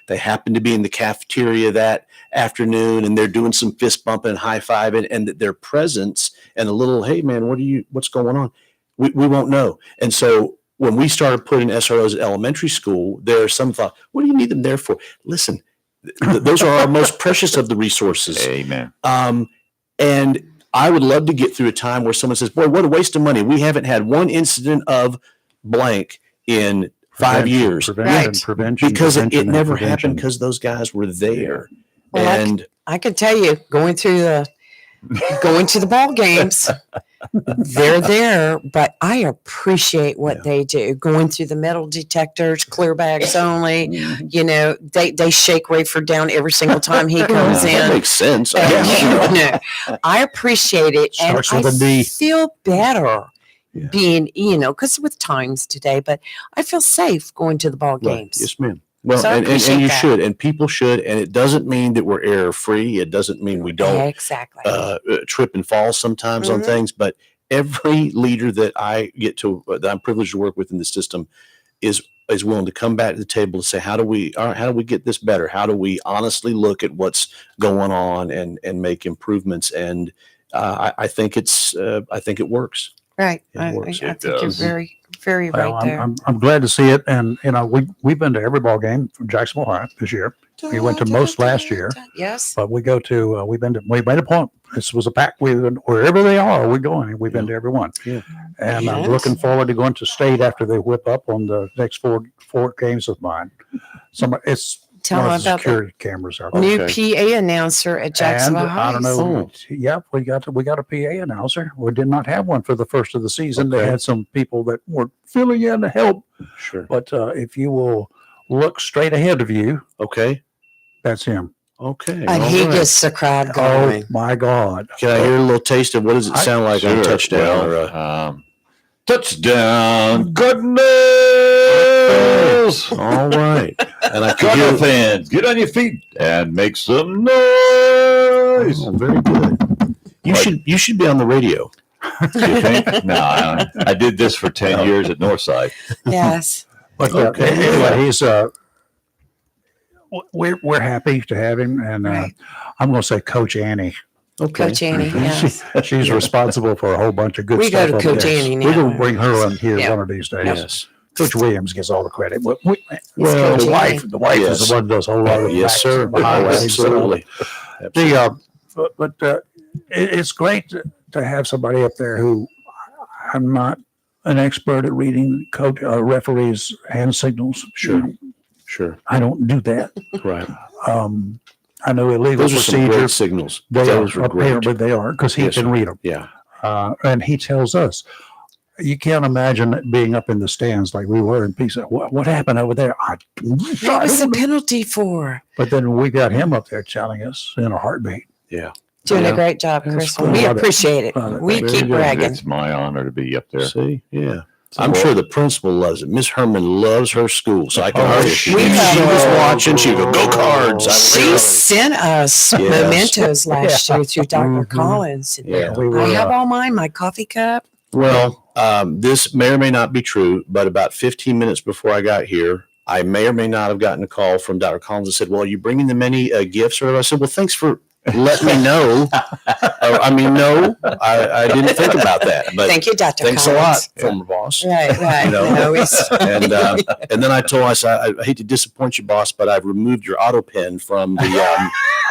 Speaker 5: they happened to be in the cafeteria that afternoon and they're doing some fist bumping and high fiving, and that their presence and a little, hey man, what's going on? We won't know. And so when we started putting SROs at elementary school, there's some thought, what do you need them there for? Listen, those are our most precious of the resources.
Speaker 3: Amen.
Speaker 5: And I would love to get through a time where someone says, boy, what a waste of money. We haven't had one incident of blank in 5 years
Speaker 1: Prevention,
Speaker 5: because it
Speaker 1: prevention, and
Speaker 5: never
Speaker 1: prevention.
Speaker 5: happened because those guys were there.
Speaker 2: Well,
Speaker 5: And
Speaker 2: I can tell you, going to the ball games, they're there, but I appreciate what
Speaker 5: Yeah.
Speaker 2: they do. Going through the metal detectors, clear bags only. They shake Rayford down every single time he comes
Speaker 5: that
Speaker 2: in.
Speaker 5: makes sense.
Speaker 2: And,
Speaker 5: Yeah.
Speaker 2: I appreciate it, and
Speaker 1: Starts with a D.
Speaker 2: I feel better
Speaker 5: Yeah.
Speaker 2: being, because with times today. But I feel safe going to the ball
Speaker 5: Right.
Speaker 2: games.
Speaker 5: Yes, ma'am. Well,
Speaker 2: So I
Speaker 5: and
Speaker 2: appreciate
Speaker 5: you
Speaker 2: that.
Speaker 5: should, and people should, and it doesn't mean that we're error free. It doesn't mean we don't
Speaker 2: Exactly.
Speaker 5: trip and fall sometimes on
Speaker 2: Mhm.
Speaker 5: things, but every leader that I get to, that I'm privileged to work with in the system is willing to come back to the table and say, how do we get this better? How do we honestly look at what's going on and make improvements? And I think I think it works.
Speaker 2: Right.
Speaker 5: It
Speaker 2: I
Speaker 5: works.
Speaker 2: think
Speaker 3: It
Speaker 2: you're
Speaker 3: does.
Speaker 2: very, very
Speaker 1: Well,
Speaker 2: right there.
Speaker 1: I'm glad to see it, and we've been to every ball game from Jacksonville High this year, we went to most last year.
Speaker 2: Yes.
Speaker 1: but we go to we made a point this was a pack. Wherever they are, we're going. We've been to every one.
Speaker 5: Yeah.
Speaker 1: And I'm
Speaker 2: Yes.
Speaker 1: looking forward to going to state after they whip up on the next four games of mine. It's
Speaker 2: Tell
Speaker 1: one
Speaker 2: them
Speaker 1: of the
Speaker 2: about the
Speaker 1: security cameras out there.
Speaker 2: new
Speaker 5: Okay.
Speaker 2: PA announcer at Jacksonville
Speaker 1: And I don't
Speaker 2: High.
Speaker 1: know. Yep, we got a PA announcer. We did not have one for the first of the season. They
Speaker 5: Okay.
Speaker 1: had some people that were filling in to help.
Speaker 5: Sure.
Speaker 1: But if you will look straight ahead of you,
Speaker 5: Okay.
Speaker 1: that's him.
Speaker 5: Okay.
Speaker 2: And
Speaker 5: all
Speaker 2: he
Speaker 5: right.
Speaker 2: gets the crowd
Speaker 1: Oh
Speaker 2: going.
Speaker 1: my God!
Speaker 5: Can I hear a little taste of what does it sound like on
Speaker 3: Sure.
Speaker 5: touchdown?
Speaker 3: Well,
Speaker 5: or,
Speaker 3: touchdown, goodness!
Speaker 5: all right. And I could
Speaker 3: Cardinal
Speaker 5: hear.
Speaker 3: fans, get on your feet and make some noise.
Speaker 5: Oh, very good. You should be on the radio.
Speaker 3: You think? No, I did this for 10 years at Northside.
Speaker 2: Yes.
Speaker 1: But
Speaker 5: Okay.
Speaker 1: anyway, he's we're happy to have him, and
Speaker 2: Right.
Speaker 1: I'm going to say Coach Annie.
Speaker 5: Okay.
Speaker 2: Coach Annie, yes.
Speaker 1: She's responsible for a whole bunch of good
Speaker 2: We go
Speaker 1: stuff.
Speaker 2: to
Speaker 1: up
Speaker 2: Coach
Speaker 1: there.
Speaker 2: Annie
Speaker 1: We're
Speaker 2: now.
Speaker 1: going to bring her in here
Speaker 2: Yeah.
Speaker 1: one of these days.
Speaker 5: Yes.
Speaker 1: Coach Williams gets all the credit. But
Speaker 2: Coach
Speaker 1: the wife
Speaker 2: Annie.
Speaker 1: is the one that does a whole lot of the
Speaker 5: Yes,
Speaker 1: backs
Speaker 5: sir.
Speaker 1: and behind
Speaker 5: Oh,
Speaker 1: the scenes stuff.
Speaker 5: absolutely.
Speaker 1: It's great to have somebody up there who I'm not an expert at reading referees' hand signals.
Speaker 5: Sure. Sure.
Speaker 1: I don't do that.
Speaker 5: Right.
Speaker 1: I know illegal
Speaker 5: Those are some
Speaker 1: procedure.
Speaker 5: great signals.
Speaker 1: They
Speaker 5: Those
Speaker 1: are
Speaker 5: were great.
Speaker 1: apparently they are because he
Speaker 5: Yes,
Speaker 1: can
Speaker 5: sir.
Speaker 1: read them.
Speaker 5: Yeah.
Speaker 1: And he tells us. You can't imagine it being up in the stands like we were in Pisa. What happened over there?
Speaker 2: What was the penalty for?
Speaker 1: But then we got him up there telling us in a heartbeat.
Speaker 5: Yeah.
Speaker 2: Doing
Speaker 5: Yeah.
Speaker 2: a great job,
Speaker 1: That's
Speaker 2: Chris.
Speaker 1: cool.
Speaker 2: We
Speaker 1: Love it.
Speaker 2: appreciate it.
Speaker 1: Love it.
Speaker 2: We
Speaker 5: Very
Speaker 2: keep
Speaker 5: good.
Speaker 2: bragging.
Speaker 3: It's my honor to be up there.
Speaker 5: See? Yeah. I'm sure the principal loves it. Miss Herman loves her school, so I can
Speaker 1: Oh,
Speaker 5: hardly.
Speaker 1: she
Speaker 5: She was
Speaker 1: does.
Speaker 5: watching. She would go, "Go Cards!"
Speaker 2: She sent us
Speaker 5: Yes.
Speaker 2: mementos last year through Dr.
Speaker 1: Mhm.
Speaker 2: Collins.
Speaker 5: Yeah.
Speaker 1: We were,
Speaker 2: I have all mine, my coffee cup.
Speaker 5: Well, this may or may not be true, but about 15 minutes before I got here, I may or may not have gotten a call from Dr. Collins that said, "Well, are you bringing them any gifts?" Or I said, "Well, thanks for letting me know." No, I didn't think about that. But
Speaker 2: Thank you, Dr.
Speaker 5: thanks a
Speaker 2: Collins.
Speaker 5: lot, former boss.
Speaker 2: Right, right.
Speaker 5: You know,
Speaker 2: No, he's-
Speaker 5: And then I told him, I said, "I hate to disappoint you, boss, but I've removed your auto pen from the."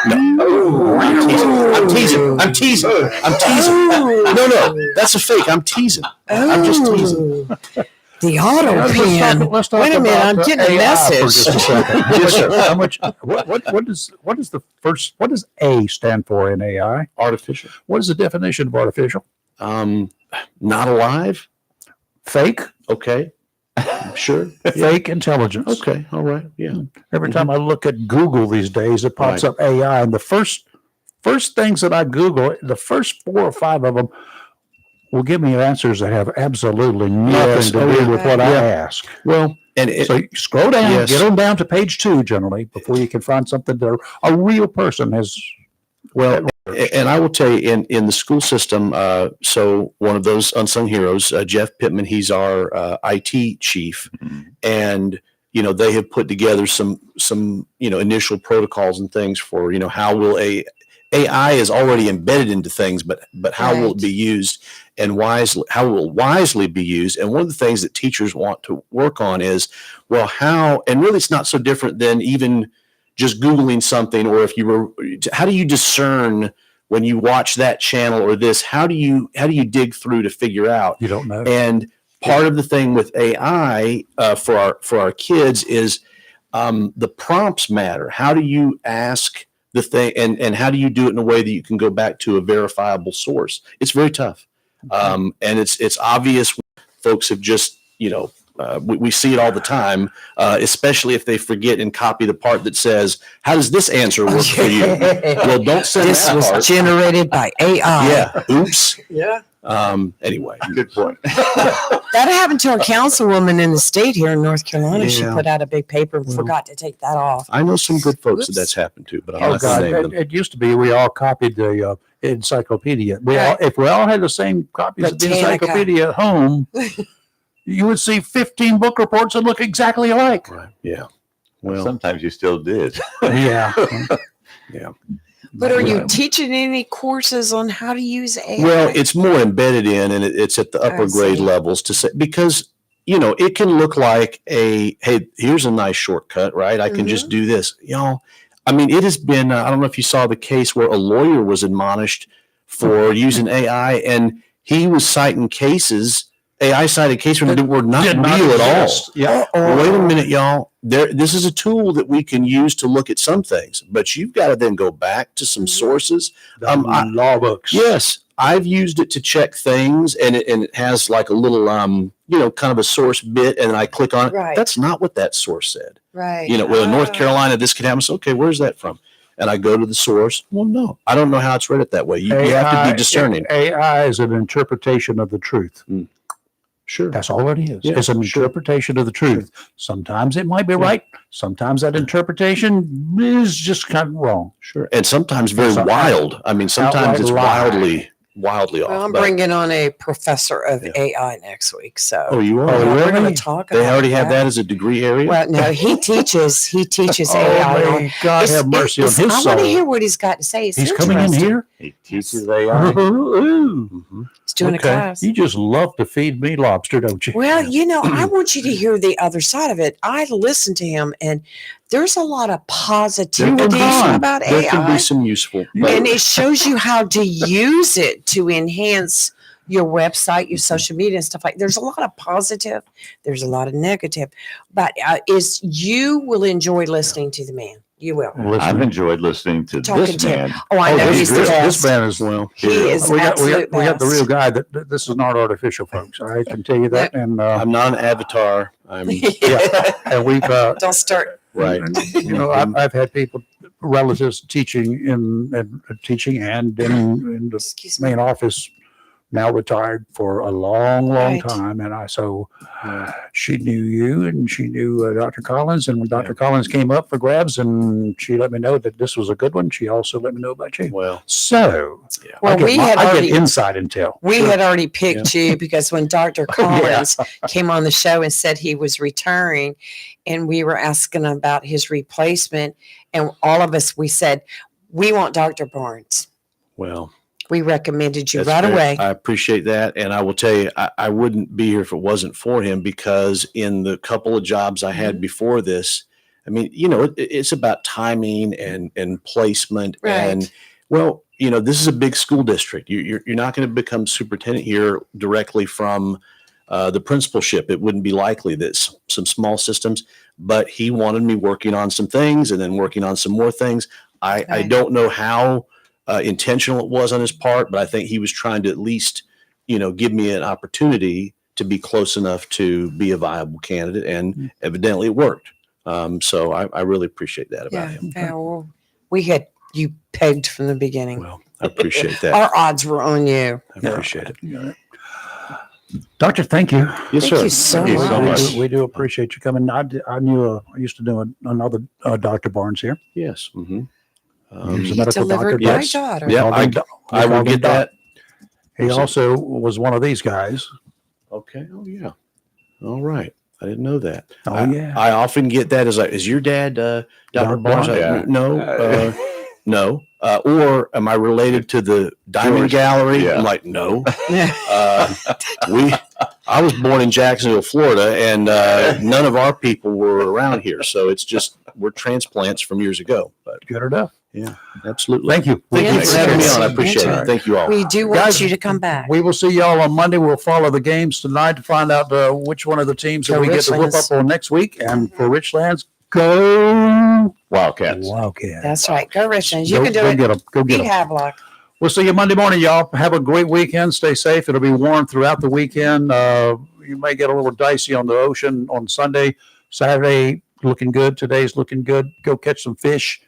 Speaker 5: No, I'm teasing. No, that's a fake. I'm teasing. I'm just teasing.
Speaker 2: Oh, the auto pen.
Speaker 1: Let's talk
Speaker 2: Wait a minute,
Speaker 1: about
Speaker 2: I'm getting a
Speaker 1: AI for
Speaker 2: message.
Speaker 1: just a second. Yes, sir. How much? What does A stand for in AI?
Speaker 5: Artificial.
Speaker 1: What is the definition of artificial?
Speaker 5: Not alive.
Speaker 1: Fake.
Speaker 5: Okay. Sure.
Speaker 1: Fake intelligence.
Speaker 5: Okay. All right. Yeah.
Speaker 1: Every time I look at Google these days, it pops
Speaker 5: Right.
Speaker 1: up AI, and the first things that I Google, the first 4 or 5 of them will give me answers that have absolutely nothing
Speaker 5: Yes.
Speaker 1: to
Speaker 5: Oh,
Speaker 1: do
Speaker 5: yeah.
Speaker 1: with what I
Speaker 5: Yeah.
Speaker 1: ask.
Speaker 5: Well, and
Speaker 1: So you scroll down,
Speaker 5: Yes.
Speaker 1: get on down to page 2 generally before you can find something that a real person has.
Speaker 5: well, and I will tell you, in the school system, so one of those unsung heroes, Jeff Pittman, he's our IT chief, and they have put together some initial protocols and things for how will AI is already embedded into things, but how will it
Speaker 2: Right.
Speaker 5: be used and how will it wisely be used? And one of the things that teachers want to work on is, well, how, and really it's not so different than even just Googling something, or how do you discern when you watch that channel or this, how do you dig through to figure out?
Speaker 1: You don't know.
Speaker 5: And part of the thing with AI for our kids is the prompts matter. How do you ask the thing, and how do you do it in a way that you can go back to a verifiable source? It's very tough, and it's obvious. Folks have just we see it all the time, especially if they forget and copy the part that says, "How does this answer work for you?" Well, don't send
Speaker 2: This
Speaker 5: that
Speaker 2: was
Speaker 5: part.
Speaker 2: generated by AI.
Speaker 5: Yeah. Oops.
Speaker 2: Yeah.
Speaker 5: Anyway, good point.
Speaker 2: That happened to a councilwoman in the state here in North Carolina. She
Speaker 5: Yeah.
Speaker 2: put out a big paper and
Speaker 5: Well,
Speaker 2: forgot to take that off.
Speaker 5: I know some good folks that
Speaker 2: Oops.
Speaker 5: that's happened to, but I'm
Speaker 1: Oh
Speaker 5: not
Speaker 1: God!
Speaker 5: going to name them.
Speaker 1: It used to be we all copied the encyclopedia. If we all had the same copies of the
Speaker 2: Britannica.
Speaker 1: encyclopedia at home, you would see 15 book reports that look exactly alike.
Speaker 5: Right. Yeah. Well,
Speaker 3: Sometimes you still did.
Speaker 1: Yeah.
Speaker 5: yeah.
Speaker 2: But are you teaching any courses on how to use AI?
Speaker 5: Well, it's more embedded in, and it's at the upper
Speaker 2: I
Speaker 5: grade
Speaker 2: see.
Speaker 5: levels to say, because, it can look like hey, here's a nice shortcut, right? I can just do this. I mean, it has been, I don't know if you saw the case where a lawyer was admonished for using AI, and he was citing cases, AI cited cases where they were not
Speaker 1: Did not
Speaker 5: real at all.
Speaker 1: exist. Yeah.
Speaker 5: Well, wait a minute, y'all. This is a tool that we can use to look at some things, but you've got to then go back to some sources.
Speaker 1: Law books.
Speaker 5: Yes, I've used it to check things, and it has like a little, kind of a source bit, and I click on it.
Speaker 2: Right.
Speaker 5: That's not what that source said.
Speaker 2: Right.
Speaker 5: Well, in North Carolina, this could happen. So, okay, where's that from? And I go to the source. Well, no, I don't know how it's read it that way. You have to be discerning.
Speaker 1: AI is an interpretation of the truth.
Speaker 5: Sure.
Speaker 1: That's all it is.
Speaker 5: Yeah,
Speaker 1: It's an interpretation of the truth. Sometimes it might be right. Sometimes that interpretation is just kind of wrong.
Speaker 5: Sure. And sometimes very
Speaker 1: It's
Speaker 5: wild. I mean, sometimes
Speaker 1: outright
Speaker 5: it's
Speaker 1: lie.
Speaker 5: wildly off.
Speaker 2: Well, I'm
Speaker 5: but-
Speaker 2: bringing on a professor of AI next week, so
Speaker 5: Oh, you are?
Speaker 1: Oh,
Speaker 2: we're
Speaker 1: really?
Speaker 2: going to talk.
Speaker 5: They
Speaker 2: about
Speaker 5: already have that as a degree area?
Speaker 2: Well, no, he teaches
Speaker 1: Oh,
Speaker 2: AI. on-
Speaker 1: may God have mercy on his
Speaker 2: I want to
Speaker 1: soul.
Speaker 2: hear what he's got to say. It's
Speaker 1: He's coming in
Speaker 2: interesting.
Speaker 1: here.
Speaker 3: He teaches AI.
Speaker 1: Ooh.
Speaker 5: Mhm.
Speaker 2: He's doing
Speaker 1: Okay.
Speaker 2: a class.
Speaker 1: You just love to feed me lobster, don't you?
Speaker 2: Well, I want you to hear the other side of it. I listened to him, and there's a lot of positivity
Speaker 1: on.
Speaker 2: about
Speaker 5: There can be
Speaker 2: AI,
Speaker 5: some useful.
Speaker 2: and it shows you how to use it to enhance your website, your social media, and stuff like. There's a lot of positive. There's a lot of negative, but you will enjoy listening to the man. You will.
Speaker 1: Listen,
Speaker 3: I've enjoyed listening to
Speaker 2: Talking
Speaker 3: this
Speaker 2: to him.
Speaker 3: man.
Speaker 2: Oh, I know
Speaker 1: this,
Speaker 2: he's the
Speaker 1: this,
Speaker 2: best.
Speaker 1: this man is
Speaker 2: He is
Speaker 1: we got
Speaker 2: absolute
Speaker 1: the
Speaker 2: best.
Speaker 1: real guy. That this is not artificial, folks. I can tell you that. And
Speaker 5: I'm not an avatar. I'm
Speaker 1: yeah, and we've
Speaker 2: Don't start.
Speaker 5: right.
Speaker 1: I've had people, relatives teaching in teaching and in the
Speaker 2: Excuse me.
Speaker 1: main office, now retired for a long
Speaker 2: Right.
Speaker 1: time. And she knew you and she knew Dr. Collins. And when Dr. Collins came up for grabs and she let me know that this was a good one, she also let me know about you.
Speaker 5: Well,
Speaker 1: So
Speaker 2: Well,
Speaker 1: I get inside intel.
Speaker 2: We had already picked you because when Dr. Collins came on the show and said he was retiring, and we were asking about his replacement, and all of us, we said, we want Dr. Barnes.
Speaker 5: well.
Speaker 2: We recommended you
Speaker 5: That's
Speaker 2: right
Speaker 5: great.
Speaker 2: away.
Speaker 5: I appreciate that. And I will tell you, I wouldn't be here if it wasn't for him, because in the couple of jobs I had before this, I mean, it's about timing and placement.
Speaker 2: Right.
Speaker 5: And well, this is a big school district. You're not going to become superintendent here directly from the principalship. It wouldn't be likely that some small systems, but he wanted me working on some things and then working on some more things. I
Speaker 2: Right.
Speaker 5: don't know how intentional it was on his part, but I think he was trying to at least, give me an opportunity to be close enough to be a viable candidate, and evidently it worked. So I really appreciate that about him.
Speaker 2: Yeah, well, we had you pegged from the beginning.
Speaker 5: Well, I appreciate that.
Speaker 2: Our odds were on you.
Speaker 5: I appreciate it.
Speaker 1: Doctor, thank you.
Speaker 5: Yes,
Speaker 2: Thank
Speaker 5: sir.
Speaker 2: you so
Speaker 3: Thank you so
Speaker 2: much.
Speaker 3: much.
Speaker 1: We do appreciate you coming. I used to do another Dr. Barnes here.
Speaker 5: Yes. Mm-hmm.
Speaker 1: He's a
Speaker 2: He
Speaker 1: medical
Speaker 2: delivered
Speaker 1: doctor.
Speaker 2: my
Speaker 5: yes.
Speaker 2: daughter.
Speaker 5: Yeah,
Speaker 1: Called him
Speaker 5: I will
Speaker 1: called him
Speaker 5: get that.
Speaker 1: He also was one of these guys.
Speaker 5: Okay. Oh, yeah. All right. I didn't know that.
Speaker 1: Oh, yeah.
Speaker 5: I often get that as is your dad Dr.
Speaker 1: Barnes?
Speaker 5: Barnes?
Speaker 3: Yeah.
Speaker 5: No. No. Or am I related to the Diamond
Speaker 3: George.
Speaker 5: Gallery?
Speaker 3: Yeah.
Speaker 5: I'm like, no. I was born in Jacksonville, Florida, and none of our people were around here. So it's just, we're transplants from years ago. But
Speaker 1: Good enough.
Speaker 5: yeah, absolutely.
Speaker 1: Thank you.
Speaker 5: Thank you
Speaker 2: Yes,
Speaker 5: for having me
Speaker 2: yes.
Speaker 5: on. I appreciate
Speaker 2: Thank
Speaker 5: it. Thank you all.
Speaker 2: We do want
Speaker 1: Guys,
Speaker 2: you to come back.
Speaker 1: We will see y'all on Monday. We'll follow the games tonight to find out which one of the teams that
Speaker 2: Go
Speaker 1: we get to whoop
Speaker 2: Richlands.
Speaker 1: up on next week. And for Richlands, go
Speaker 3: Wildcats.
Speaker 1: Wildcats.
Speaker 2: That's right. Go, Richlands. You
Speaker 1: Go-
Speaker 2: can do
Speaker 1: go
Speaker 2: it.
Speaker 1: Get them. Go get
Speaker 2: Beat
Speaker 1: 'em.
Speaker 2: Havelock.
Speaker 1: We'll see you Monday morning, y'all. Have a great weekend. Stay safe. It'll be warm throughout the weekend. You may get a little dicey on the ocean on Sunday. Saturday, looking good. Today's looking good. Go catch some fish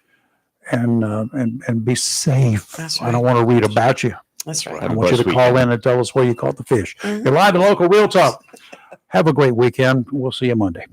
Speaker 1: and be safe.
Speaker 2: That's
Speaker 1: I don't want to read about you.
Speaker 2: That's right.
Speaker 1: I
Speaker 3: Have a
Speaker 1: want you to
Speaker 3: blessed
Speaker 1: call
Speaker 3: weekend.
Speaker 1: in and tell us where you caught the fish.
Speaker 2: Mhm.
Speaker 1: You're live and local Real Talk. Have a great weekend. We'll see you Monday.